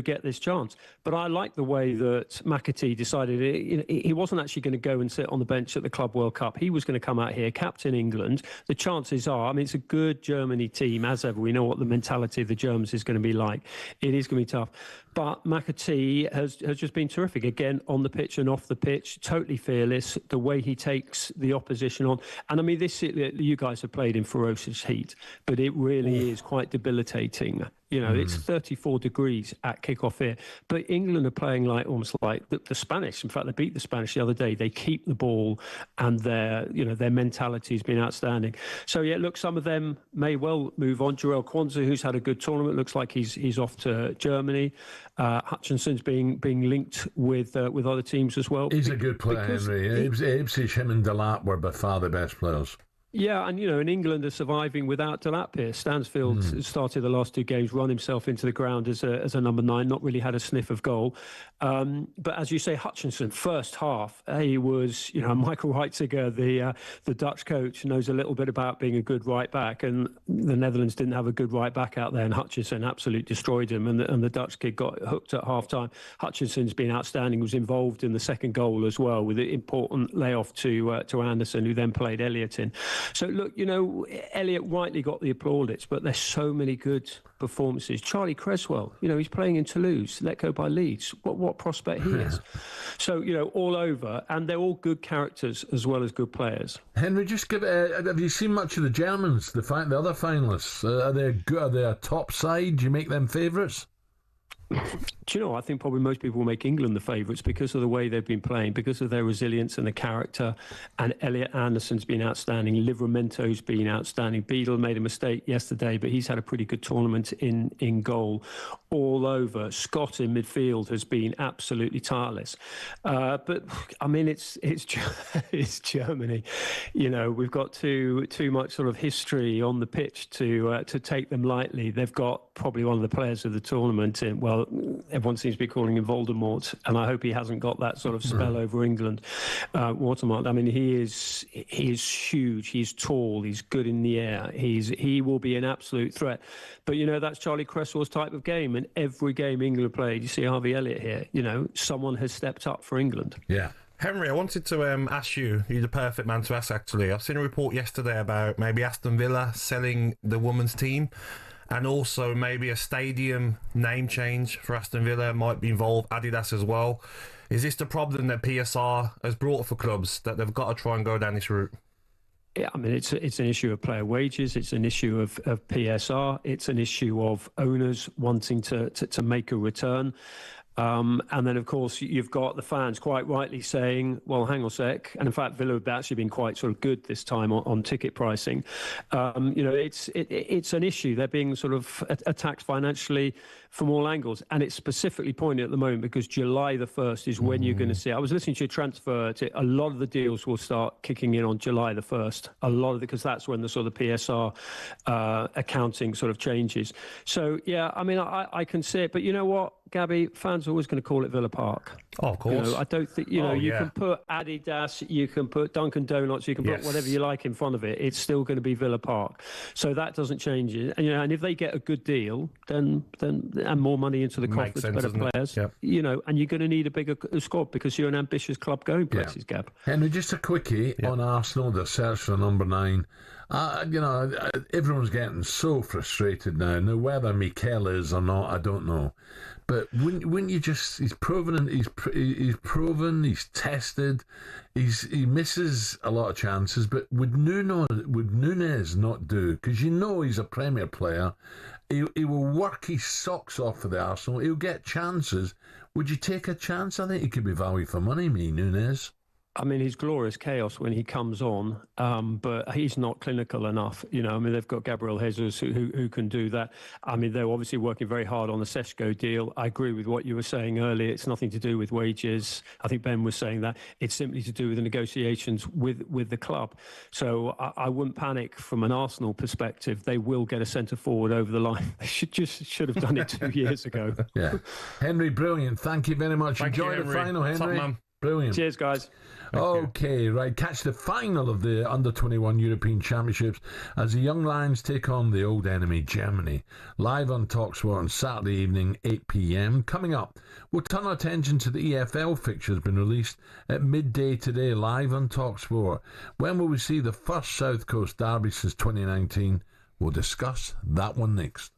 get this chance. But I like the way that McAtee decided he wasn't actually going to go and sit on the bench at the Club World Cup. He was going to come out here. captain England, the chances are, I mean, it's a good Germany team, as ever. We know what the mentality of the Germans is going to be like. It is going to be tough. But McAtee has just been terrific, again, on the pitch and off the pitch, totally fearless, the way he takes the opposition on. And I mean, you guys have played in ferocious heat, but it really is quite debilitating. You know, it's 34 degrees at kickoff here. But England are playing almost like the Spanish. In fact, they beat the Spanish the other day. They keep the ball, and their mentality has been outstanding. So, yeah, look, some of them may well move on. Jarell Quansah, who's had a good tournament, looks like he's off to Germany. Hutchinson's being linked with other teams as well. He's a good player, Henry. Ipswich, him and Delap were by far the best players. Yeah, and, in England are surviving without Delap here. Stansfield started the last 2 games, run himself into the ground as a number 9, not really had a sniff of goal. But as you say, Hutchinson, first half, he was, Michael Reiziger, the Dutch coach, knows a little bit about being a good right back, and the Netherlands didn't have a good right back out there, and Hutchinson absolutely destroyed him, and the Dutch kid got hooked at half-time. Hutchinson's been outstanding, was involved in the second goal as well, with an important layoff to Anderson, who then played Elliott in. So, look, Elliott rightly got the plaudits, but there's so many good performances. Charlie Creswell, he's playing in Toulouse, let go by Leeds. What prospect he is. So, all over, and they're all good characters as well as good players. Henry, just have you seen much of the Germans, the other finalists? Are they good? Are they a top side? Do you make them favourites? Do you know, I think probably most people will make England the favourites because of the way they've been playing, because of their resilience and the character. And Elliot Anderson's been outstanding. Livramento's been outstanding. Beadle made a mistake yesterday, but he's had a pretty good tournament in goal. All over. Scott in midfield has been absolutely tireless. But I mean, it's Germany. We've got too much sort of history on the pitch to take them lightly. They've got probably one of the players of the tournament. Everyone seems to be calling him Voldemort, and I hope he hasn't got that sort of spell over England. Watermark. I mean, he is huge. He's tall. He's good in the air. He will be an absolute threat. But that's Charlie Cresswell's type of game. And every game England played, you see Harvey Elliott here. Someone has stepped up for England. Yeah. Henry, I wanted to ask you, you're the perfect man to ask, actually. I've seen a report yesterday about maybe Aston Villa selling the women's team, and also maybe a stadium name change for Aston Villa might be involved, Adidas as well. Is this the problem that PSR has brought for clubs, that they've got to try and go down this route? Yeah, I mean, it's an issue of player wages. It's an issue of PSR. It's an issue of owners wanting to make a return. And then, of course, you've got the fans quite rightly saying, well, hang on a sec. And in fact, Villa have actually been quite sort of good this time on ticket pricing. It's an issue. They're being sort of attacked financially from all angles. And it's specifically pointed at the moment because July the 1st is when you're going to see. I was listening to your transfer. A lot of the deals will start kicking in on July the 1st. A lot of it, because that's when the sort of PSR accounting sort of changes. So, yeah, I mean, I can see it. But you know what, Gabby, fans are always going to call it Villa Park. Oh, of course. I don't think, you can put Adidas, you can put Dunkin' Donuts, you can put whatever you like in front of it. It's still going to be Villa Park. So that doesn't change it. And, and if they get a good deal, then and more money into the coffers, better players, and you're going to need a bigger squad because you're an ambitious club going places, Gab. Henry, just a quickie on Arsenal, the search for number 9. Everyone's getting so frustrated now. Now, whether Mikel is or not, I don't know. But wouldn't you just? He's proven. He's proven. He's tested. He misses a lot of chances. But would Nunes not do? Because he's a Premier player. He will work his socks off for the Arsenal. He'll get chances. Would you take a chance? I think he could be value for money, Nunes. I mean, he's glorious chaos when he comes on, but he's not clinical enough. They've got Gabriel Jesus who can do that. I mean, they're obviously working very hard on the Seshko deal. I agree with what you were saying earlier. It's nothing to do with wages. I think Ben was saying that. It's simply to do with the negotiations with the club. So I wouldn't panic from an Arsenal perspective. They will get a centre forward over the line. They should have done it 2 years ago. Yeah. Henry, brilliant. Thank you very much. Enjoy the final, Henry. Top man. Brilliant. Cheers, guys. Okay, right. Catch the final of the Under-21 European Championships as the Young Lions take on the old enemy, Germany. Live on talkSPORT on Saturday evening, 8 p.m. Coming up, we'll turn our attention to the EFL fixtures been released at midday today, live on talkSPORT. When will we see the first South Coast derby since 2019? We'll discuss that one next.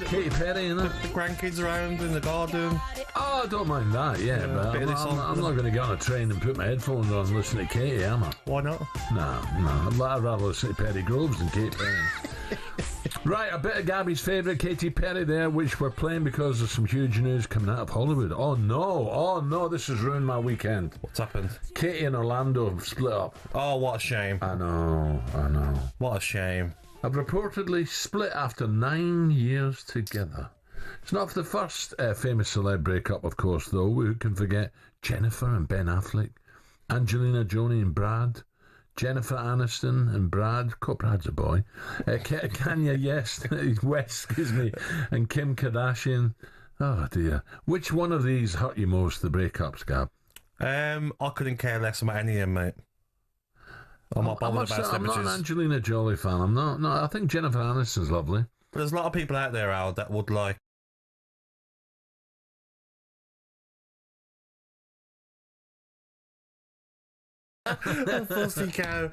Katy Perry, innit? The grandkids around in the garden. Oh, I don't mind that, yeah, but I'm not going to get on a train and put my headphones on and listen to Katy, am I? Why not? No. I'd rather listen to Perry Groves than Katy Perry. Right, a bit of Gabby's favourite, Katy Perry there, which we're playing because there's some huge news coming out of Hollywood. Oh no, this has ruined my weekend. What's happened? Katy and Orlando have split up. Oh, what a shame. I know. What a shame. Have reportedly split after 9 years together. It's not the first famous celeb breakup, of course, though. Who can forget Jennifer and Ben Affleck, Angelina Jolie and Brad, Jennifer Aniston and Brad. Brad's a boy. Kanye West, and Kim Kardashian. Oh dear. Which one of these hurt you most, the breakups, Gab? I couldn't care less about any of them, mate. I'm not bothered about celebrities. I'm not an Angelina Jolie fan. I'm not. No, I think Jennifer Aniston's lovely. But there's a lot of people out there, Al, that would like. Fussy cow.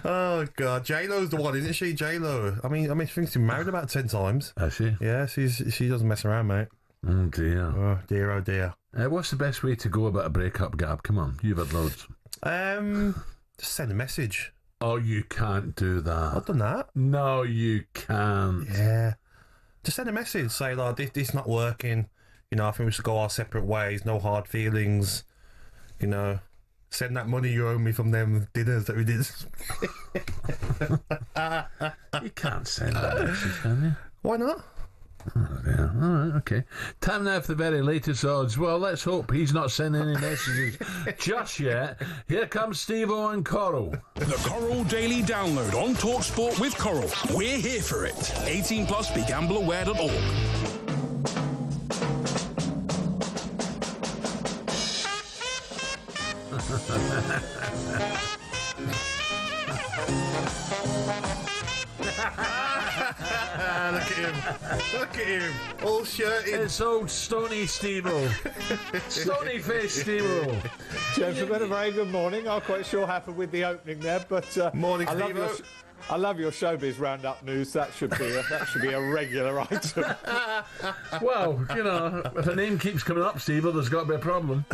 Oh God, J-Lo's the one, isn't she? J-Lo. I mean, she's been married about 10 times. Has she? Yeah, she doesn't mess around, mate. Oh dear. Oh dear. Oh dear. What's the best way to go about a breakup, Gab? Come on, you've had loads. Just send a message. Oh, you can't do that. I've done that. No, you can't. Yeah. Just send a message. Say, like, this not working. You know, I think we should go our separate ways. No hard feelings. You know, send that money you owe me from them dinners that we did. You can't send that message, can you? Why not? Oh, yeah. All right, okay. Time now for the very latest odds. Well, let's hope he's not sending any messages just yet. Here comes Steve-O and Coral. The Coral Daily Download on talkSPORT with Coral. We're here for it. 18 plus, begambleaware.org. Look at him. All shirted. It's old Stony Steve-O. Stony face Steve-O. Gentlemen, a very good morning. I'm quite sure what happened with the opening there, but morning, Steve-O. I love your showbiz roundup news. That should be a regular item. Well, you know, if a name keeps coming up, Steve, there's got to be a problem.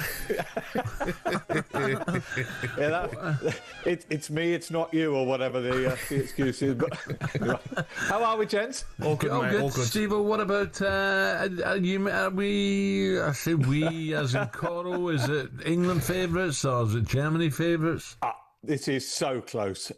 It's me, it's not you, or whatever the excuse is. But how are we, gents? All good, mate. All good. Steve, what about we? I say we as in Coral. Is it England favourites or is it Germany favourites? This is so close.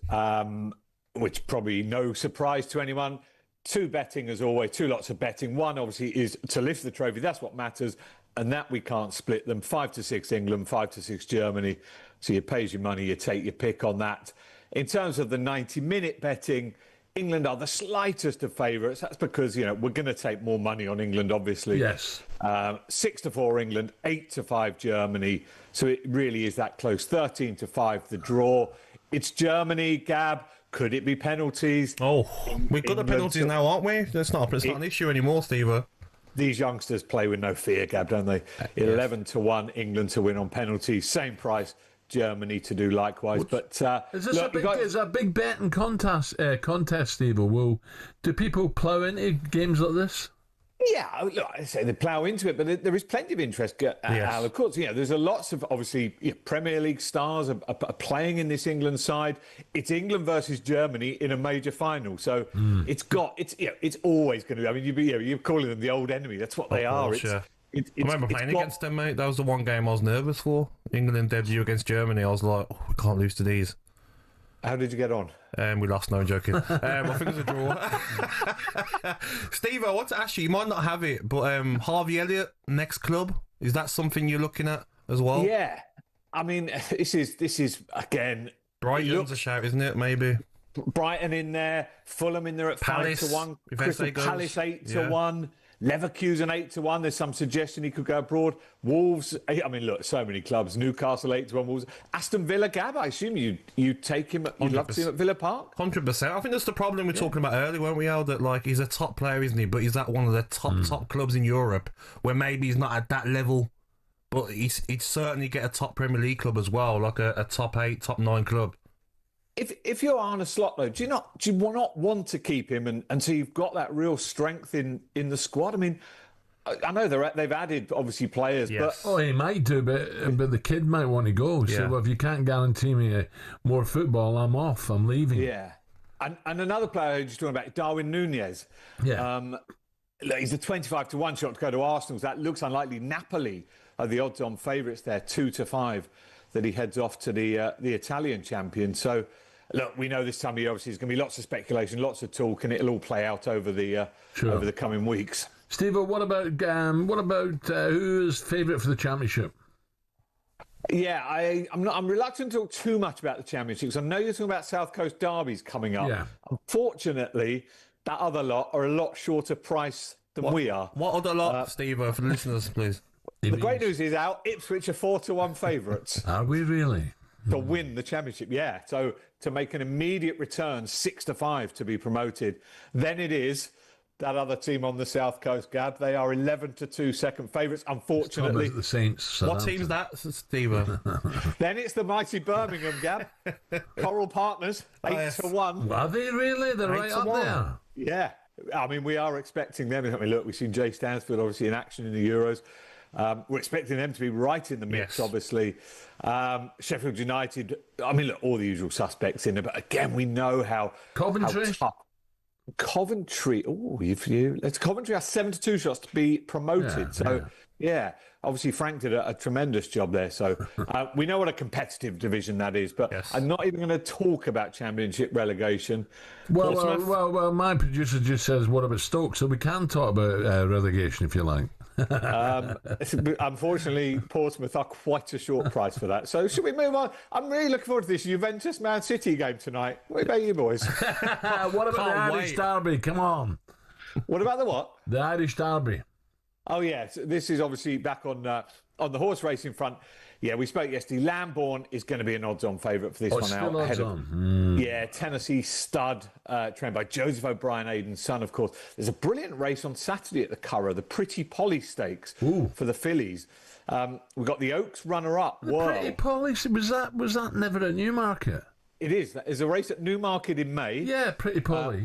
Which probably no surprise to anyone. Two betting as always, two lots of betting. One obviously is to lift the trophy. That's what matters. And that we can't split them. 5-6 England, 5-6 Germany. So you pay your money, you take your pick on that. In terms of the 90-minute betting, England are the slightest of favourites. That's because, you know, we're going to take more money on England, obviously. Yes. 6-4 England, 8-5 Germany. So it really is that close. 13-5 the draw. It's Germany, Gab. Could it be penalties? Oh, we've got the penalties now, aren't we? It's not an issue anymore, Steve. These youngsters play with no fear, Gab, don't they? 11-1 England to win on penalties. Same price, Germany to do likewise. But is this a big betting contest, Steve? Do people plough into games like this? Yeah, look, I say they plough into it, but there is plenty of interest. Al, of course, you know, there's lots of obviously Premier League stars are playing in this England side. It's England versus Germany in a major final, so it's always going to be. I mean, you're calling them the old enemy. That's what they are. I remember playing against them, mate. That was the one game I was nervous for. England debut against Germany. I was like, we can't lose to these. How did you get on? We lost, no, I'm joking. I think it was a draw. Steve, I want to ask you might not have it, but Harvey Elliott, next club, is that something you're looking at as well? Yeah. I mean, this is again... Brighton's a shout, isn't it, maybe? Brighton in there, Fulham in there at Palace, 5-1, Crystal Palace 8-1, Leverkusen 8-1. There's some suggestion he could go abroad. Wolves. I mean, look, so many clubs. Newcastle 8-1. Wolves. Aston Villa. Gab, I assume you take him. You'd love to see him at Villa Park. 100%. I think that's the problem we're talking about earlier, weren't we, Al? That like he's a top player, isn't he? But he's at one of the top clubs in Europe, where maybe he's not at that level, but he'd certainly get a top Premier League club as well, like a top 8, top 9 club. If you're Arne Slot, though, do you not want to keep him and so you've got that real strength in the squad? I mean, I know they've added obviously players, but he might do, but the kid might want to go. Yeah. So if you can't guarantee me more football, I'm off. I'm leaving. Yeah, and another player who's talking about Darwin Núñez. Yeah, he's a 25-1 shot to go to Arsenal. That looks unlikely. Napoli are the odds-on favourites there, 2-5. That he heads off to the Italian champion. So look, we know this time of year obviously there's going to be lots of speculation, lots of talk, and it'll all play out over the coming weeks. Steve, what about who is favourite for the championship? Yeah, I'm reluctant to talk too much about the championship because I know you're talking about South Coast derbies coming up. Yeah. Unfortunately, that other lot are a lot shorter price than we are. What other lot, Steve, for the listeners, please? The great news is Ipswich are 4-1 favourites. Are we really? To win the championship, yeah. So to make an immediate return, 6-5 to be promoted. Then it is that other team on the South Coast, Gab. They are 11-2 second favourites, unfortunately. The Saints. What team's that, Steve? Then it's the mighty Birmingham, Gab. Coral Partners, 8-1. Are they really? They're right up there. Yeah. I mean, we are expecting them. I mean, look, we've seen Jay Stansfield obviously in action in the Euros. We're expecting them to be right in the mix, obviously. Sheffield United, I mean, look, all the usual suspects in there, but again, we know how Coventry. How tough. Coventry, Coventry are 7-2 shots to be promoted. Obviously Frank did a tremendous job there. So we know what a competitive division that is, but I'm not even going to talk about championship relegation. Well, my producer just says, what about Stoke? So we can talk about relegation if you like. Unfortunately, Portsmouth are quite a short price for that. So should we move on? I'm really looking forward to this Juventus-Man City game tonight. What about you boys? What about the Irish Derby? Come on. What about the what? The Irish Derby. Oh, yeah. This is obviously back on the horse racing front. Yeah, we spoke yesterday. Lambourne is going to be an odds-on favourite for this one still out. Odds-on. Yeah, Tennessee Stud, trained by Joseph O'Brien, Aiden's son, of course. There's a brilliant race on Saturday at the Curragh, the Pretty Polly Stakes for the fillies. We've got the Oaks runner-up. Pretty Polly, was that never at Newmarket? It is. There's a race at Newmarket in May. Yeah, Pretty Polly,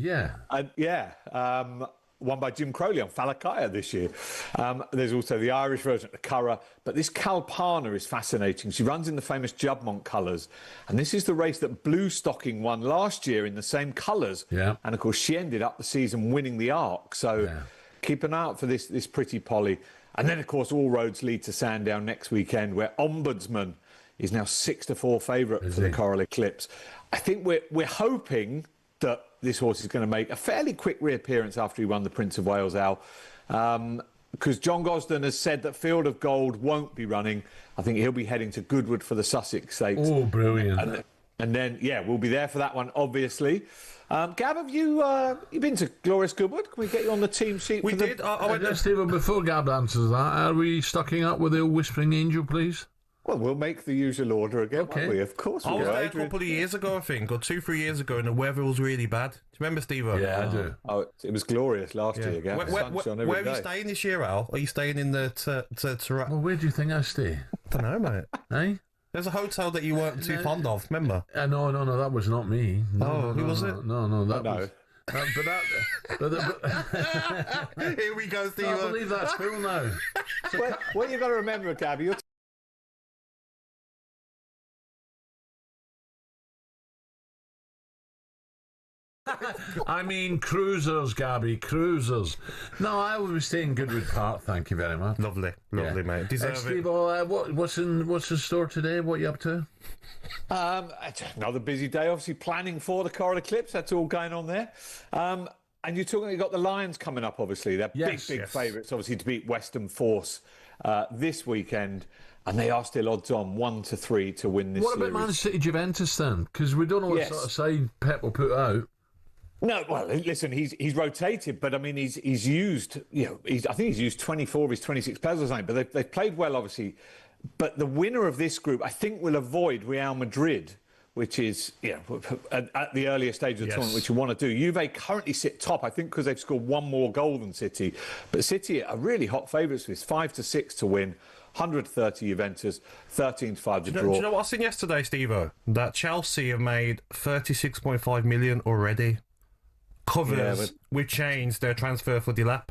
won by Jim Crowley on Falakaya this year. There's also the Irish version at the Curragh. But this Kalpana is fascinating. She runs in the famous Jubmont colours. And this is the race that Blue Stocking won last year in the same colours. Yeah. And, of course, she ended up the season winning the Arc. So keep an eye out for this Pretty Polly. And then, of course, all roads lead to Sandown next weekend, where Ombudsman is now 6-4 favourite for the Coral Eclipse. I think we're hoping that this horse is going to make a fairly quick reappearance after he won the Prince of Wales, Al. Because John Gosden has said that Field of Gold won't be running. I think he'll be heading to Goodwood for the Sussex Stakes. Oh, brilliant. And then, we'll be there for that one, obviously. Gab, have you been to Glorious Goodwood? Can we get you on the team sheet? We did. I went Stephen, before Gab answers that, are we stocking up with the Whispering Angel, please? Well, we'll make the usual order again, won't we? Of course we will. I was there a couple of years ago, I think, or 2-3 years ago, and the weather was really bad. Do you remember, Steve? Yeah, I do. Oh, it was glorious last year, Gab. Where are you staying this year, Al? Are you staying in the... Well, where do you think I stay? I don't know, mate. Eh? There's a hotel that you weren't too fond of, remember? No, that was not me. Who was it? No, that was... Here we go, Steve. I believe that's cool now. What you've got to remember, Gabby, you're I mean cruisers, Gabby, cruisers. No, I will be staying in Goodwood Park, thank you very much. Lovely, mate. Deserve Steve, it. what's in store today? What are you up to? Another busy day, obviously planning for the Coral Eclipse. That's all going on there. And you've got the Lions coming up, obviously. They're big favourites, obviously, to beat Western Force this weekend. And they are still odds on 1-3 to win this series. What about Man City Juventus then? Because we don't know what sort of side Pep will put out. No, well, listen, he's rotated, but I mean, he's used, I think he's used 24 of his 26 players or something, but they've played well, obviously. But the winner of this group, I think, will avoid Real Madrid, which is, at the earlier stage of the tournament, which you want to do. Juve currently sit top, I think, because they've scored one more goal than City. But City are really hot favourites for this, 5-6 to win. 130 Juventus, 13-5 to draw. Do you know what I seen yesterday, Steve-O? That Chelsea have made 36.5 million already. Covers with chains their transfer for Delap.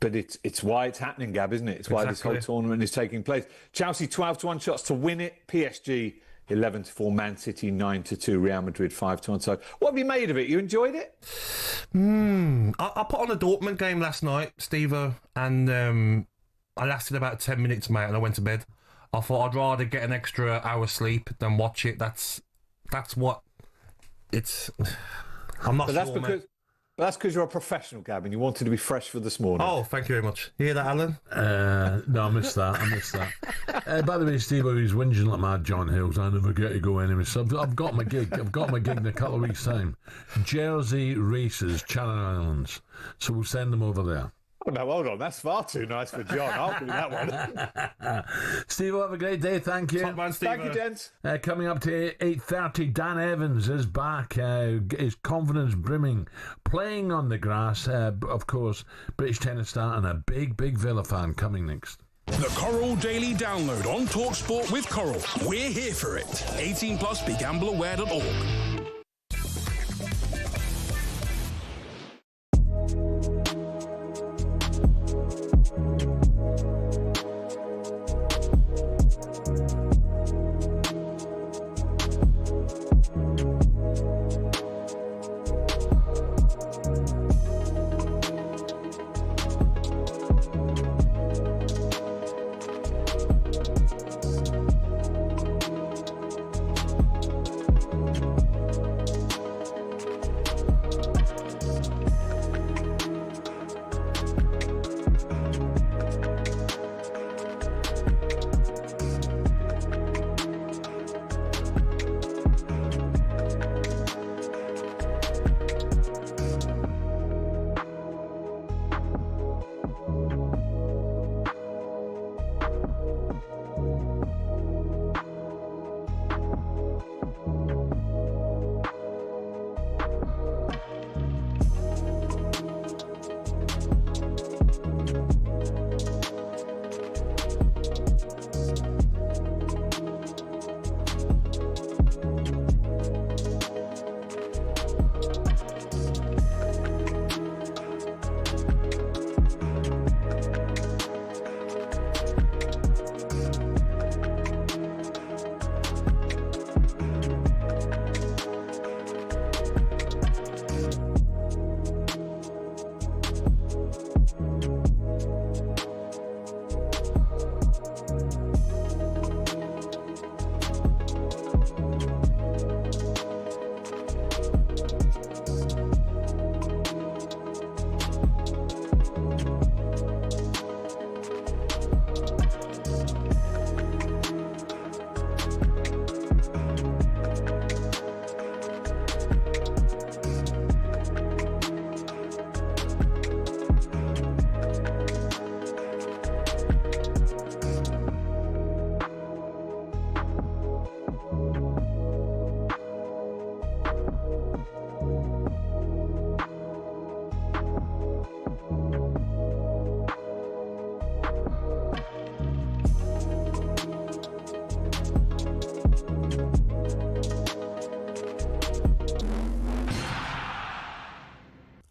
But it's why it's happening, Gab, isn't it? It's why this whole tournament is taking place. Chelsea 12-1 shots to win it. PSG 11-4. Man City 9-2. Real Madrid 5-1. So what have you made of it? You enjoyed it? I put on a Dortmund game last night, Steve-O, and I lasted about 10 minutes, mate, and I went to bed. I thought I'd rather get an extra hour sleep than watch it. That's what I'm not But that's sure, because. mate. But that's because you're a professional, Gab, and you wanted to be fresh for this morning. Oh, thank you very much. You hear that, Alan? No, I missed that. By the way, Steve, he's whinging like mad, John Hills. I never get to go anywhere. So I've got my gig. I've got my gig in a couple of weeks' time. Jersey Races, Channel Islands. So we'll send them over there. Oh, no, hold on. That's far too nice for John. I'll do that one. Steve, have a great day. Thank you. Top man, Steve. Thank you, gents. Coming up to 8:30, Dan Evans is back. His confidence brimming. Playing on the grass. Of course, British tennis star and a big Villa fan coming next. The Coral Daily Download on talkSPORT with Coral. We're here for it. 18 plus, begambleaware.org.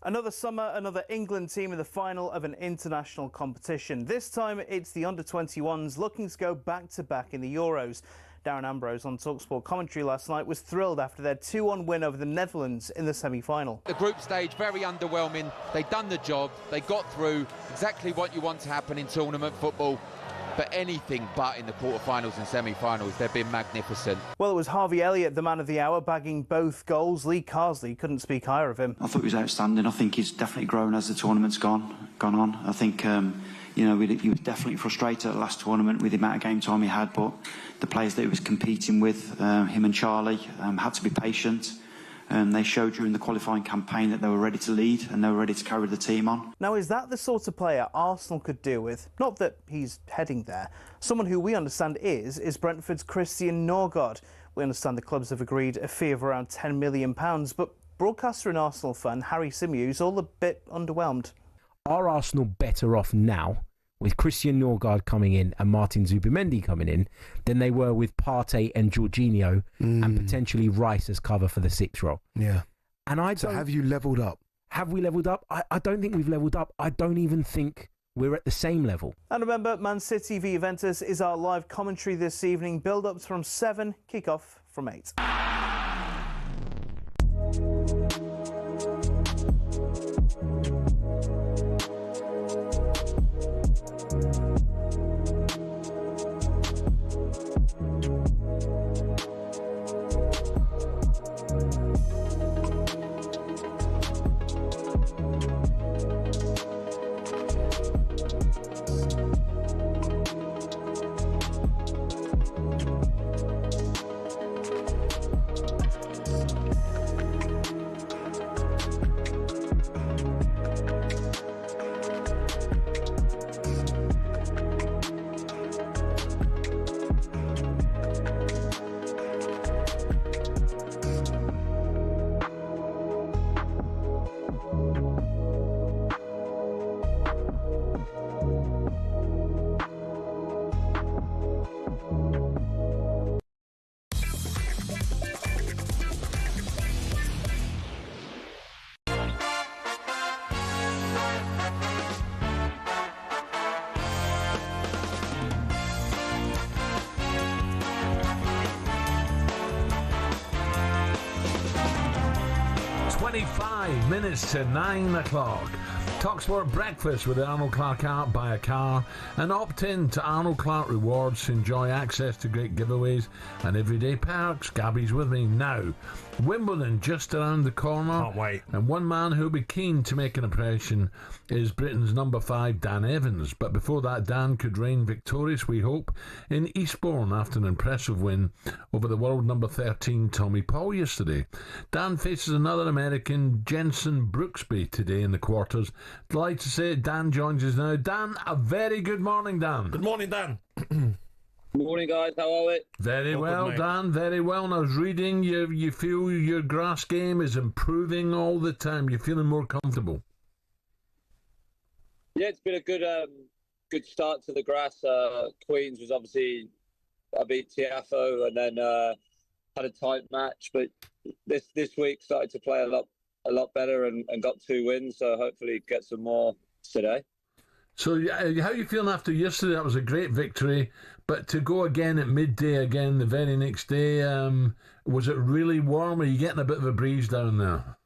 Another summer, another England team in the final of an international competition. This time it's the under-21s looking to go back-to-back in the Euros. Darren Ambrose on talkSPORT commentary last night was thrilled after their 2-1 win over the Netherlands in the semi-final. The group stage, very underwhelming. They've done the job. They got through exactly what you want to happen in tournament football. But anything but in the quarterfinals and semi-finals. They've been magnificent. Well, it was Harvey Elliott, the man of the hour, bagging both goals. Lee Carsley couldn't speak higher of him. I thought he was outstanding. I think he's definitely grown as the tournament's gone on. I think, he was definitely frustrated at the last tournament with the amount of game time he had, but the players that he was competing with, him and Charlie, had to be patient. They showed during the qualifying campaign that they were ready to lead and they were ready to carry the team on. Now, is that the sort of player Arsenal could do with? Not that he's heading there. Someone who we understand is Brentford's Christian Norgard. We understand the clubs have agreed a fee of around £10 million, but broadcaster and Arsenal fan Harry Symeou's all a bit underwhelmed. Are Arsenal better off now with Christian Norgard coming in and Martin Zubimendi coming in than they were with Partey and Jorginho and potentially Rice as cover for the 6th role? Yeah. And So have you levelled up? Have we levelled up? I don't think we've levelled up. I don't even think we're at the same level. And remember, Man City v Juventus is our live commentary this evening. Build-ups from 7, kick-off from 8. 25 minutes to 9 o'clock. talkSPORT Breakfast with the Arnold Clark Art. Buy a car and opt in to Arnold Clark Rewards to enjoy access to great giveaways and everyday perks. Gabby's with me now. Wimbledon just around the corner. Can't wait. And one man who'll be keen to make an impression is Britain's number 5, Dan Evans. But before that, Dan could reign victorious, we hope, in Eastbourne after an impressive win over the world number 13, Tommy Paul, yesterday. Dan faces another American, Jensen Brooksby, today in the quarters. Delighted to say Dan joins us now. Dan, a very good morning, Dan. Good morning, Dan. Good morning, guys. How are we? Very well, good, Dan. Very well. And I was reading, you feel your grass game is improving all the time. You're feeling more comfortable. Yeah, it's been a good start to the grass. Queens was obviously, I beat Tiafo and then had a tight match, but this week started to play a lot better and got 2 wins. So hopefully get some more today. So how are you feeling after yesterday? That was a great victory, but to go again at midday again the very next day, was it really warm? Are you getting a bit of a breeze down there?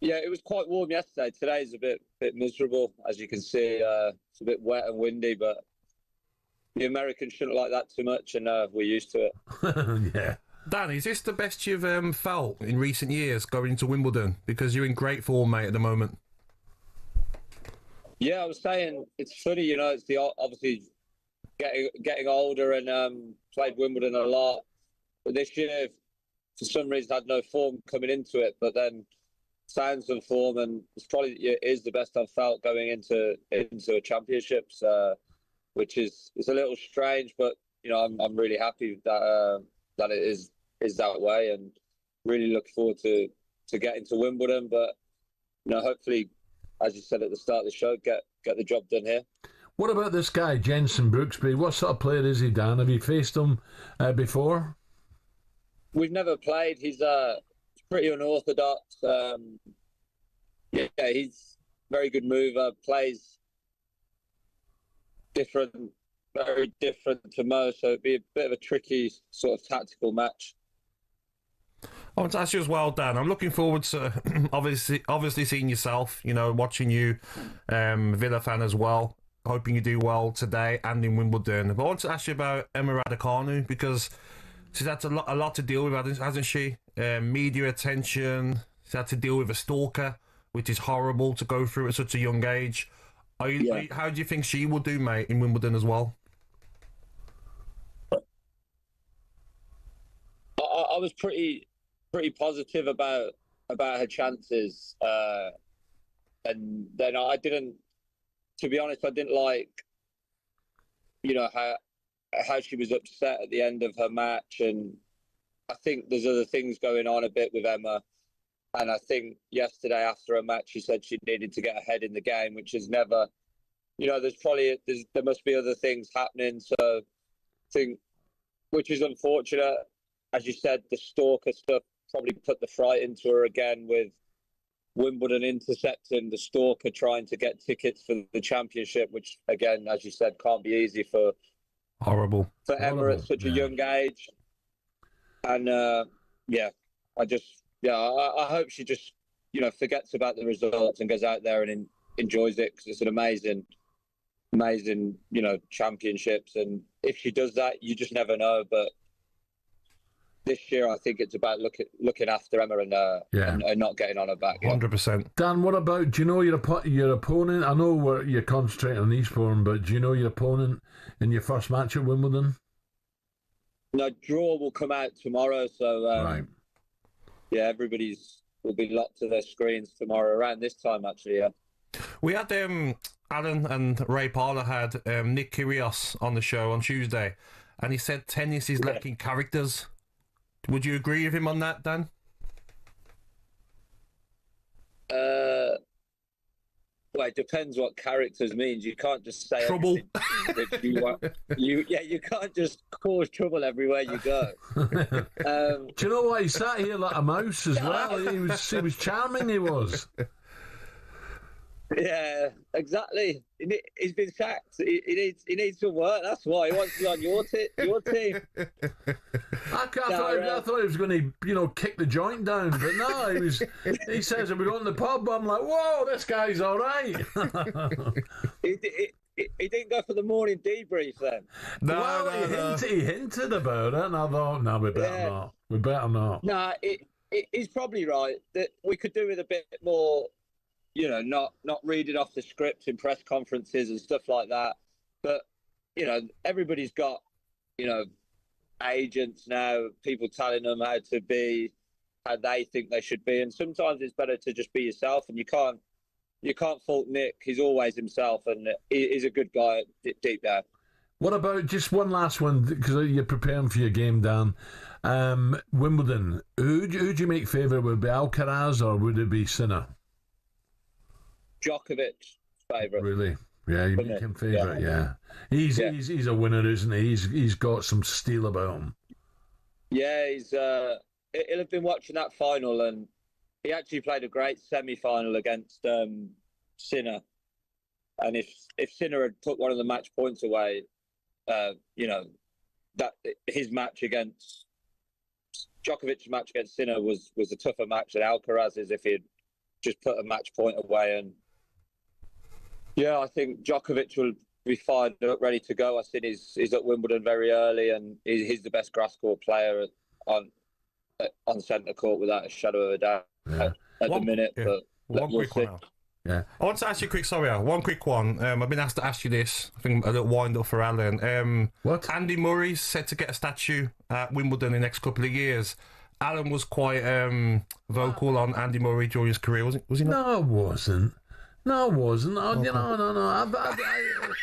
Yeah, it was quite warm yesterday. Today's a bit miserable, as you can see. It's a bit wet and windy, but the Americans shouldn't like that too much, and we're used to it. Yeah. Dan, is this the best you've felt in recent years going into Wimbledon? Because you're in great form, mate, at the moment. Yeah, I was saying it's funny, it's obviously getting older and played Wimbledon a lot. But this year, for some reason, I had no form coming into it. But then found some form, and it is the best I've felt going into a championships, which is a little strange. But I'm really happy that it is that way, and really look forward to getting to Wimbledon. But hopefully, as you said at the start of the show, get the job done here. What about this guy, Jensen Brooksby? What sort of player is he, Dan? Have you faced him before? We've never played. He's pretty unorthodox. Yeah, he's a very good mover, plays very different to most, so it'd be a bit of a tricky sort of tactical match. I want to ask you as well, Dan. I'm looking forward to obviously seeing yourself, watching you, Villa fan as well. Hoping you do well today and in Wimbledon. But I want to ask you about Emma Raducanu, because she's had a lot to deal with, hasn't she? Media attention. She's had to deal with a stalker, which is horrible to go through at such a young age. How do you think she will do, mate, in Wimbledon as well? I was pretty positive about her chances, and then to be honest, I didn't like how she was upset at the end of her match, and I think there's other things going on a bit with Emma. And I think yesterday after a match, she said she needed to get ahead in the game, which is never, there must be other things happening. So I think, which is unfortunate. As you said, the stalker stuff probably put the fright into her again, with Wimbledon intercepting the stalker trying to get tickets for the championship, which again, as you said, can't be easy for Emma at such a young age. And I hope she just forgets about the results and goes out there and enjoys it, because it's an amazing championships. And if she does that, you just never know. But this year, I think it's about looking after Emma and not getting on her back. 100%. Dan, what about, do you know your opponent? I know you're concentrating on Eastbourne, but do you know your opponent in your first match at Wimbledon? No, draw will come out tomorrow, so right. Yeah, everybody's will be locked to their screens tomorrow around this time, actually. Yeah. We had Alan and Ray Parler had Nick Kyrgios on the show on Tuesday, and he said tennis is lacking characters. Would you agree with him on that, Dan? Well, it depends what characters means. You can't just say trouble. You want. You can't just cause trouble everywhere you go. Do you know what? He sat here like a mouse as well. He was charming. He was. Yeah, exactly. He's been sacked. He needs some work. That's why he wants to be on your team. I thought he was going to, kick the joint down, but no, he says if we go in the pub, I'm like, whoa, this guy's all right. He didn't go for the morning debrief then. No. He hinted about it, and I thought, no, we better not. We better not. No, he's probably right that we could do with a bit more. Not reading off the script in press conferences and stuff like that. But, everybody's got, agents now, people telling them how to be, how they think they should be. And sometimes it's better to just be yourself, and you can't fault Nick. He's always himself, and he's a good guy deep down. What about just one last one, because you're preparing for your game, Dan. Wimbledon, who'd you make favourite? Would it be Alcaraz or would it be Sinner? Djokovic's favourite. Really? Yeah, you make him favourite, yeah. He's a winner, isn't he? He's got some steel about him. Yeah, he'll have been watching that final, and he actually played a great semi-final against Sinner. And if Sinner had put one of the match points away, that his match against Djokovic's match against Sinner was a tougher match than Alcaraz's if he'd just put a match point away. And yeah, I think Djokovic will be fired up, ready to go. I think he's at Wimbledon very early, and he's the best grass court player on centre court without a shadow of a doubt at the minute. Yeah. But we'll see. Yeah. I want to ask you one quick one. I've been asked to ask you this. I think a little wind up for Alan. What? Andy Murray's set to get a statue at Wimbledon in the next couple of years. Alan was quite vocal on Andy Murray during his career, was he not? No, it wasn't. No, it wasn't. No.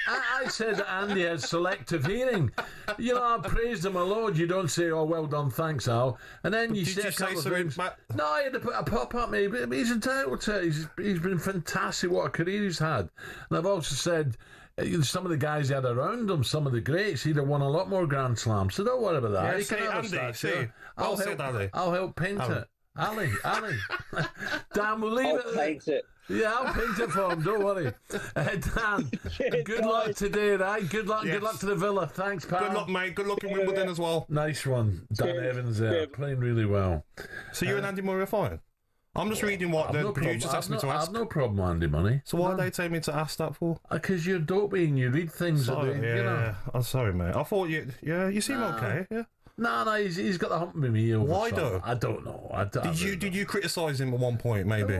I said that Andy had selective hearing. I praised him a lot. You don't say, "Oh, well done, thanks, Al," and then you say a couple of things. No, I had to put a pop at me, but he's entitled to it. He's been fantastic. What a career he's had. And I've also said some of the guys he had around him, some of the greats, he'd have won a lot more Grand Slams. So don't worry about that. Yeah, he can have a statue. I'll help paint it. Ali. Dan, we'll leave it there. Paint it. Yeah, I'll paint it for him, don't worry. Dan, good luck today, right? Good luck to the Villa. Thanks, pal. Good luck, mate. Good luck in Wimbledon as well. Nice one. Dan Evans there, playing really well. So you and Andy Murray are fine? I'm just reading what the producers asked me to ask. I have no problem with Andy Murray. So why are they telling me to ask that for? Because you're dopey and you read things. Sorry, I'm sorry, mate. I thought you seem okay, yeah? No, he's got the hump with me. Why though? I don't know. Did you criticise him at one point? Maybe.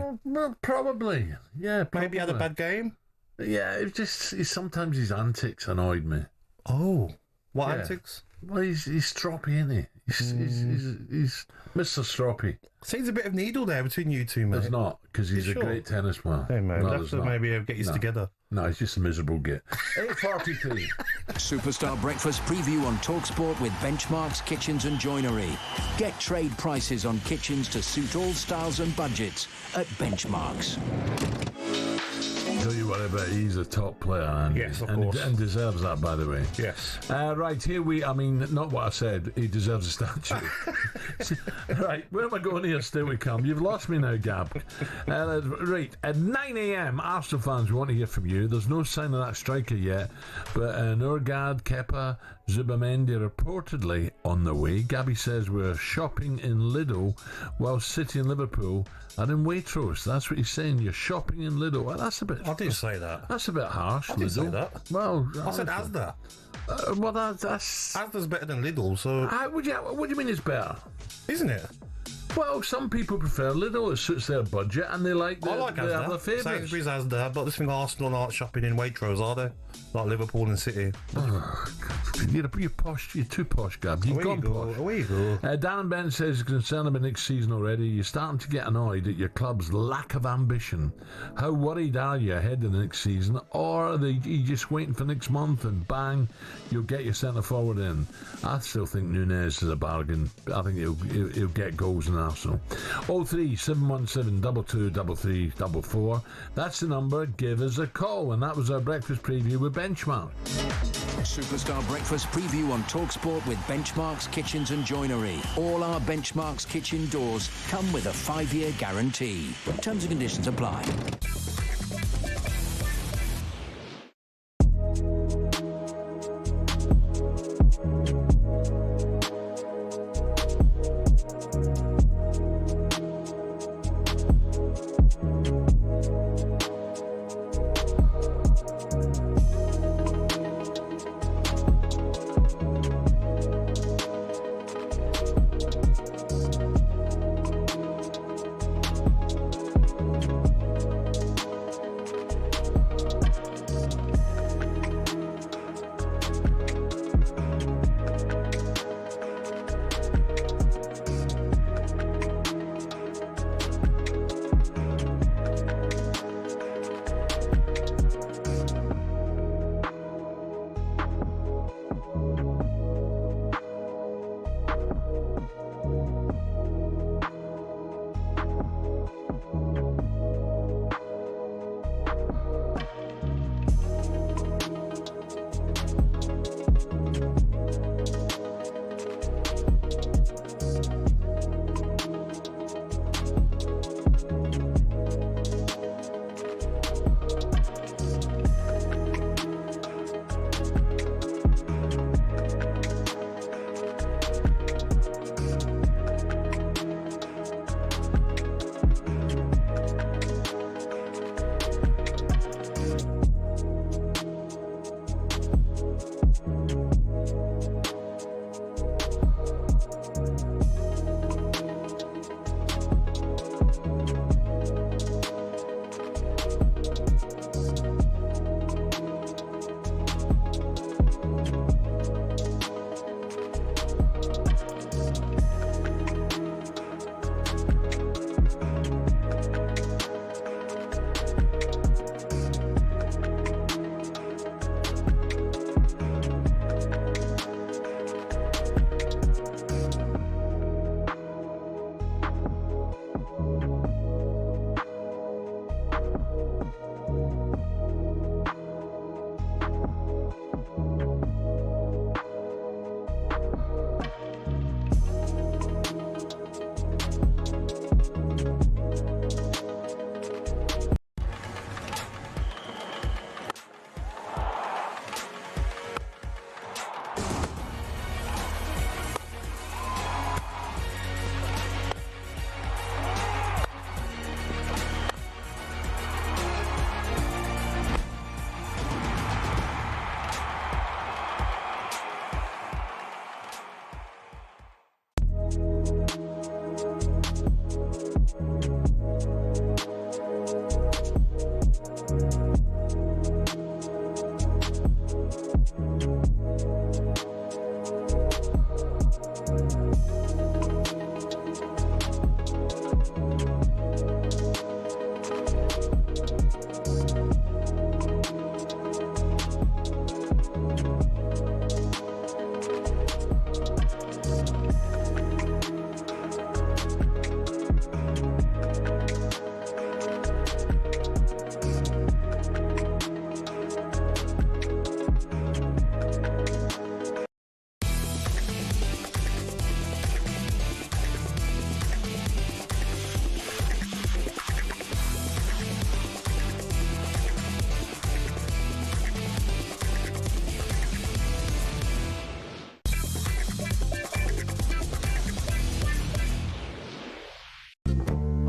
Probably. Yeah. Probably. Maybe he had a bad game. Yeah. It just sometimes his antics annoyed me. Oh, what antics? Well, he's stroppy, isn't he? He's Mr. Stroppy. Seems a bit of needle there between you two, mate. There's not, because he's a great tennis player. Hey, mate, we'll have to maybe get you together. No, he's just a miserable git. 8:43. Superstar Breakfast preview on talkSPORT with Benchmarks Kitchens and Joinery. Get trade prices on kitchens to suit all styles and budgets at Benchmarks. Tell you what about he's a top player, Andy. Yes, of course. And deserves that, by the way. Yes. Right, not what I said, he deserves a statue. Right, where am I going here? Stay with Cam. You've lost me now, Gab. Right, at 9 a.m, Arsenal fans, we want to hear from you. There's no sign of that striker yet, but Nurgard, Kepa, Zubamendi reportedly on the way. Gabby says we're shopping in Lidl while City and Liverpool are in Waitrose. That's what he's saying. You're shopping in Lidl. Well, that's a bit... I didn't say that. That's a bit harsh, I didn't say that. Well... I said Asda. Well, that's... Asda's better than Lidl, so... What do you mean it's better? Isn't it? Well, some people prefer Lidl. It suits their budget, and they like Asda. other favourites. Sainsbury's Asda, but this thing Arsenal aren't shopping in Waitrose, are they? Like Liverpool and City. You're posh. You're too posh, Gab. You've gone posh. Away you go. Dan and Ben says he's concerned about next season already. You're starting to get annoyed at your club's lack of ambition. How worried are you ahead of the next season? Or are you just waiting for next month and bang, you'll get your centre forward in? I still think Nunez is a bargain. I think he'll get goals in Arsenal. 03717 22 33 44. That's the number. Give us a call. And that was our breakfast preview with Benchmark. Superstar Breakfast preview on talkSPORT with Benchmarks Kitchens and Joinery. All our Benchmarks kitchen doors come with a 5-year guarantee. Terms and conditions apply.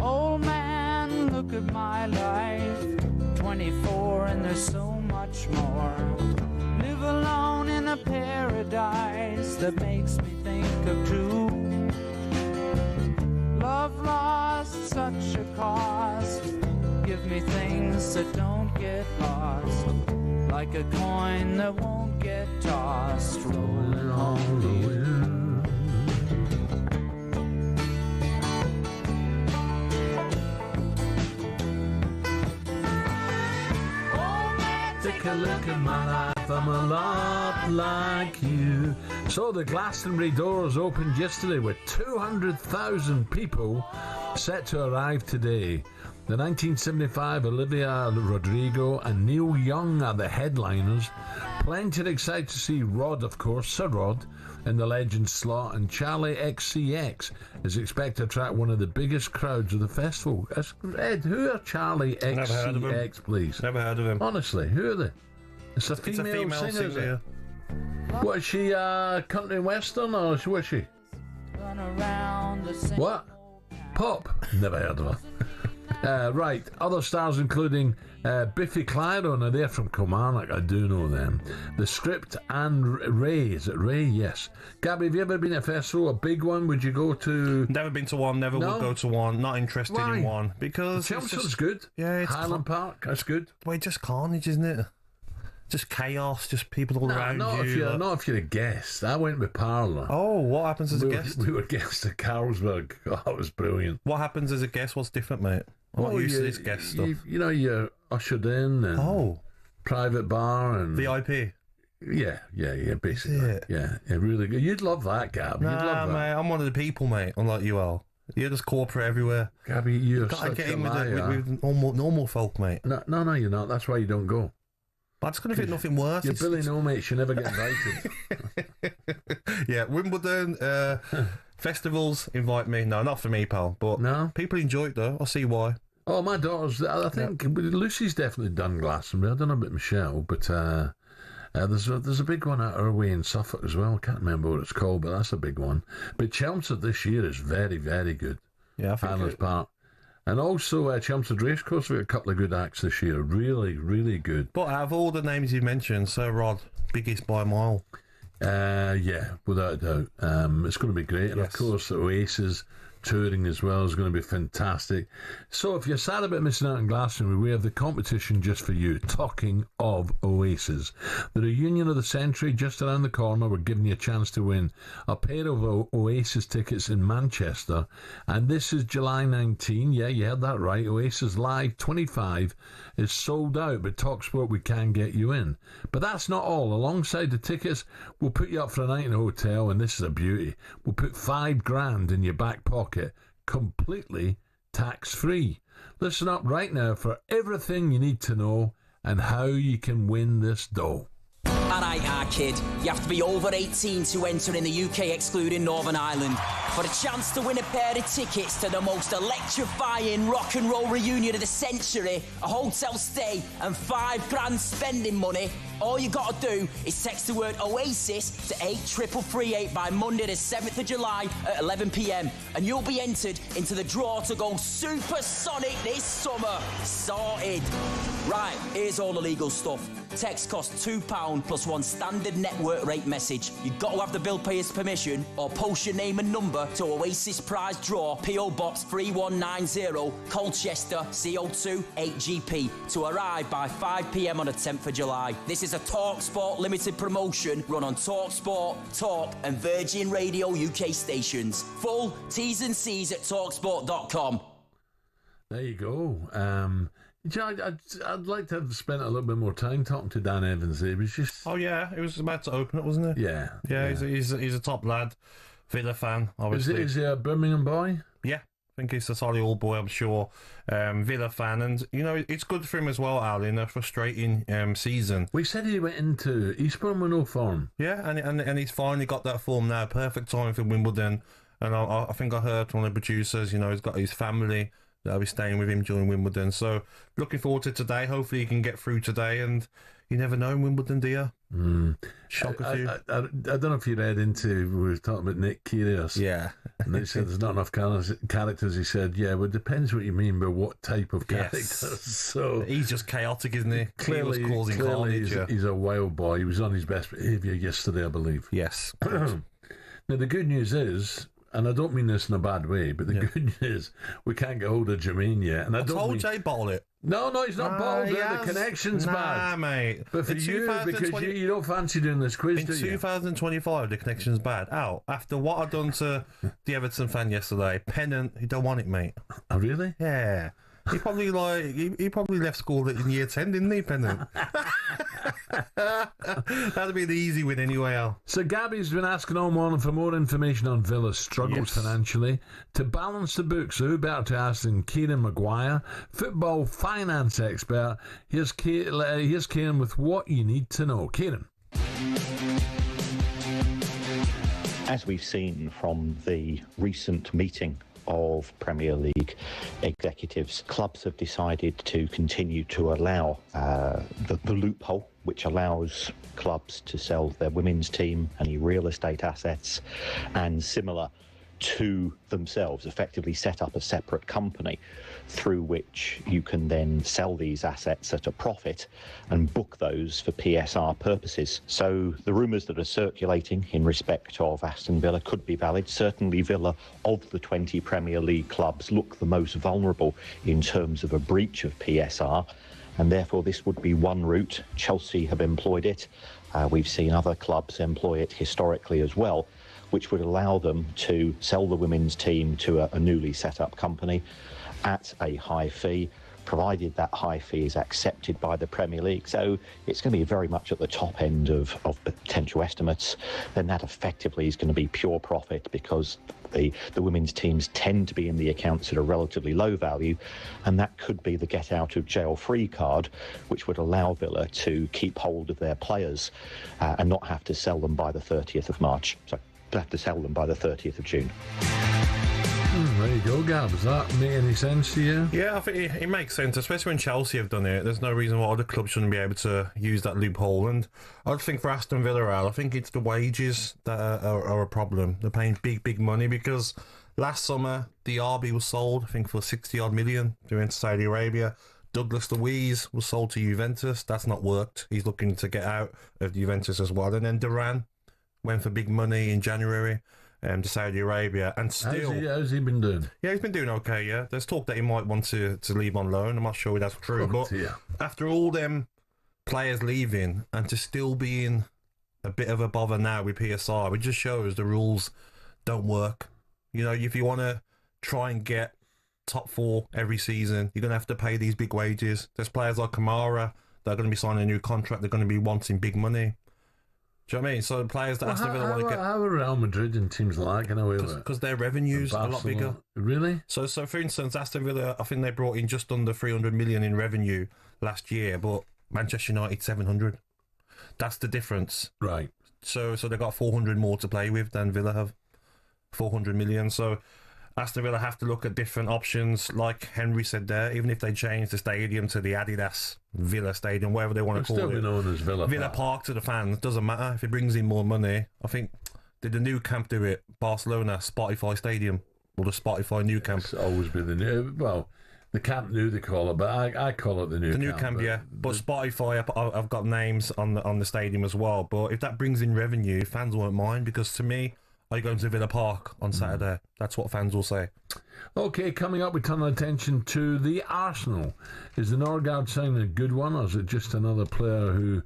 Old man, look at my life. 24 and there's so much more. Live alone in a paradise that makes me think of two. Love lost, such a cost. Give me things that don't get lost. Like a coin that won't get tossed. Rolling on the wind. Take a look at my life, I'm a lot like you. So the Glastonbury doors opened yesterday with 200,000 people set to arrive today. The 1975 Olivia Rodrigo and Neil Young are the headliners. Plenty excited to see Rod, of course, Sir Rod, in the Legends slot, and Charlie XCX is expected to attract one of the biggest crowds of the festival. Ed, who are Charlie XCX, please? Never heard of him. Honestly, who are they? It's a female singer. Is it? What, is she country and western, or what's she? What? Pop? Never heard of her. Right, other stars including Biffy Clyro. Now they're from Kilmarnock, I do know them. The Script and Ray. Is it Ray? Yes. Gabby, have you ever been to a festival, a big one? Would you go to? Never been to one, never would go to one. Not interested in one. Because Chelmsford's good. Yeah, it's Highland Park, that's good. Well, just carnage, isn't it? Just chaos, just people all around you. Not if you're a guest. I went with Parlour. Oh, what happens as a guest? We were guests at Carlsberg. Oh, it was brilliant. What happens as a guest? What's different, mate? I'm not used to this guest stuff. You're ushered in and private bar and VIP. Yeah, basically. Yeah, really good. You'd love that, Gab. You'd love that. Mate, I'm one of the people, mate, unlike you all. You're just corporate everywhere. Gabby, you're got to such get a in liar. with normal folk, mate. No, you're not. That's why you don't go. That's going to fit nothing worse. You're Billy No, mate. You never get invited. Yeah, Wimbledon, festivals, invite me. No, not for me, pal. But no, people enjoy it, though. I'll see why. Oh, my daughter's, I think Lucy's definitely done Glastonbury. I don't know about Michelle, but there's a big one out our way in Suffolk as well. I can't remember what it's called, but that's a big one. But Chelmsford this year is very, very good. Yeah, I think Highlands Park. And also Chelmsford Racecourse, we've got a couple of good acts this year. Really, really good. But out of all the names you mentioned, Sir Rod, biggest by a mile. Yeah, without a doubt. It's going to be great. And of course, Oasis touring as well is going to be fantastic. So if you're sad about missing out on Glastonbury, we have the competition just for you. Talking of Oasis, the reunion of the century just around the corner. We're giving you a chance to win a pair of Oasis tickets in Manchester, and this is July 19. Yeah, you heard that right. Oasis Live 25 is sold out, but talkSPORT, we can get you in. But that's not all. Alongside the tickets, we'll put you up for a night in a hotel, and this is a beauty. We'll put $5,000 in your back pocket, completely tax-free. Listen up right now for everything you need to know and how you can win this dough. Alright, kid, you have to be over 18 to enter in the UK excluding Northern Ireland. For a chance to win a pair of tickets to the most electrifying rock and roll reunion of the century, a hotel stay and £5,000 spending money, all you got to do is text the word Oasis to 83338 by Monday the 7th of July at 11 p.m. and you'll be entered into the draw to go supersonic this summer. Sorted. Right, here's all the legal stuff. Text costs £2 plus one standard network rate message. You've got to have the bill payer's permission or post your name and number to Oasis Prize Draw, PO Box 3190, Colchester, CO2 8GP, to arrive by 5 p.m. on the 10th of July. This is a talkSPORT limited promotion run on talkSPORT, Talk and Virgin Radio UK stations. Full T's and C's at talksport.com. There you go. I'd like to have spent a little bit more time talking to Dan Evans. It was just... Oh, yeah, it was about to open it, wasn't it? Yeah. Yeah, he's a top lad. Villa fan, obviously. Is he a Birmingham boy? Yeah, I think he's a Solihull boy, I'm sure. Villa fan, and, you know, it's good for him as well, Al, in a frustrating season. We said he went into Eastbourne with no form. Yeah, and he's finally got that form now. Perfect time for Wimbledon. And I think I heard from one of the producers, you know, he's got his family that'll be staying with him during Wimbledon. So looking forward to today. Hopefully he can get through today, and you never know in Wimbledon, do you? Shock a few. I don't know if you read into, we were talking about Nick Kyrgios. Yeah. And they said there's not enough characters. He said, yeah, well, it depends what you mean by what type of characters. So he's just chaotic, isn't he? Clearly, he's a wild boy. He was on his best behaviour yesterday, I believe. Yes. Now, the good news is, and I don't mean this in a bad way, but the good news is we can't get hold of Jermaine yet. And I told Jay bottle it. No, he's not bottled it. The connection's bad. Nah, mate. But for you, because you don't fancy doing this quiz, do you? In 2025, the connection's bad. Al, after what I've done to the Everton fan yesterday, Pennant, he don't want it, mate. Oh, really? Yeah. He probably he probably left school in year 10, didn't he, Pennant? That'd be the easy win anyway, Al. So Gabby's been asking all morning for more information on Villa's struggles financially to balance the books. So who better to ask than Kieran Maguire, football finance expert. Here's Kieran with what you need to know. Kieran. As we've seen from the recent meeting of Premier League executives, clubs have decided to continue to allow the loophole which allows clubs to sell their women's team, any real estate assets, and similar to themselves, effectively set up a separate company through which you can then sell these assets at a profit and book those for PSR purposes. So the rumours that are circulating in respect of Aston Villa could be valid. Certainly Villa, of the 20 Premier League clubs, look the most vulnerable in terms of a breach of PSR, and therefore this would be one route. Chelsea have employed it. We've seen other clubs employ it historically as well, which would allow them to sell the women's team to a newly set up company at a high fee, provided that high fee is accepted by the Premier League. So it's going to be very much at the top end of potential estimates. Then that effectively is going to be pure profit, because the women's teams tend to be in the accounts at a relatively low value, and that could be the get out of jail free card, which would allow Villa to keep hold of their players and not have to sell them by the 30th of March. So have to sell them by the 30th of June. There you go, Gab. Does that make any sense to you? Yeah, I think it makes sense, especially when Chelsea have done it. There's no reason why other clubs shouldn't be able to use that loophole. And I think for Aston Villa, I think it's the wages that are a problem. They're paying big money, because last summer the RB was sold, I think, for 60-odd million. They went to Saudi Arabia. Douglas Luiz was sold to Juventus. That's not worked. He's looking to get out of Juventus as well. And then Duran went for big money in January to Saudi Arabia, and still... How's he been doing? Yeah, he's been doing okay, yeah. There's talk that he might want to leave on loan. I'm not sure if that's true, but after all them players leaving, and to still be in a bit of a bother now with PSR, it just shows the rules don't work. You know, if you want to try and get top 4 every season, you're going to have to pay these big wages. There's players like Kamara that are going to be signing a new contract. They're going to be wanting big money. Do you know what I mean? So the players that Aston Villa want to get... How are Real Madrid and teams like that? Because their revenues are a lot bigger. Really? So for instance, Aston Villa, I think they brought in just under 300 million in revenue last year, but Manchester United 700. That's the difference. Right. So they got 400 more to play with than Villa have. 400 million. So Aston Villa have to look at different options, like Henry said there. Even if they change the stadium to the Adidas Villa Stadium, whatever they want to call it, still be known as Villa Park to the fans. Doesn't matter if it brings in more money. I think did the new camp do it? Barcelona Spotify Stadium or the Spotify new camp? It's always been the new. Well, the Camp Nou they call it, but I call it the new. The new camp, yeah. But Spotify, I've got names on the stadium as well. But if that brings in revenue, fans won't mind, because to me, are you going to Villa Park on Saturday? That's what fans will say. Okay, coming up, we turn our attention to the Arsenal. Is the Norgard signing a good one, or is it just another player who,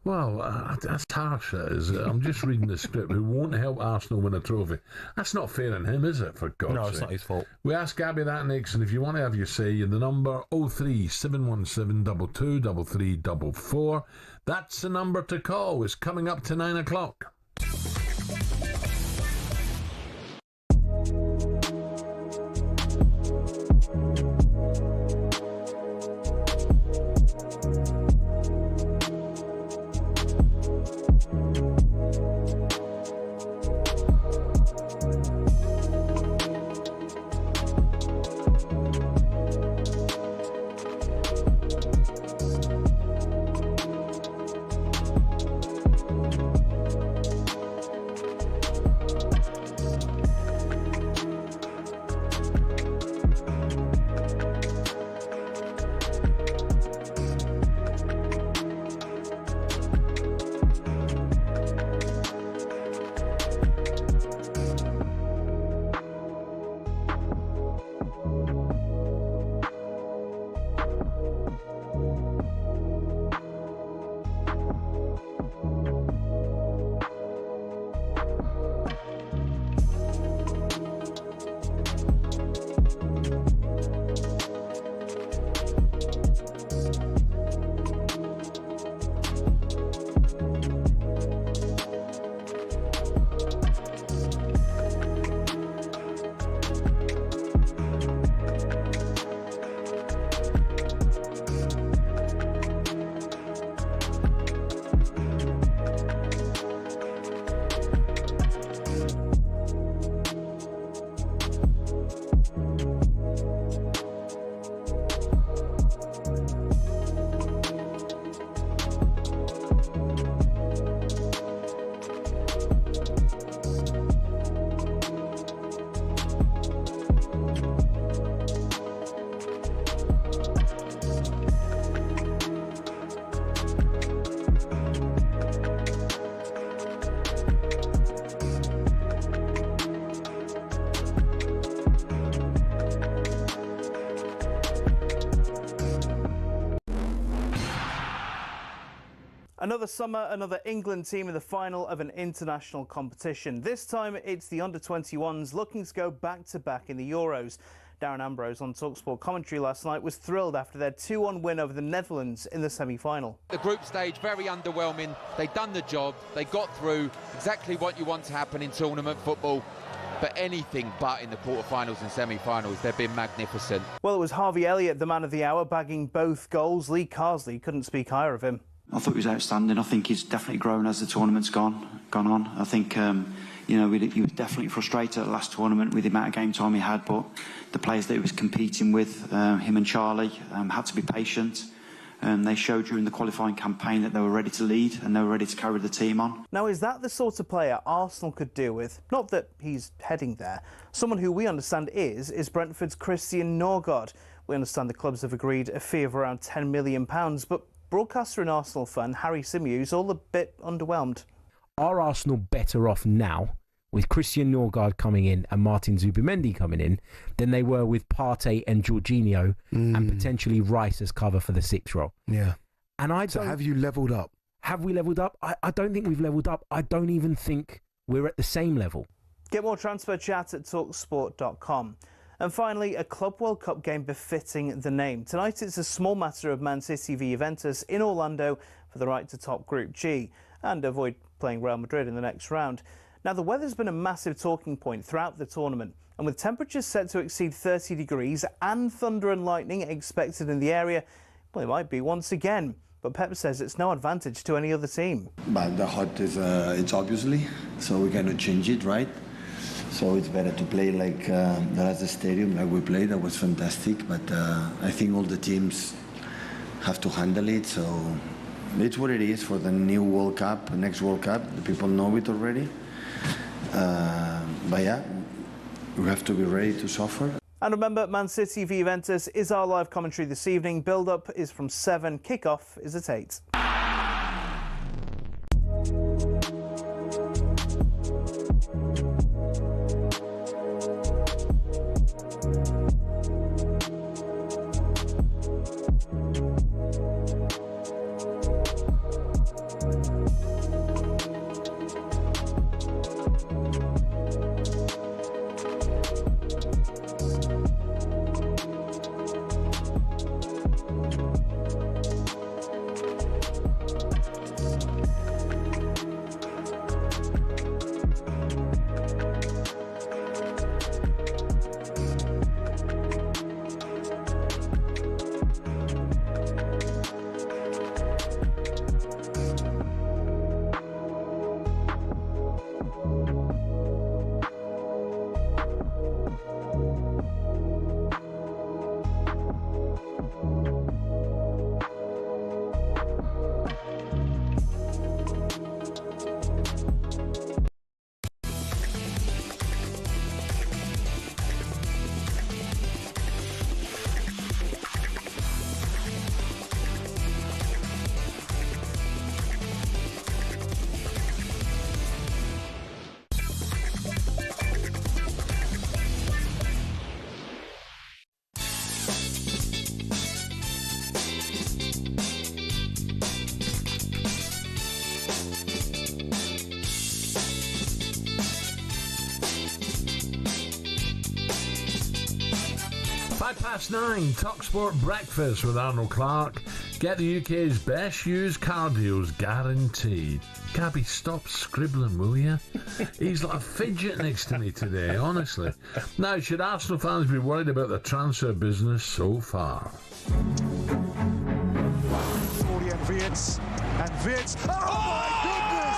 well, that's harsh, that is. I'm just reading the script, who won't help Arsenal win a trophy. That's not fair on him, is it, for God's sake? No, it's not his fault. We asked Gabby that next, and if you want to have your say, the number 03717 223344. That's the number to call. It's coming up to 9 o'clock. Another summer, another England team in the final of an international competition. This time it's the under-21s looking to go back-to-back in the Euros. Darren Ambrose on talkSPORT commentary last night was thrilled after their 2-1 win over the Netherlands in the semi-final. The group stage, very underwhelming. They've done the job. They got through, exactly what you want to happen in tournament football. But anything but in the quarterfinals and semi-finals, they've been magnificent. Well, it was Harvey Elliott, the man of the hour, bagging both goals. Lee Carsley couldn't speak higher of him. I thought he was outstanding. I think he's definitely grown as the tournament's gone on. I think he was definitely frustrated at the last tournament with the amount of game time he had, but the players that he was competing with, him and Charlie, had to be patient. They showed during the qualifying campaign that they were ready to lead and they were ready to carry the team on. Now, is that the sort of player Arsenal could deal with? Not that he's heading there. Someone who we understand is Brentford's Christian Norgard. We understand the clubs have agreed a fee of around £10 million, but broadcaster and Arsenal fan Harry Symeou's all a bit underwhelmed. Are Arsenal better off now with Christian Norgard coming in and Martin Zubimendi coming in than they were with Partey and Jorginho and potentially Rice as cover for the sixth role? Yeah. And So have you levelled up? Have we levelled up? I don't think we've levelled up. I don't even think we're at the same level. Get more transfer chat at talksport.com. And finally, a Club World Cup game befitting the name. Tonight it's a small matter of Man City v Juventus in Orlando for the right to top Group G and avoid playing Real Madrid in the next round. Now, the weather's been a massive talking point throughout the tournament, and with temperatures set to exceed 30 degrees and thunder and lightning expected in the area, well, it might be once again. But Pep says it's no advantage to any other team. But the hot is, it's obviously, so we're going to change it, right? So it's better to play like the last stadium, like we played. That was fantastic. But I think all the teams have to handle it. So it's what it is for the new World Cup, next World Cup. The people know it already. But yeah, we have to be ready to suffer. And remember, Man City v Juventus is our live commentary this evening. Build-up is from 7, kick-off is at 8. 9, talkSPORT Breakfast with Arnold Clark. Get the UK's best used car deals guaranteed. Gabby, stop scribbling, will you? He's like a fidget next to me today, honestly. Now, should Arsenal fans be worried about the transfer business so far? Florian Wirtz, and Wirtz. Oh my goodness!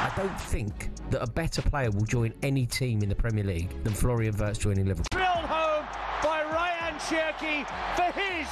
I don't think that a better player will join any team in the Premier League than Florian Wirtz joining Liverpool. Drilled home by Ryan Cherky for his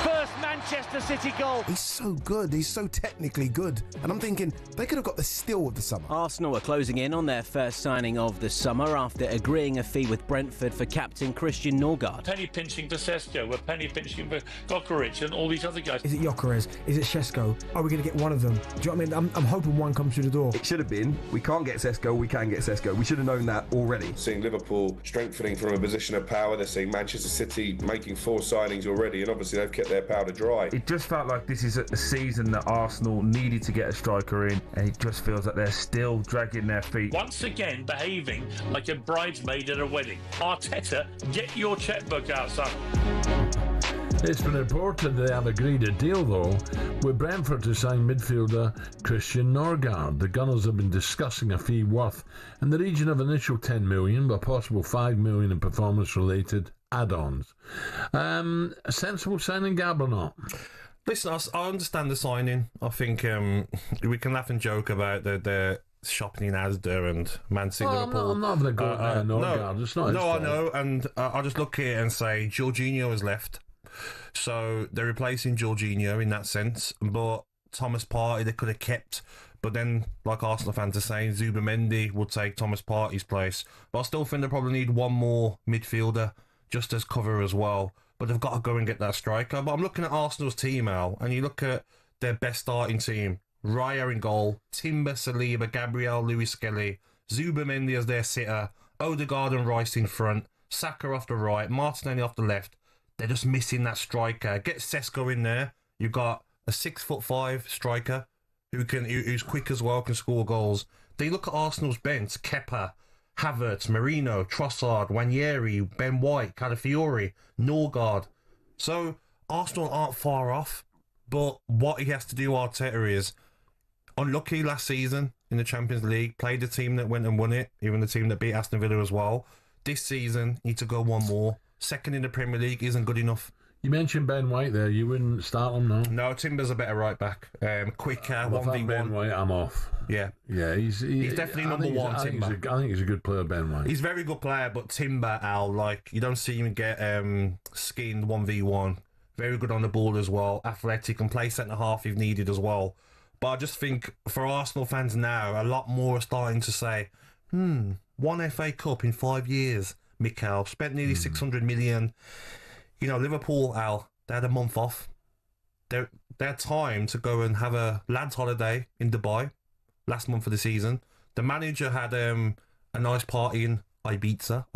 first Manchester City goal. He's so good, he's so technically good, and I'm thinking they could have got the steal of the summer. Arsenal are closing in on their first signing of the summer after agreeing a fee with Brentford for captain Christian Norgard. Penny pinching for Sesko, we're penny pinching for Gokorich and all these other guys. Is it Gyökeres? Is it Sesko? Are we going to get one of them? Do you know what I mean? I'm hoping one comes through the door. It should have been. We can't get Sesko, we can get Sesko. We should have known that already. Seeing Liverpool strengthening from a position of power, they're seeing Manchester City making 4 signings already, and obviously they've kept their powder dry. It just felt like this is a season that Arsenal needed to get a striker in, and it just feels like they're still dragging their feet. Once again, behaving like a bridesmaid at a wedding. Arteta, get your checkbook out, son. It's been reported they have agreed a deal, though, with Brentford to sign midfielder Christian Norgard. The Gunners have been discussing a fee worth in the region of initial 10 million, but possible 5 million in performance-related add-ons. A sensible signing, Gab, or not? Listen, I understand the signing. I think we can laugh and joke about the shopping in Asda and Man City Liverpool. I'm not having a go at Norgard. It's not his fault. I know, and I just look here and say Jorginho has left. So they're replacing Jorginho in that sense, but Thomas Partey they could have kept. But then, like Arsenal fans are saying, Zubimendi would take Thomas Partey's place. But I still think they probably need one more midfielder just as cover as well. But they've got to go and get that striker. But I'm looking at Arsenal's team, Al, and you look at their best starting team. Raya in goal, Timber, Saliba, Gabriel, Lewis Skelly, Zubimendi as their sitter, Odegaard and Rice in front, Saka off the right, Martinelli off the left. They're just missing that striker. Get Sesko in there. You've got a 6'5" striker who's quick as well, can score goals. Then you look at Arsenal's bench: Kepa, Havertz, Marino, Trossard, Wanyeri, Ben White, Calafiori, Norgard. So Arsenal aren't far off, but what he has to do, Arteta, is unlucky last season in the Champions League. Played the team that went and won it, even the team that beat Aston Villa as well. This season, need to go one more. Second in the Premier League isn't good enough. You mentioned Ben White there. You wouldn't start him, no? No, Timber's a better right back. Quicker, 1v1. Ben White, I'm off. Yeah. Yeah, he's definitely number one, Timber. I think he's a good player, Ben White. He's a very good player, but Timber, Al, like, you don't see him get skinned 1v1. Very good on the ball as well. Athletic, and play centre-half if needed as well. But I just think for Arsenal fans now, a lot more are starting to say, one FA Cup in 5 years, Mikel. Spent nearly 600 million. You know, Liverpool, Al, they had a month off. They had time to go and have a lads' holiday in Dubai last month of the season. The manager had a nice party in Ibiza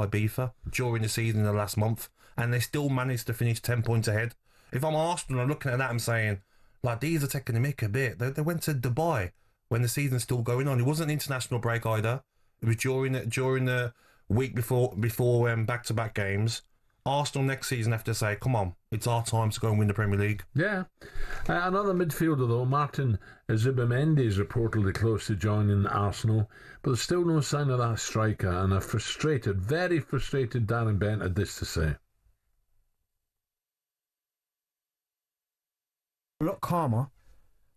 during the season in the last month, and they still managed to finish 10 points ahead. If I'm Arsenal, I'm looking at that and saying, like, these are taking the mick a bit. They went to Dubai when the season's still going on. It wasn't an international break either. It was during the week before back-to-back games. Arsenal next season have to say, come on, it's our time to go and win the Premier League. Yeah. Another midfielder, though, Martin Zubimendi, is reportedly close to joining Arsenal, but there's still no sign of that striker, and a very frustrated Darren Bent had this to say. A lot calmer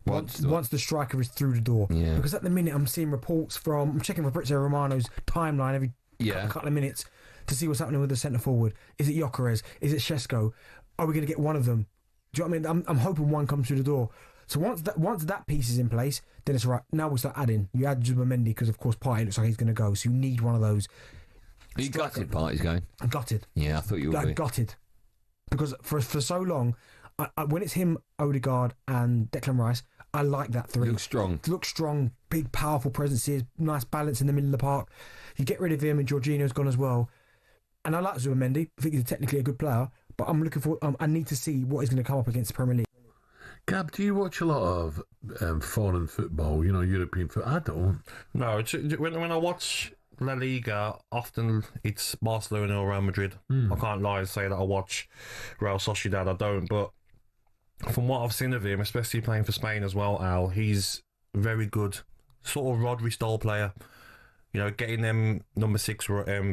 once the striker is through the door. Yeah. Because at the minute I'm seeing reports I'm checking Fabrizio Romano's timeline every couple of minutes to see what's happening with the centre forward. Is it Gyökeres? Is it Šeško? Are we going to get one of them? Do you know what I mean? I'm hoping one comes through the door. So once that piece is in place, then it's right. Now we start adding. You add Zubimendi because of course Partey looks like he's going to go. So you need one of those. Are you gutted Partey's going? I'm gutted. Yeah, I thought you would be. Gutted. Because for so long, when it's him, Odegaard and Declan Rice, I like that three. Looks strong, big, powerful presences, nice balance in the middle of the park. You get rid of him and Jorginho's gone as well. And I like Zubimendi. I think he's technically a good player, but I'm looking for. I need to see what is going to come up against the Premier League. Gab, do you watch a lot of foreign football? You know, European football. I don't. No, when I watch La Liga, often it's Barcelona or Real Madrid. I can't lie and say that I watch Real Sociedad. I don't, but from what I've seen of him, especially playing for Spain as well, Al, he's very good. Sort of Rodri style player. You know, getting them number 6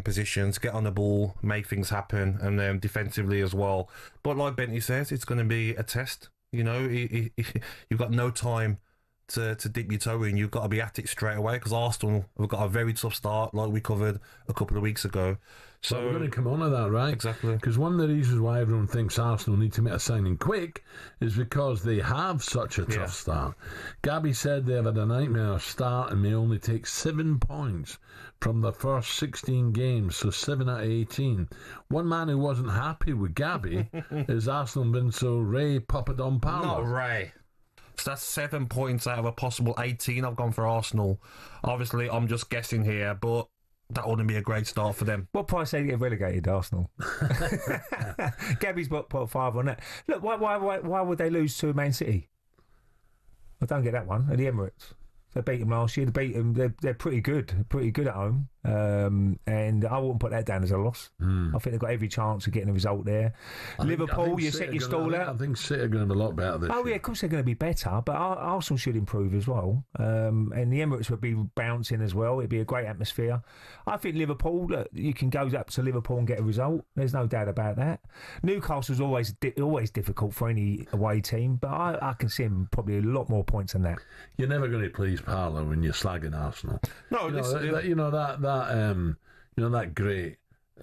positions, get on the ball, make things happen, and then defensively as well. But like Bentley says, it's going to be a test. You know, you've got no time to dip your toe in. You've got to be at it straight away because Arsenal have got a very tough start, like we covered a couple of weeks ago. So we're going to come on to that, right? Exactly. Because one of the reasons why everyone thinks Arsenal need to make a signing quick is because they have such a tough start. Gabby said they've had a nightmare start and may only take 7 points from the first 16 games, so 7 out of 18. One man who wasn't happy with Gabby is Arsenal Vincent Ray Papadopoulos. Not Ray. So that's 7 points out of a possible 18 I've gone for Arsenal. Obviously, I'm just guessing here, but that wouldn't be a great start for them. What price they get relegated, Arsenal? Gabby's put 5 on that. Look, why would they lose to Man City? I don't get that one. At the Emirates. They beat them last year. They beat them. They're pretty good at home. And I wouldn't put that down as a loss. I think they've got every chance of getting a result there. Liverpool, you set your stall out. I think City are going to be a lot better this year. Yeah, of course they're going to be better, but Arsenal should improve as well. And the Emirates would be bouncing as well. It'd be a great atmosphere. I think Liverpool, look, you can go up to Liverpool and get a result. There's no doubt about that. Newcastle's always difficult for any away team, but I can see them probably a lot more points than that. You're never going to please Parlour when you're slagging Arsenal. No,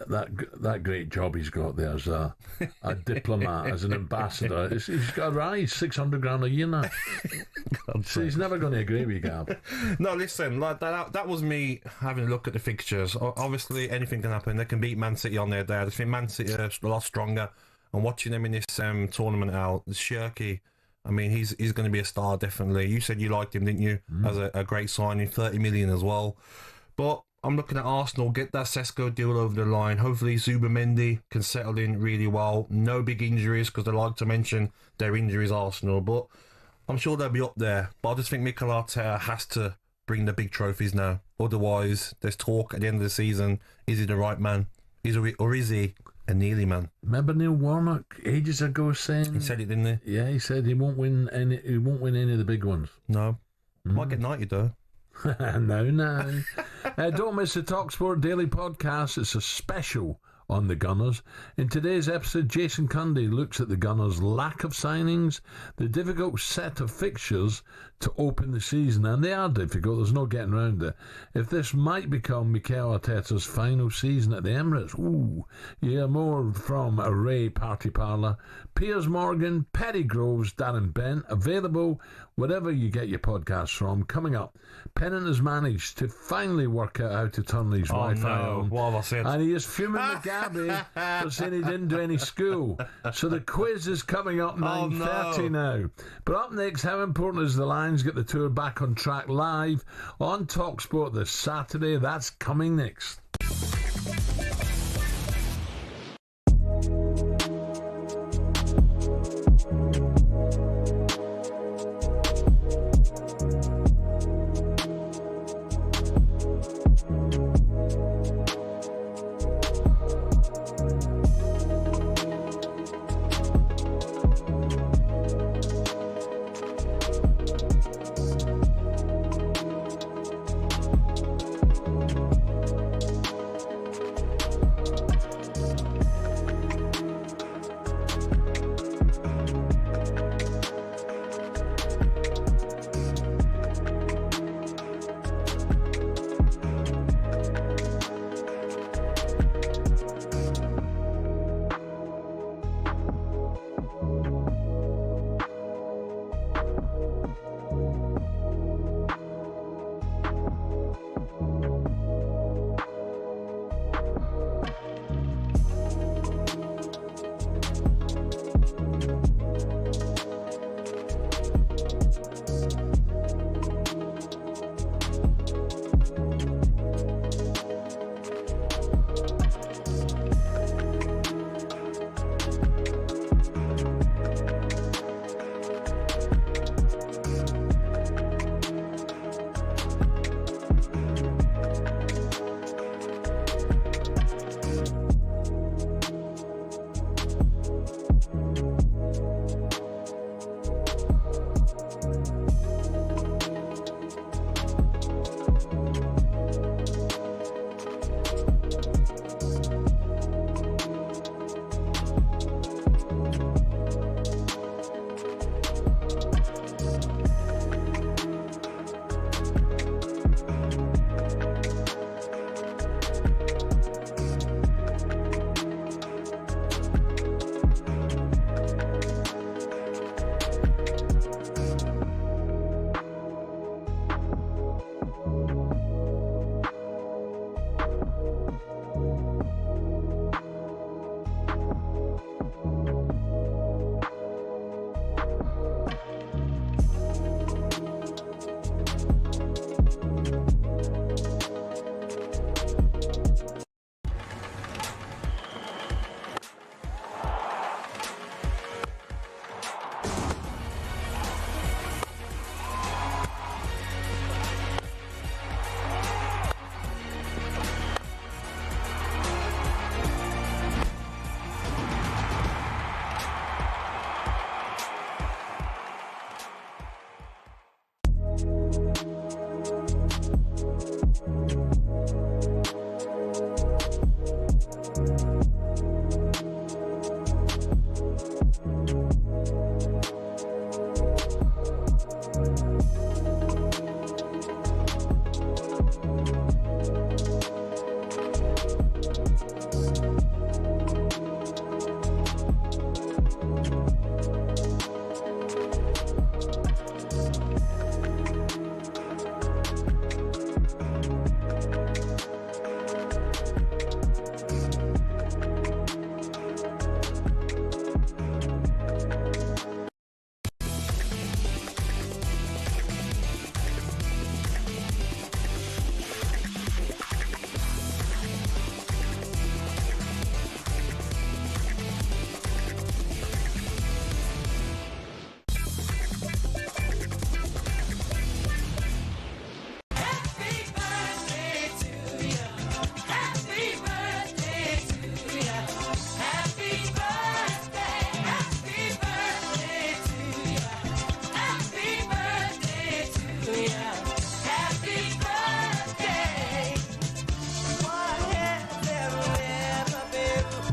that great job he's got there as a diplomat, as an ambassador. He's got a rise, $600,000 a year now. So he's never going to agree with you, Gab. No, listen, like that was me having a look at the fixtures. Obviously, anything can happen. They can beat Man City on their day. I think Man City are a lot stronger. And watching them in this tournament, Al, Shirky, I mean, he's going to be a star, definitely. You said you liked him, didn't you? As a great signing, 30 million as well. But I'm looking at Arsenal, get that Šeško deal over the line. Hopefully Zubimendi can settle in really well. No big injuries, because they like to mention their injuries, Arsenal. But I'm sure they'll be up there. But I just think Mikel Arteta has to bring the big trophies now. Otherwise, there's talk at the end of the season. Is he the right man? Or is he a Neely man? Remember Neil Warnock ages ago saying... He said it, didn't he? Yeah, he said he won't win any of the big ones. No. Might get 90 though. No. Don't miss the talkSPORT Daily Podcast. It's a special on the Gunners. In today's episode, Jason Cundy looks at the Gunners' lack of signings, the difficult set of fixtures to open the season, and they are difficult, there's no getting around it. If this might become Mikel Arteta's final season at the Emirates, you hear more from Ray Party Parlour, Piers Morgan, Petty Groves, Darren Bent, available wherever you get your podcasts from. Coming up, Pennant has managed to finally work out how to turn his Wi-Fi on. What have I said? And he is fuming with Gabby for saying he didn't do any school. So the quiz is coming up 9:30 now. But up next, how important is the Lions get the tour back on track live on talkSPORT this Saturday? That's coming next.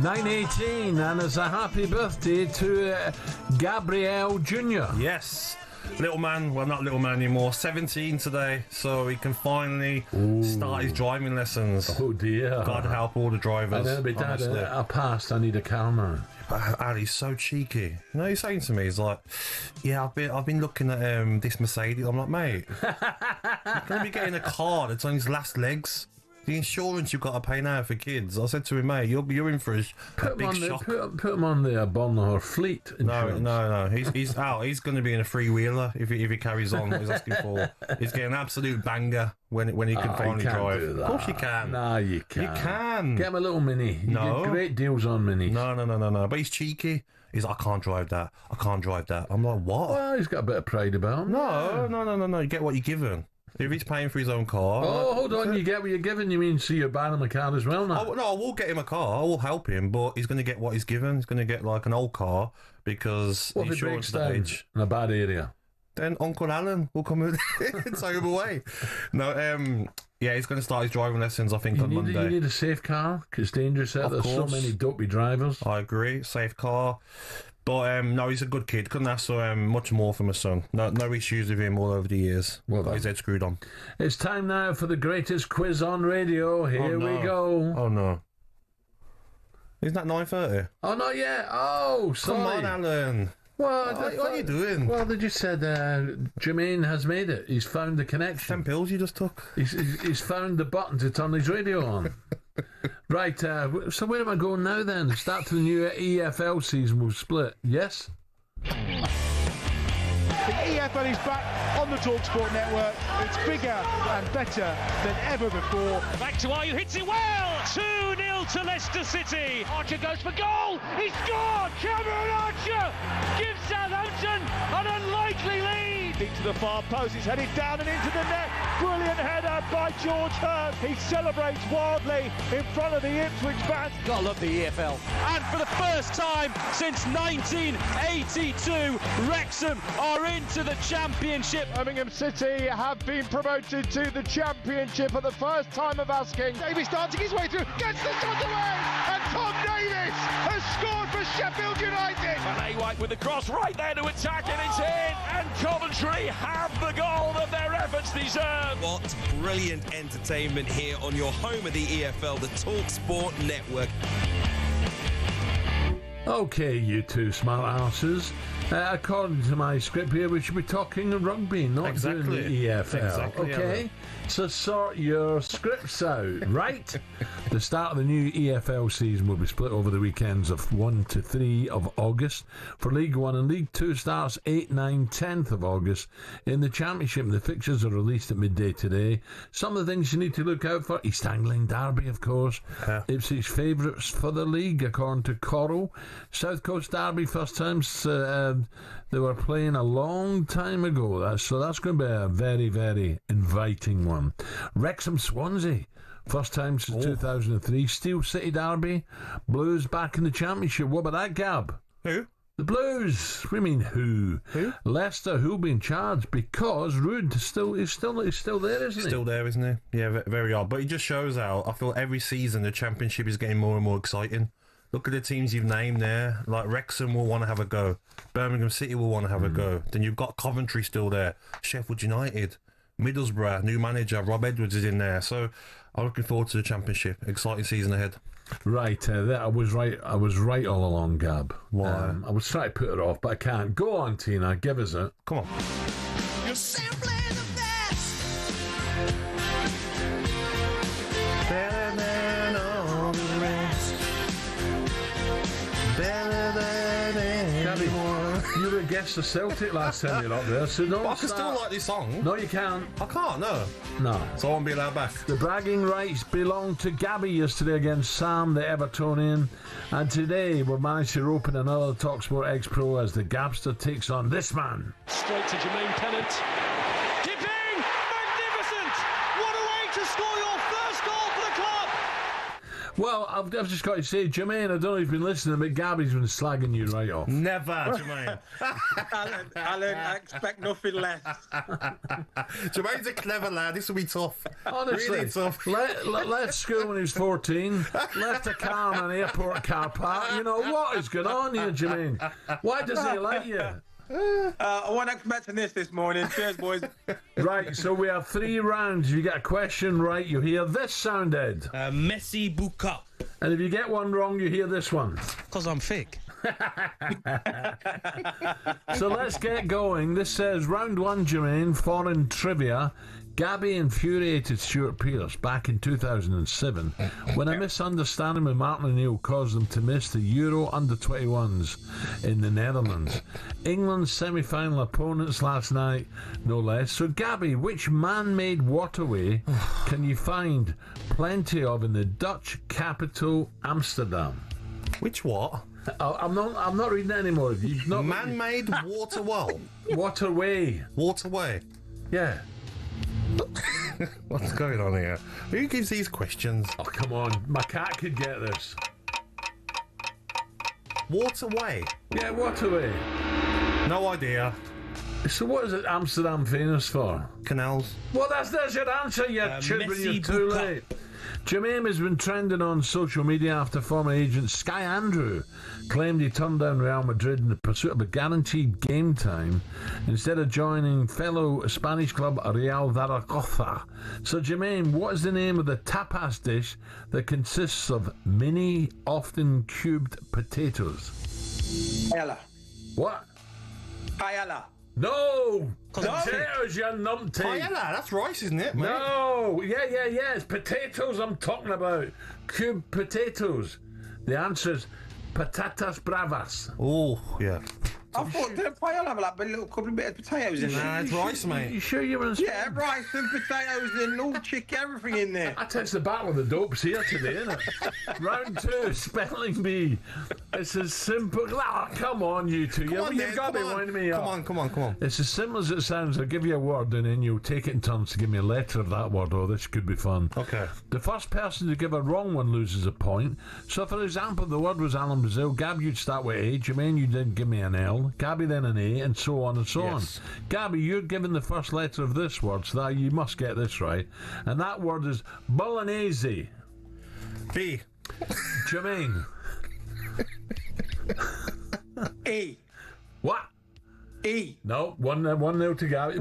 9:18, and it's a happy birthday to Gabriel Jr. Yes. Little man, well, not little man anymore, 17 today, so he can finally start his driving lessons. Oh dear. God help all the drivers. And then, Dad, I passed, I need a car now. But Ali's so cheeky. You know, he's saying to me, he's like, yeah, I've been looking at this Mercedes. I'm like, mate, you're going to be getting a car that's on his last legs. The insurance you've got to pay now for kids. I said to him, mate, you're in for a big shock. Put him on the Agbonlahor fleet insurance. No. He's out. He's going to be in a three-wheeler if he carries on what he's asking for. He's getting an absolute banger when he can finally drive. Of course you can. No, you can't. You can. Get him a little Mini. You No. get great deals on Minis. No. But he's cheeky. He's like, I can't drive that. I'm like, what? Well, he's got a bit of pride about him. No. You get what you're given. If he's paying for his own car... Oh, hold on, you get what you're given. You mean, so you're buying him a car as well now? No, I will get him a car. I will help him, but he's going to get what he's given. He's going to get, like, an old car because what the if it insurance breaks down age. in a bad area? Then Uncle Alan will come and take him away. No, yeah, he's going to start his driving lessons, I think, on Monday. You need a safe car, because it's dangerous out there. There's so many dopey drivers. I agree, safe car. But no, he's a good kid. Couldn't ask for much more from my son. No issues with him all over the years. Well, got his head screwed on. It's time now for the greatest quiz on radio. Here we go. Oh no! Isn't that 9:30? Oh, not yet. Oh, sorry. Come on, Alan. Well, what are you doing? Well, they just said Jermaine has made it. He's found the connection. 10 pills you just took. He's found the button to turn his radio on. Right, so where am I going now then? The start to the new EFL season will split, yes? The EFL is back on the talkSPORT network. It's bigger and better than ever before. Back to Ayu, hits it well! 2-0 to Leicester City. Archer goes for goal. He scored! Cameron Archer gives Southampton an unlikely lead. Into the far post, it's headed down and into the net. Brilliant header by George Hurst. He celebrates wildly in front of the Ipswich fans. Gotta love the EFL. And for the first time since 1982, Wrexham are into the Championship. Birmingham City have been promoted to the Championship at the first time of asking. Davies starting his way through, gets the shot away, and Tom Davies has scored for Sheffield United. Van White with the cross right there to attack, and it's in. And Coventry have the goal that their efforts deserve. What brilliant entertainment here on your home of the EFL, the talkSPORT network. Okay, you two smart asses. According to my script here, we should be talking rugby, not doing the EFL. Exactly, okay? So sort your scripts out, right? The start of the new EFL season will be split over the weekends of 1 to 3 of August. For League 1 and League 2 starts 8, 9, 10th of August. In the Championship, the fixtures are released at midday today. Some of the things you need to look out for: East Angling Derby, of course. Ipswich favourites for the league, according to Coral. South Coast Derby, first times they were playing a long time ago. So that's going to be a very, very inviting one. Wrexham Swansea, first time since 2003. Steel City Derby, Blues back in the Championship. What about that, Gab? Who? The Blues. What do you mean who? Leicester, who'll be in charge? Because Rudd is still there, isn't he? Still there, isn't he? Yeah, very odd. But it just shows how I feel every season the Championship is getting more and more exciting. Look at the teams you've named there. Like Wrexham will want to have a go. Birmingham City will want to have a go. Then you've got Coventry still there. Sheffield United, Middlesbrough, new manager, Rob Edwards is in there. So I'm looking forward to the Championship. Exciting season ahead. Right, I was right all along, Gab. Why? I was trying to put it off, but I can't. Go on, Tina, give us it. Come on. You're simply the best. Better than all the rest. Better than anyone. You were a guest of Celtic last time you were up there, so don't I can still like this song. No, you can't. I can't, no. No. So I won't be allowed back. The bragging rights belonged to Gabby yesterday against Sam, the Evertonian. And today we've managed to open another talkSPORT X-Pro as the Gabster takes on this man. Straight to Jermaine Pennant. Dipping! Magnificent! What a way to score your first goal for the club! Well, I've just got to say, Jermaine, I don't know if you've been listening, but Gabby's been slagging you right off. Never, Jermaine. Alan, I expect nothing less. Jermaine's a clever lad. This will be tough. Honestly, really tough. Left school when he was 14, left a car in an airport car park. You know, what is going on here, Jermaine? Why doesn't he like you? I wasn't expecting this morning. Cheers, boys. Right, so we have 3 rounds. If you get a question right, you hear this sound, Ed. Messi Buka. And if you get one wrong, you hear this one. Because I'm thick. So let's get going. This says, round 1, Jermaine, foreign trivia. Gabby infuriated Stuart Pearce back in 2007 when a misunderstanding with Martin O'Neill caused them to miss the Euro under-21s in the Netherlands. England's semi-final opponents last night, no less. So, Gabby, which man-made waterway can you find plenty of in the Dutch capital, Amsterdam? Which what? I'm not reading it anymore. You've not man-made waterway. Waterway. Yeah. What's going on here? Who gives these questions? Oh, come on. My cat could get this. Waterway? Yeah, waterway. No idea. So what is it Amsterdam famous for? Canals. Well, that's your answer, you children. You're too late. Jermaine has been trending on social media after former agent Sky Andrew claimed he turned down Real Madrid in the pursuit of a guaranteed game time instead of joining fellow Spanish club Real Zaragoza. So, Jermaine, what is the name of the tapas dish that consists of mini, often cubed potatoes? Paella. What? Paella. No! Potatoes, you numpty. Paella, that's rice, isn't it, mate? No! Yeah, it's potatoes I'm talking about. Cubed potatoes. The answer is patatas bravas. Oh, yeah. I thought the paella have like a little couple of bits of potatoes in there. Nah, it's rice, mate. You sure you were? Yeah, rice and potatoes and all chicken, everything in there. I tell you, the battle of the dopes here today, isn't it? Round 2, spelling bee. It's as simple. Oh, come on, you two. You've got to be winding me up. Come on. It's as simple as it sounds. I'll give you a word and then you'll take it in turns to give me a letter of that word. Oh, this could be fun. Okay. The first person to give a wrong one loses a point. So, for example, the word was Alan Brazil. Gab, you'd start with A. Jermaine, you didn't give me an L. Gabby then an A, and so on and so on. Gabby, you're given the first letter of this word, so that you must get this right. And that word is bolognese. B. Jermaine. E. What? E. No, 1-0 to Gabby.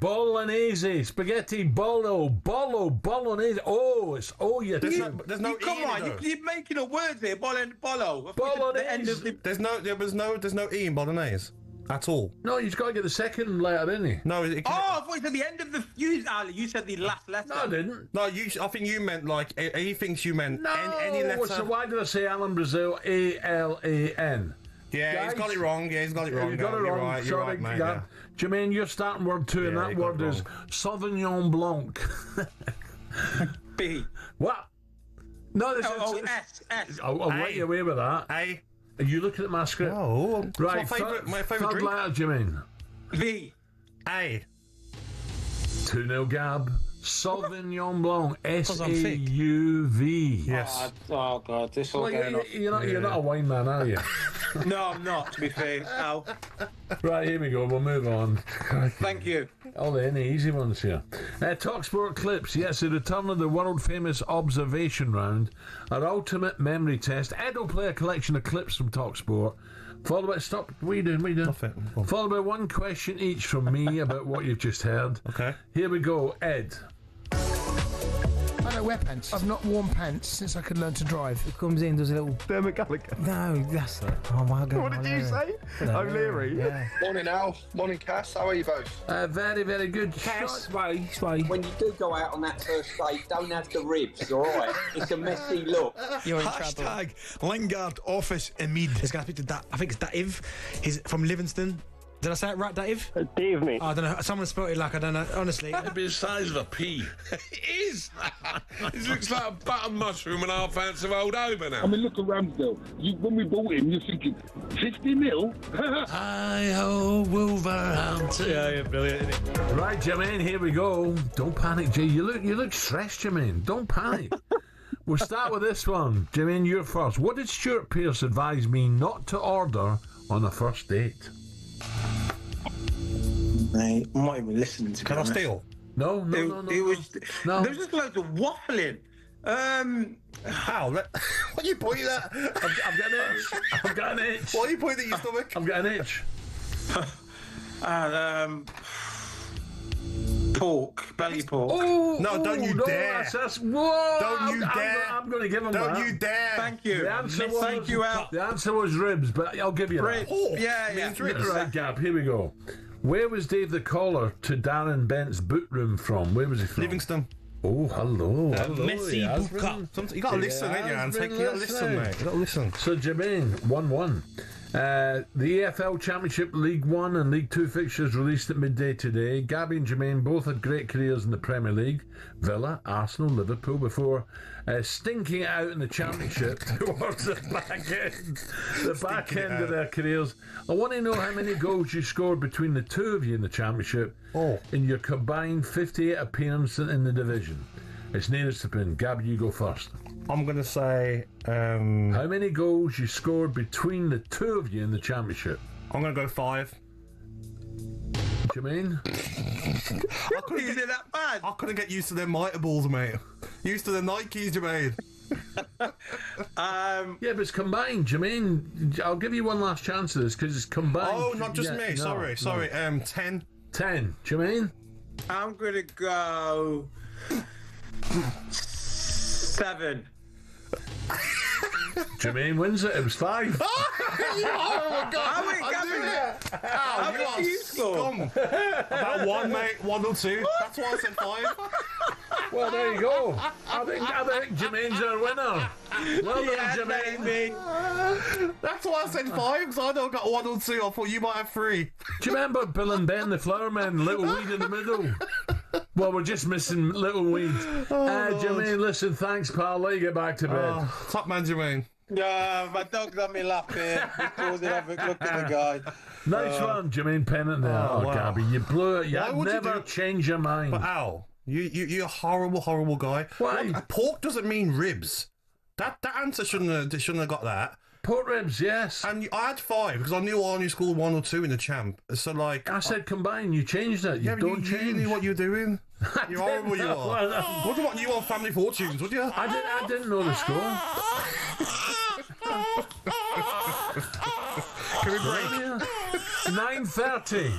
Bolognese. Spaghetti bolo. Bolognese. Oh, it's you. There's no E. Come on, you're making a word there. Bolo. Bolognese. There's no E in bolognese at all. No, you've got to get the second letter, didn't you? No. I thought you said the end of the. You said the last letter. No, I didn't. No, I think you meant like he thinks you meant any letter. So why did I say Alan Brazil? ALAN. Yeah, Guys, he's got it wrong. You got it wrong. You're right, mate. Yeah. Jermaine, you're starting word 2, and that word is Sauvignon Blanc. B. What? No, this S. I'll let you away with that. A. Are you looking at my script? Oh, right. My favourite third drink. letter, Jermaine. V. A. 2-0 Gab. Sauvignon Blanc. SAUV. Yes. Oh God, this all going off. You're not a wine man, are you? No, I'm not. To be fair. No. Right, here we go. We'll move on. Thank you. All the any easy ones here. talkSPORT clips. Yes, the return of the world famous observation round, our ultimate memory test. Ed will play a collection of clips from talkSPORT. Followed by stop. What are you doing? Nothing. Followed by one question each from me about what you've just heard. Okay. Here we go, Ed. I don't wear pants. I've not worn pants since I could learn to drive. It comes in, does a little. Dermot Gallagher. No, that's it. Oh my God. What did you say? O'Leary. Yeah. Morning, Al. Morning, Cass. How are you both? Very, very good. Cass, When you do go out on that first date, don't have the ribs, all right? It's a messy look. You're in Hashtag Lingard office in Mead. It's going to speak to that. I think it's Dative. He's from Livingston. Did I say it right, Dave? Dave, mate. I don't know. Someone spelled it like I don't know. Honestly, it'd be the size of a pea. It is. It looks like a button mushroom and half ounce of old over now. I mean, look at Ramsdale. When we bought him, you're thinking 50 mil. Hi-ho, Wolverhampton. Yeah, brilliant. Isn't it? Right, Jermaine, here we go. Don't panic, Jay. You look stressed, Jermaine. Don't panic. We'll start with this one. Jermaine, you're first. What did Stuart Pearce advise me not to order on a first date? Mate, I'm not even listening to Can I steal? No. There was just loads of waffling. How? What are you pointing at? I've got an itch. I've got an itch. What are you pointing at your stomach? I've got an itch. Pork, belly pork. Oh, no, don't you dare. Whoa, don't you dare. I'm going to give him that. Don't you dare. Thank you. Thank you, Al. The answer was ribs, but I'll give you ribs. that. Oh, yeah. Ribs. Right, Gab, here we go. Where was Dave the Caller to Darren Bent's boot room from? Where was he from? Livingston. Oh, hello. Messi Buka. You got to listen, ain't you, Antic? You got to listen, mate. You got to listen. So, Jermaine, 1-1. The EFL Championship League 1 and League 2 fixtures released at midday today. Gabby and Jermaine both had great careers in the Premier League, Villa, Arsenal, Liverpool, before stinking it out in the Championship towards the back end of their careers. I want to know how many goals you scored between the two of you in the Championship in your combined 58 appearances in the division. It's nearest to pin. Gabby, you go first. I'm going to say... how many goals you scored between the two of you in the Championship? I'm going to go 5. Jermaine? Is it that bad? I couldn't get used to them mitre balls, mate. Used to the Nikes, Jermaine. Yeah, but it's combined, Jermaine. I'll give you one last chance of this because it's combined. Oh, not just me. Sorry. 10. 10. Jermaine? I'm going to go... 7. Jermaine wins it. It was 5. Oh, God. How many did you score? About 1, mate. 1 or 2. That's why I said 5. Well, there you go. I think Jermaine's our winner. Well done, Jermaine. That's why I said 5, because I know I got 1 or 2. I thought you might have 3. Do you remember Bill and Ben, the Flowermen, Little Weed in the middle? Well, we're just missing Little Weed. Jermaine, listen, thanks, pal. Let you get back to bed. Top man, Jermaine. Yeah, my dog got me laughing. Because have a look at the guy. Nice one, Jermaine Pennant there. Wow. Gabby, you blew it. You never change your mind. But Al, you're a horrible, horrible guy. Why? Pork doesn't mean ribs. That answer shouldn't have got that. Pork ribs, yes. And I had 5 because I knew I only scored 1 or 2 in the champ. So like I said combine. You changed it. You don't change. You knew what you were doing. You're horrible. You are. What do you want? You want Family Fortunes? Would you? I didn't know the score. Can we break? 9:30.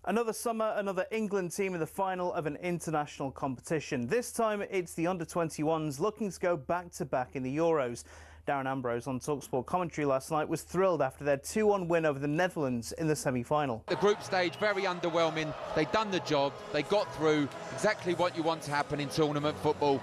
Another summer, another England team in the final of an international competition. This time it's the under-21s looking to go back-to-back in the Euros. Darren Ambrose on talkSPORT commentary last night was thrilled after their 2-1 win over the Netherlands in the semi-final. The group stage, very underwhelming. They've done the job. They got through, exactly what you want to happen in tournament football.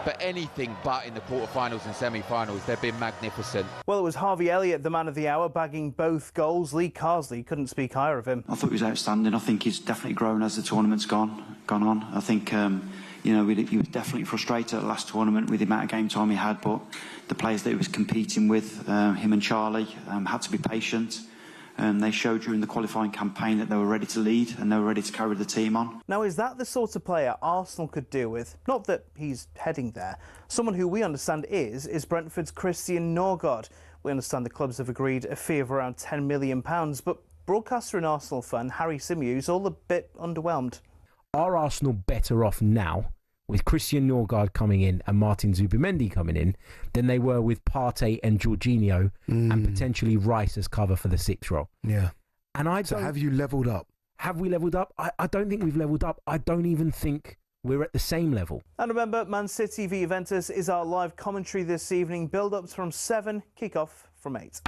But anything but in the quarterfinals and semi-finals, they've been magnificent. Well, it was Harvey Elliott, the man of the hour, bagging both goals. Lee Carsley couldn't speak higher of him. I thought he was outstanding. I think he's definitely grown as the tournament's gone on. I think, he was definitely frustrated at the last tournament with the amount of game time he had, but the players that he was competing with, him and Charlie, had to be patient. They showed during the qualifying campaign that they were ready to lead and they were ready to carry the team on. Now, is that the sort of player Arsenal could do with? Not that he's heading there. Someone who we understand is Brentford's Christian Norgard. We understand the clubs have agreed a fee of around £10 million, but broadcaster and Arsenal fan Harry Symeou's all a bit underwhelmed. Are Arsenal better off now with Christian Norgard coming in and Martin Zubimendi coming in than they were with Partey and Jorginho and potentially Rice as cover for the sixth role? Yeah. And so have you levelled up? Have we levelled up? I don't think we've levelled up. I don't even think we're at the same level. And remember, Man City v Juventus is our live commentary this evening. Build-ups from 7, kick-off from 8.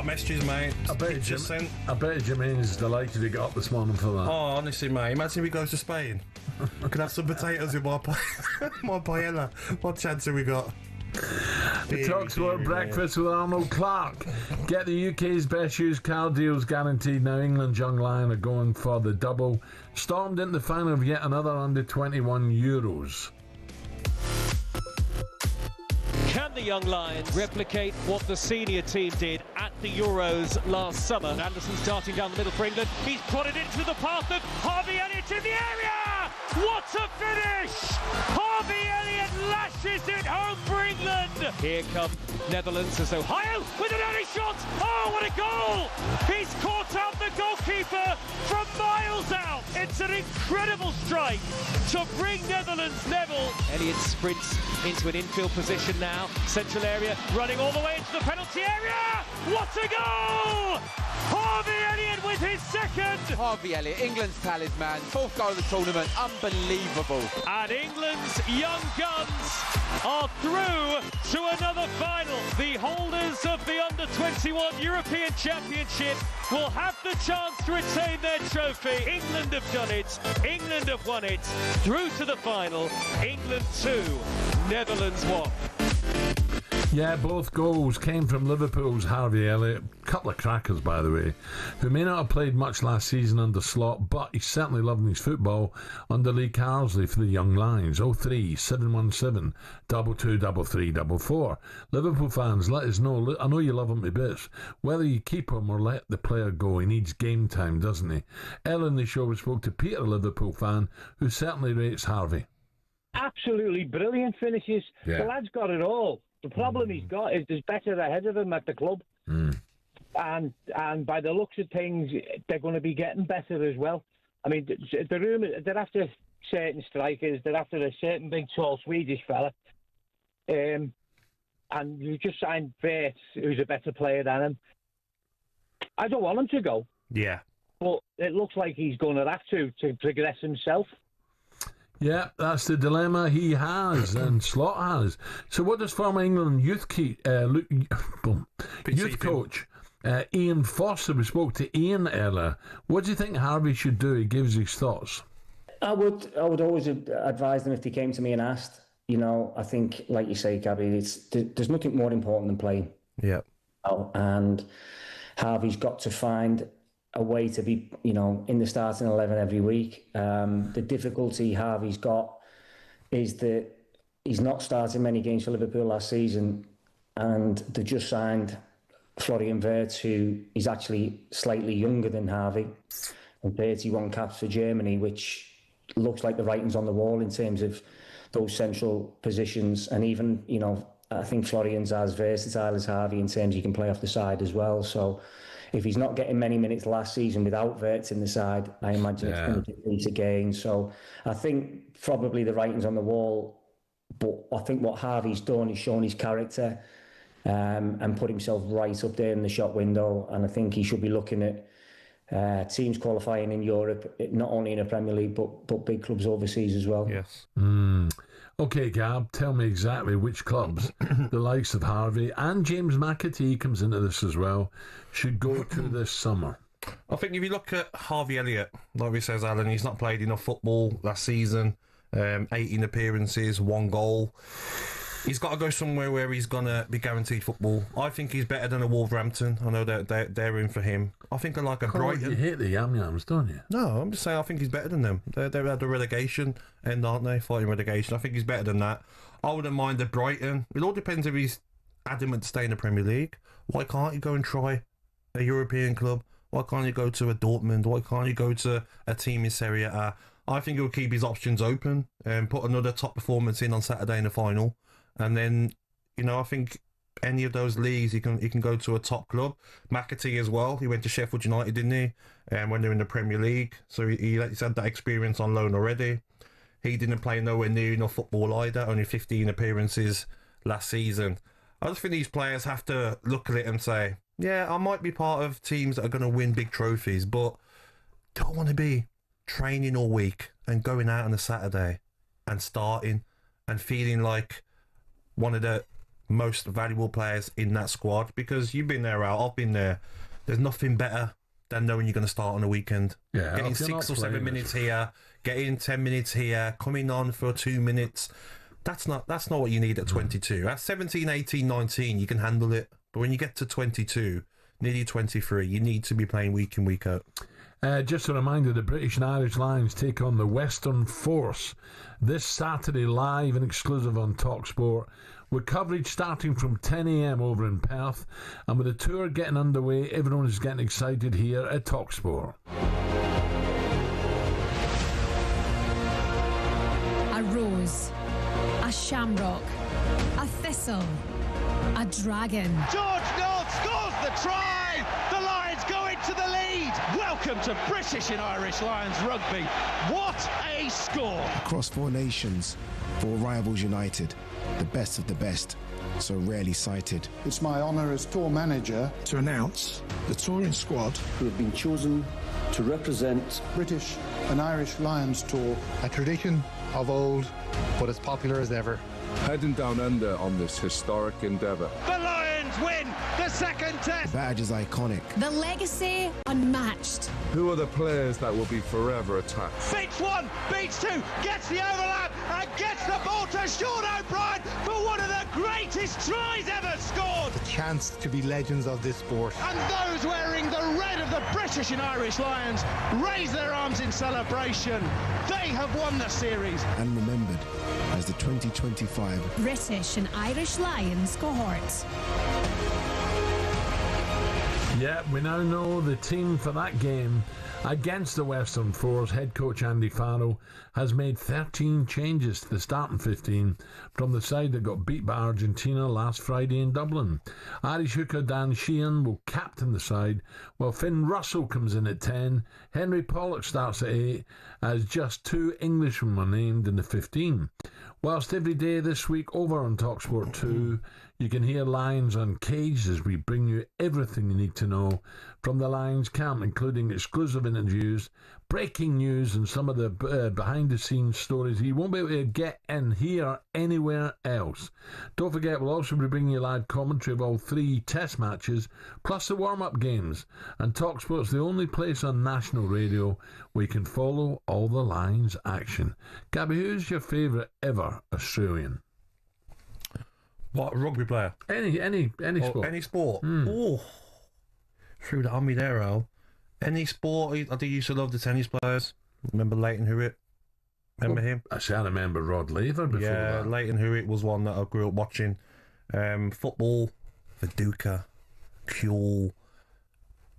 Messages, mate. I bet Jermaine's delighted he got up this morning for that. Oh, honestly, mate. Imagine if he goes to Spain. I could have some potatoes in my paella. What chance have we got? The talkSPORT breakfast with Arnold Clark. Get the UK's best used car deals guaranteed. Now England's young lion are going for the double. Stormed into the final of yet another under-21 Euros. Can the young Lions replicate what the senior team did at the Euros last summer? Anderson starting down the middle for England. He's put it into the path of Harvey Elliott in the area! What a finish! Harvey Elliott lashes it home for England! Here come Netherlands as Ohio with an early shot! Oh, what a goal! He's caught out the goalkeeper from miles out! It's an incredible strike to bring Netherlands level. Elliott sprints into an infield position now. Central area, running all the way into the penalty area! What a goal! Harvey Elliott with his second! Harvey Elliott, England's talisman, 4th goal of the tournament, unbelievable. And England's young guns are through to another final. The holders of the Under-21 European Championship will have the chance to retain their trophy. England have done it. England have won it. Through to the final. England 2, Netherlands 1. Yeah, both goals came from Liverpool's Harvey Elliott. Couple of crackers, by the way, who may not have played much last season under Slot, but he's certainly loving his football under Lee Carsley for the Young Lions. 03717 223344. Liverpool fans, let us know. I know you love him to bits. Whether you keep him or let the player go, he needs game time, doesn't he? Earlier in the show, we spoke to Peter, a Liverpool fan, who certainly rates Harvey. Absolutely brilliant finishes. Yeah. The lad's got it all. The problem he's got is there's better ahead of him at the club. And by the looks of things, they're going to be getting better as well. I mean, the rumour, they're after certain strikers, they're after a certain big, tall Swedish fella. And you just signed Bates, who's a better player than him. I don't want him to go. Yeah. But it looks like he's going to have to progress himself. Yeah, that's the dilemma he has and Slot has. So what does former England youth coach Ian Foster, we spoke to Ian earlier, what do you think Harvey should do? He gives his thoughts. I would always advise them if they came to me and asked. You know, I think, like you say, Gabby, there's nothing more important than playing. Yeah. And Harvey's got to find a way to be, you know, in the starting 11 every week. The difficulty Harvey's got is that he's not starting many games for Liverpool last season, and they just signed Florian Wirtz, who is actually slightly younger than Harvey, and 31 caps for Germany, which looks like the writing's on the wall in terms of those central positions. And even, you know, I think Florian's as versatile as Harvey in terms he can play off the side as well. So if he's not getting many minutes last season without Wirtz in the side, I imagine it's going to decrease again. So I think probably the writing's on the wall, but I think what Harvey's done is shown his character and put himself right up there in the shop window. And I think he should be looking at teams qualifying in Europe, not only in the Premier League, but big clubs overseas as well. Yes. Okay, Gab, tell me exactly which clubs the likes of Harvey and James McAtee comes into this as well should go to this summer. I think if you look at Harvey Elliott, like we says, Alan, he's not played enough football last season. 18 appearances, 1 goal. He's got to go somewhere where he's going to be guaranteed football. I think he's better than a Wolverhampton. I know that they're in for him. I think I like a Brighton. You hate the Yam-Yams, don't you? No, I'm just saying I think he's better than them. They're at the relegation end, aren't they? Fighting relegation. I think he's better than that. I wouldn't mind a Brighton. It all depends if he's adamant to stay in the Premier League. Why can't you go and try a European club? Why can't you go to a Dortmund? Why can't you go to a team in Serie A? I think he'll keep his options open and put another top performance in on Saturday in the final. And then, you know, I think any of those leagues, he can go to a top club. McAtee as well. He went to Sheffield United, didn't he? When they're in the Premier League. So he's had that experience on loan already. He didn't play nowhere near enough football either. Only 15 appearances last season. I just think these players have to look at it and say, yeah, I might be part of teams that are going to win big trophies, but don't want to be training all week and going out on a Saturday and starting and feeling like one of the most valuable players in that squad, because you've been there, Al, I've been there. There's nothing better than knowing you're going to start on a weekend. Yeah, getting 6 or 7 minutes here, getting 10 minutes here, coming on for 2 minutes. That's not what you need at 22. At 17, 18, 19, you can handle it. But when you get to 22, nearly 23, you need to be playing week in, week out. Just a reminder, the British and Irish Lions take on the Western Force this Saturday, live and exclusive on talkSPORT, with coverage starting from 10 a.m. over in Perth, and with the tour getting underway, everyone is getting excited here at talkSPORT. A rose, a shamrock, a thistle, a dragon. George North scores the try! The Lions go into the lead! Welcome to British and Irish Lions rugby. What a score! Across 4 nations, 4 rivals united, the best of the best, so rarely sighted. It's my honour as tour manager to announce the touring squad who have been chosen to represent British and Irish Lions Tour. A tradition of old, but as popular as ever. Heading down under on this historic endeavour. The Lions win the second test! The badge is iconic. The legacy unmatched. Who are the players that will be forever attached? Beats 1, beats 2, gets the overlap and gets the ball to Sean O'Brien for one of the greatest tries ever scored! The chance to be legends of this sport. And those wearing the red of the British and Irish Lions raise their arms in celebration. They have won the series. And remembered as the 2025 British and Irish Lions cohort. Yeah, we now know the team for that game against the Western Force. Head coach Andy Farrell has made 13 changes to the starting 15 from the side that got beat by Argentina last Friday in Dublin. Irish hooker Dan Sheehan will captain the side, while Finn Russell comes in at 10. Henry Pollock starts at 8, as just 2 Englishmen were named in the 15. Whilst every day this week over on talkSPORT 2, You can hear Lions Uncaged as we bring you everything you need to know from the Lions camp, including exclusive interviews, breaking news, and some of the behind-the-scenes stories you won't be able to get and hear anywhere else. Don't forget, we'll also be bringing you live commentary of all 3 test matches, plus the warm-up games. And talkSPORT's the only place on national radio where you can follow all the Lions action. Gabby, who's your favourite ever Australian? What, rugby player? Any sport. Any sport? Oh, threw that on me there, Al. Any sport. I did used to love the tennis players. Remember Leighton Hewitt? Remember him? I remember Rod Laver before that. Yeah, Leighton Hewitt was one that I grew up watching. Football, Viduka, Kuhl,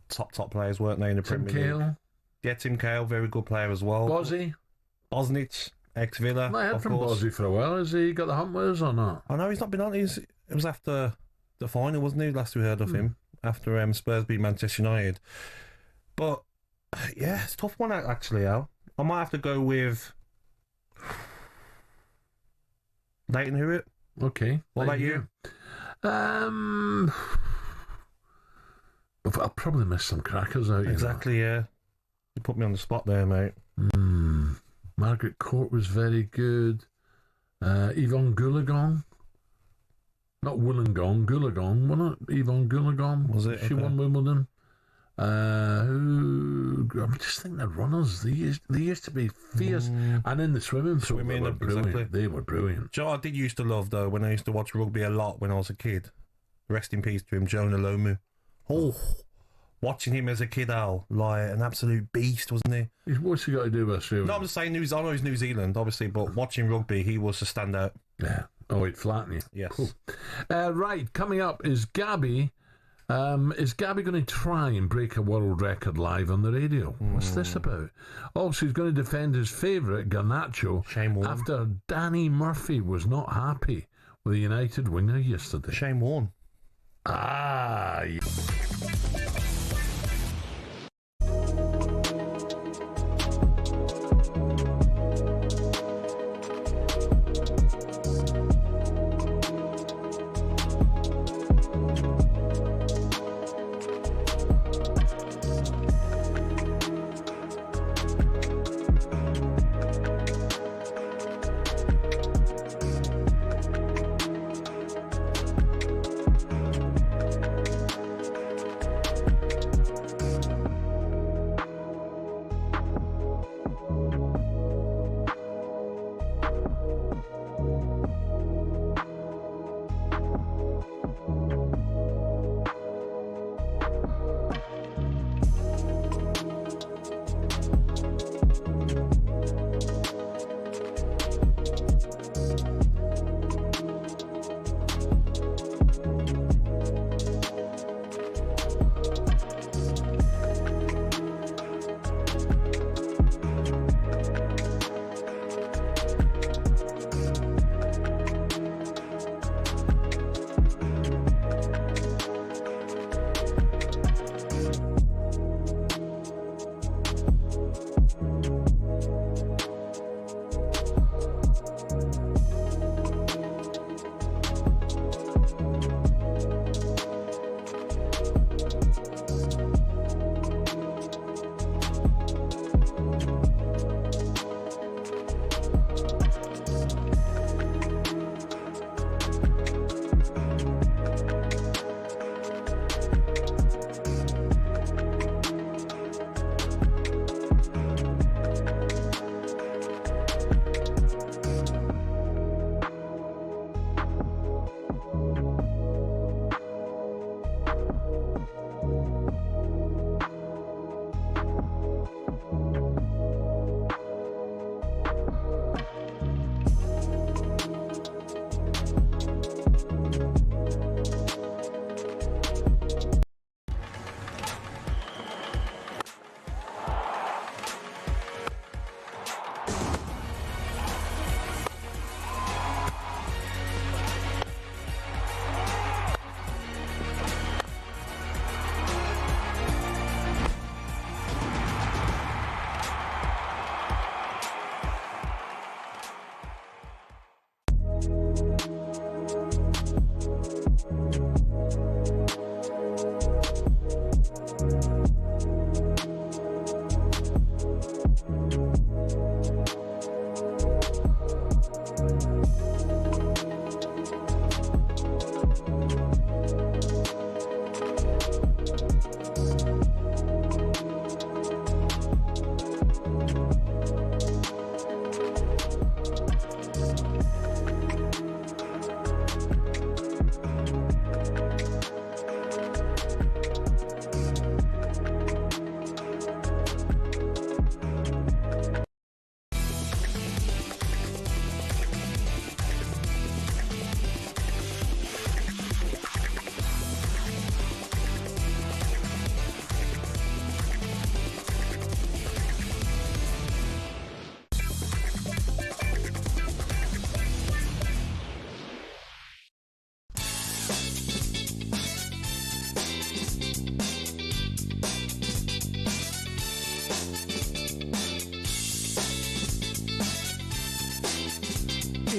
top players, weren't they, in the Premier League? Tim Cahill? Yeah, Tim Cahill, very good player as well. Bozzy? Bosnich, ex-Villa, I heard from Bozzy for a while. Has he got the hump with us or not? I know he's not been on. It was after the final, wasn't it? Last we heard of him, after Spurs beat Manchester United. But, yeah, it's a tough one, actually, Al. I might have to go with Leighton Hewitt. Okay. What about you? I'll probably miss some crackers out. Exactly, yeah. You put me on the spot there, mate. Margaret Court was very good. Yvonne Goolagong. Not Wollongong, Goolagong, wasn't it? Yvonne Goolagong. Was it? She won Wimbledon. I'm just thinking the runners. They used to be fierce, and in the swimming pool, they were brilliant. Exactly. They were brilliant. Joe, I did used to love though when I used to watch rugby a lot when I was a kid. Rest in peace to him, Jonah Lomu. Oh, watching him as a kid, Al, like an absolute beast, wasn't he? What's he got to do with Australia? No, I'm just saying. I know he's New Zealand, obviously, but watching rugby, he was a standout. Yeah. Oh, he'd flatten you. Yes. Cool. Right, coming up is Gabby. Is Gabby going to try and break a world record live on the radio? What's this about? Also, he's going to defend his favourite, Garnacho, after Danny Murphy was not happy with the United winger yesterday. Shane Warne. Ah, yeah.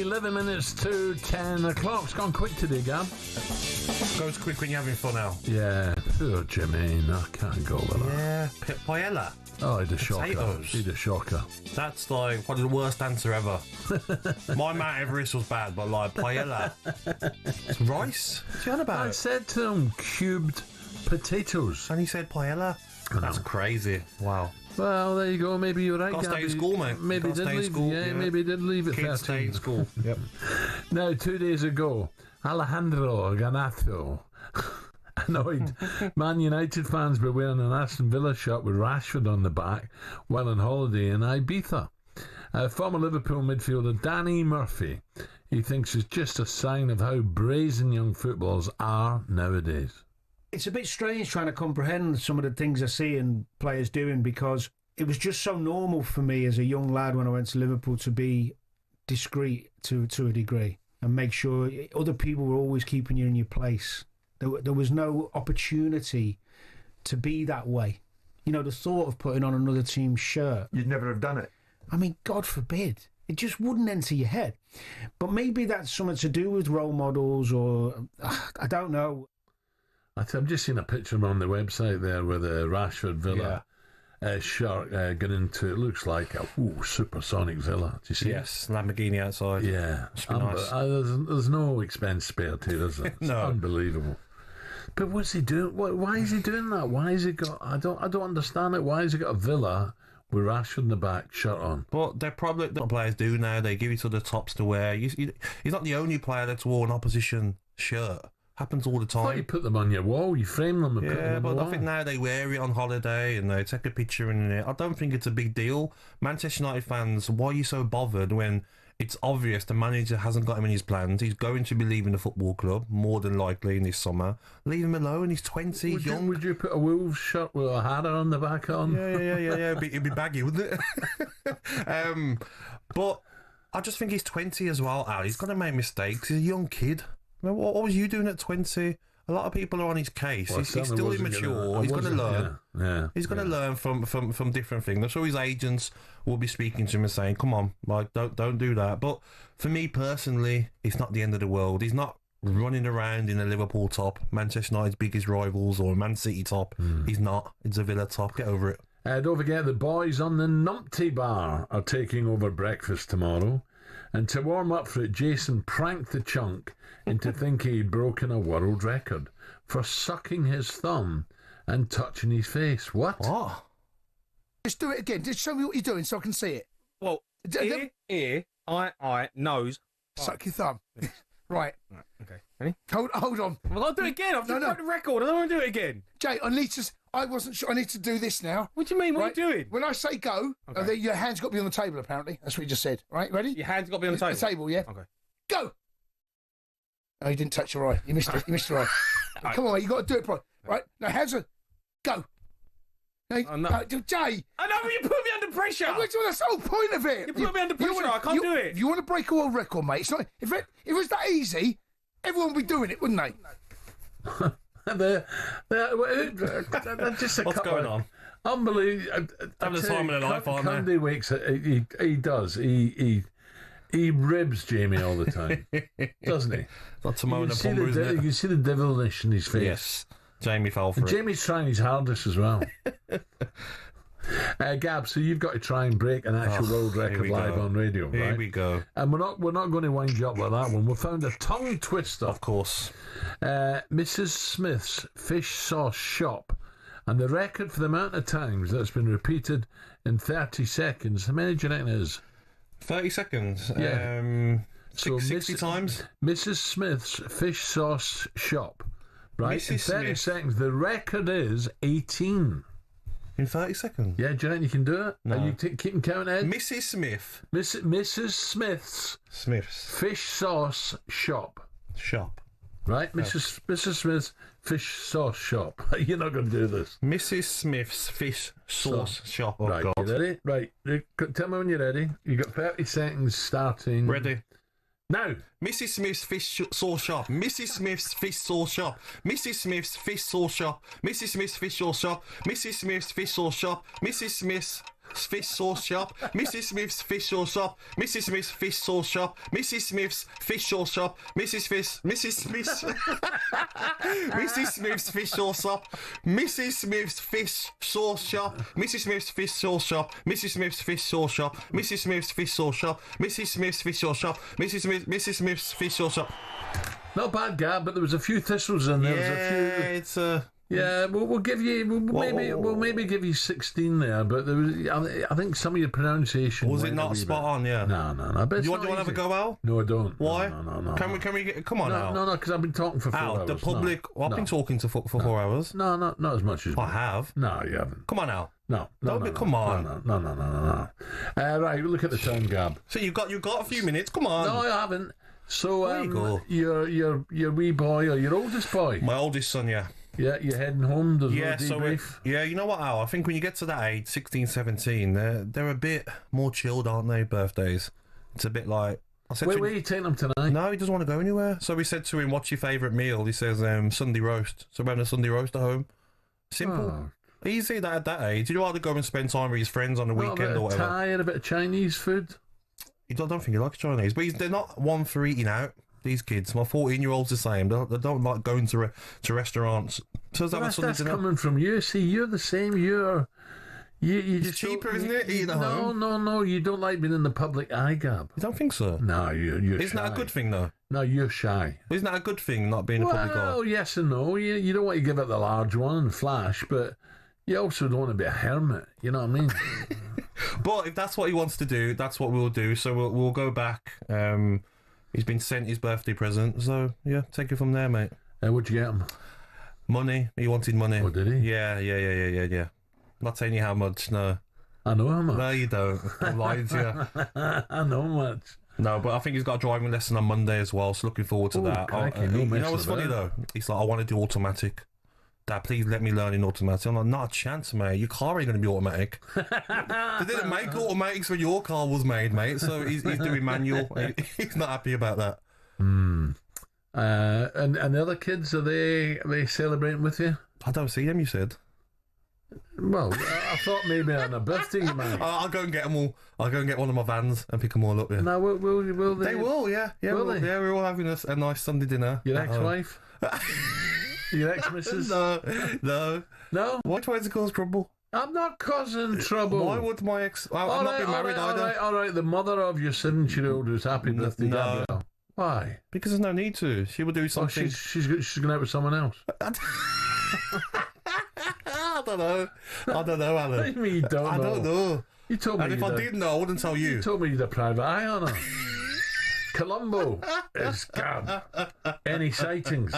11 minutes to 10 o'clock. It's gone quick today, Gab. Goes quick when you're having fun, Al. Yeah, poor Jermaine. I can't go with that. Yeah, paella. Oh, he'd a shocker. Potatoes. He'd a shocker. That's like probably the worst answer ever. My Mount Everest was bad, but like paella. It's rice. What's he on about? I said to him, cubed potatoes. And he said paella. That's crazy. Wow. Well, there you go. Maybe you're right, Gotta stay Gabby. in school, mate. Maybe Gotta did stay in leave. school, Yeah, yeah. maybe did leave at 13. Kids stay in school. Yep. Now, 2 days ago, Alejandro Garnacho annoyed Man United fans by wearing an Aston Villa shirt with Rashford on the back while on holiday in Ibiza. Former Liverpool midfielder Danny Murphy, he thinks it's just a sign of how brazen young footballers are nowadays. It's a bit strange trying to comprehend some of the things I see in players doing, because it was just so normal for me as a young lad when I went to Liverpool to be discreet to a degree and make sure other people were always keeping you in your place. There was no opportunity to be that way. You know, the thought of putting on another team's shirt. You'd never have done it. I mean, God forbid. It just wouldn't enter your head. But maybe that's something to do with role models, or I don't know. I've just seen a picture on the website there with a Rashford Villa shirt going into, it looks like a supersonic Villa. Do you see Yes, Lamborghini outside. Yeah. Must be nice. There's no expense spared to it, is there? It's No. unbelievable. But what's he doing? Why is he doing that? Why has he got... I don't understand it. Why has he got a Villa with Rashford in the back, shirt on? But they're probably the players do now. They give each other tops to wear. He's not the only player that's worn an opposition shirt. Happens all the Why time. you put them on your wall? You frame them and put them Yeah, on but the I wall. think now they wear it on holiday and they take a picture in it. I don't think it's a big deal. Manchester United fans, why are you so bothered when it's obvious the manager hasn't got him in his plans? He's going to be leaving the football club, more than likely, in this summer. Leave him alone. He's 20, young. Would you put a Wolves shirt with a hat on the back on? Yeah. It'd be baggy, wouldn't it? But I just think he's 20 as well, Al. He's going to make mistakes. He's a young kid. I mean, what was you doing at 20? A lot of people are on his case. Well, He's still immature. He's going to learn. Yeah. He's going to learn from different things. I'm sure his agents will be speaking to him and saying, "Come on, like don't do that." But for me personally, it's not the end of the world. He's not running around in a Liverpool top, Manchester United's biggest rivals, or a Man City top. He's not. It's a Villa top. Get over it. Don't forget the boys on the Numpty Bar are taking over breakfast tomorrow. And to warm up for it, Jason pranked the chunk into thinking he'd broken a world record for sucking his thumb and touching his face. What? Just do it again. Just show me what you're doing so I can see it. Well, ear, eye, nose. Suck your thumb. Right. Okay. Ready? Hold on. Well, I'll do it again. I've just broke the record. I don't want to do it again. Jay, I wasn't sure. I need to do this now. What do you mean? What are you doing? When I say go, your hand's got to be on the table, apparently. That's what you just said. Right, ready? Your hand's got to be on the table? The table, yeah. Okay. Go! Oh, you didn't touch your eye. You missed it. You missed your eye. Come on, mate, you got to do it properly. Right, now hands on. Go! Now, Jay! I know, but you put me under pressure! That's the whole point of it! You put me under pressure, I can't do it! If you want to break a world record, mate, it's not... If it was that easy, everyone would be doing it, wouldn't they? Just a What's going on? Unbelievable. Having the time of their life, aren't they? Candy wakes. He does. He ribs Jamie all the time, doesn't he? Not Timon and Pumbaa, isn't it? You can see the devilish in his face. Yes. Jamie fell for it. Jamie's trying his hardest as well. Gab, so you've got to try and break an actual world record live on radio, right? Here we go. And we're not going to wind you up like that one. We found a tongue twister. Of course. Mrs. Smith's fish sauce shop, and the record for the amount of times that's been repeated in 30 seconds. How many do you reckon it is? 30 seconds. Yeah. 60 times. Mrs. Smith's fish sauce shop. Right, Mrs. in 30 Smith. seconds, the record is 18. In 30 seconds? Yeah, do you reckon you can do it? No. Are you keeping count, Ed? Mrs. Smith. Mrs. Smith's fish sauce shop. Right, Mrs. Smith's fish sauce shop. You're not going to do this. Mrs. Smith's fish sauce shop. Oh, right, God. you ready? Right, tell me when you're ready. You've got 30 seconds starting. Ready. Now. Mrs. Smith's fish sauce shop. Mrs. Smith's fish sauce shop. Mrs. Smith's fish sauce shop. Mrs. Smith's fish sauce shop. Mrs. Smith's fish sauce shop. Mrs. Smith's fish sauce shop. Mrs. Smith's fish sauce shop. Mrs. Smith's fish sauce shop. Mrs. Smith's fish sauce shop. Mrs. Smith's fish sauce shop. Mrs. Smith's fish sauce shop. Mrs. Smith's fish sauce shop. Mrs. Smith's fish sauce shop. Mrs. Smith's fish sauce shop. Mrs. Smith's fish sauce shop. Mrs. Smith's fish sauce shop. Not bad, Gab, but there was a few thistles in there. Yeah, we'll give you. We'll maybe give you 16 there, but there was. I think some of your pronunciation was it not spot on? Yeah. No. Do you want to have a go, Al? No, I don't. Why? No. Can we get? Come on, Al. No, because I've been talking for 4 hours. Al, the public. I've been talking for 4 hours. No, not as much as I have. No, you haven't. Come on, Al. No. Come on. No. Right, look at the time, Gab. So you got a few minutes. Come on. No, I haven't. So there you go. Your wee boy or your oldest boy? My oldest son, yeah. Yeah, you're heading home. There's no debrief. You know what, Al? I think when you get to that age, 16, 17, they're a bit more chilled, aren't they? Birthdays. It's a bit like. Where are you taking him tonight? No, he doesn't want to go anywhere. So we said to him, "What's your favourite meal?" He says, "Sunday roast." So we're having a Sunday roast at home. Simple. Oh. Easy. That at that age, you'd rather go and spend time with his friends on the weekend or whatever. Thai and a bit of Chinese food. I don't think he likes Chinese, but they're not one for eating out. These kids, my 14-year-old's the same. They don't like going to restaurants. So that's coming from you. See, you're the same. You it's just cheaper, isn't it? Eating at home. No. You don't like being in the public eye, Gab. You don't think so? No, you're Isn't shy. that a good thing, though? No, you're shy. Isn't that a good thing, not being a public eye? Well, yes and no. You don't want to give it the large one and flash, but you also don't want to be a hermit. You know what I mean? But if that's what he wants to do, that's what we'll do. So we'll go back. He's been sent his birthday present, so yeah, take it from there, mate. What'd you get him? Money. He wanted money. Oh, did he? Yeah. Not telling you how much, no. I know how much. No, you don't. I'm lying to you. I know much. No, but I think he's got a driving lesson on Monday as well, so looking forward to that. You know what's funny, though? He's like, I want to do automatic. Dad, please let me learn in automatic. I'm like, not a chance, mate. Your car ain't going to be automatic. They didn't make automatics when your car was made, mate. So he's doing manual. He's not happy about that. And the other kids, are they celebrating with you? I don't see them, you said. Well, I thought maybe on a birthday you might. I'll go and get them all. I'll go and get one of my vans and pick them all up, yeah. Now, will they? They will, yeah. Will they? Yeah, we're all having a nice Sunday dinner. Your ex-wife? Your ex-missus? No. Why try to cause trouble? I'm not causing trouble. Why would my ex... I'm not been married either. All right. The mother of your 7-year-old who's happy birthday, Gabrielle. Why? Because there's no need to. She will do something... Oh, she's going out with someone else. I don't know, Alan. What do you mean you don't know? I don't know. You told me. And if I didn't know, I wouldn't tell you. You told me you had a private eye on her. Colombo is Gab. Any sightings?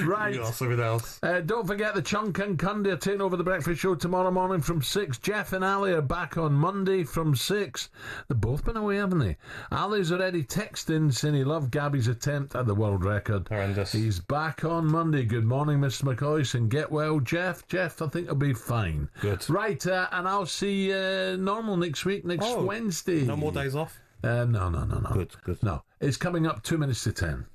Right. You got something else. Don't forget the Chunk and Cundy are taking over the breakfast show tomorrow morning from 6. Jeff and Ali are back on Monday from 6. They've both been away, haven't they? Ali's already texting saying he loved Gabby's attempt at the world record. Horrendous. He's back on Monday. Good morning, Mr. McCoy, and get well, Jeff. Jeff, I think he'll be fine. Good. Right, and I'll see normal next week, next Wednesday. No more days off? No. Good. No, it's coming up 2 minutes to 10.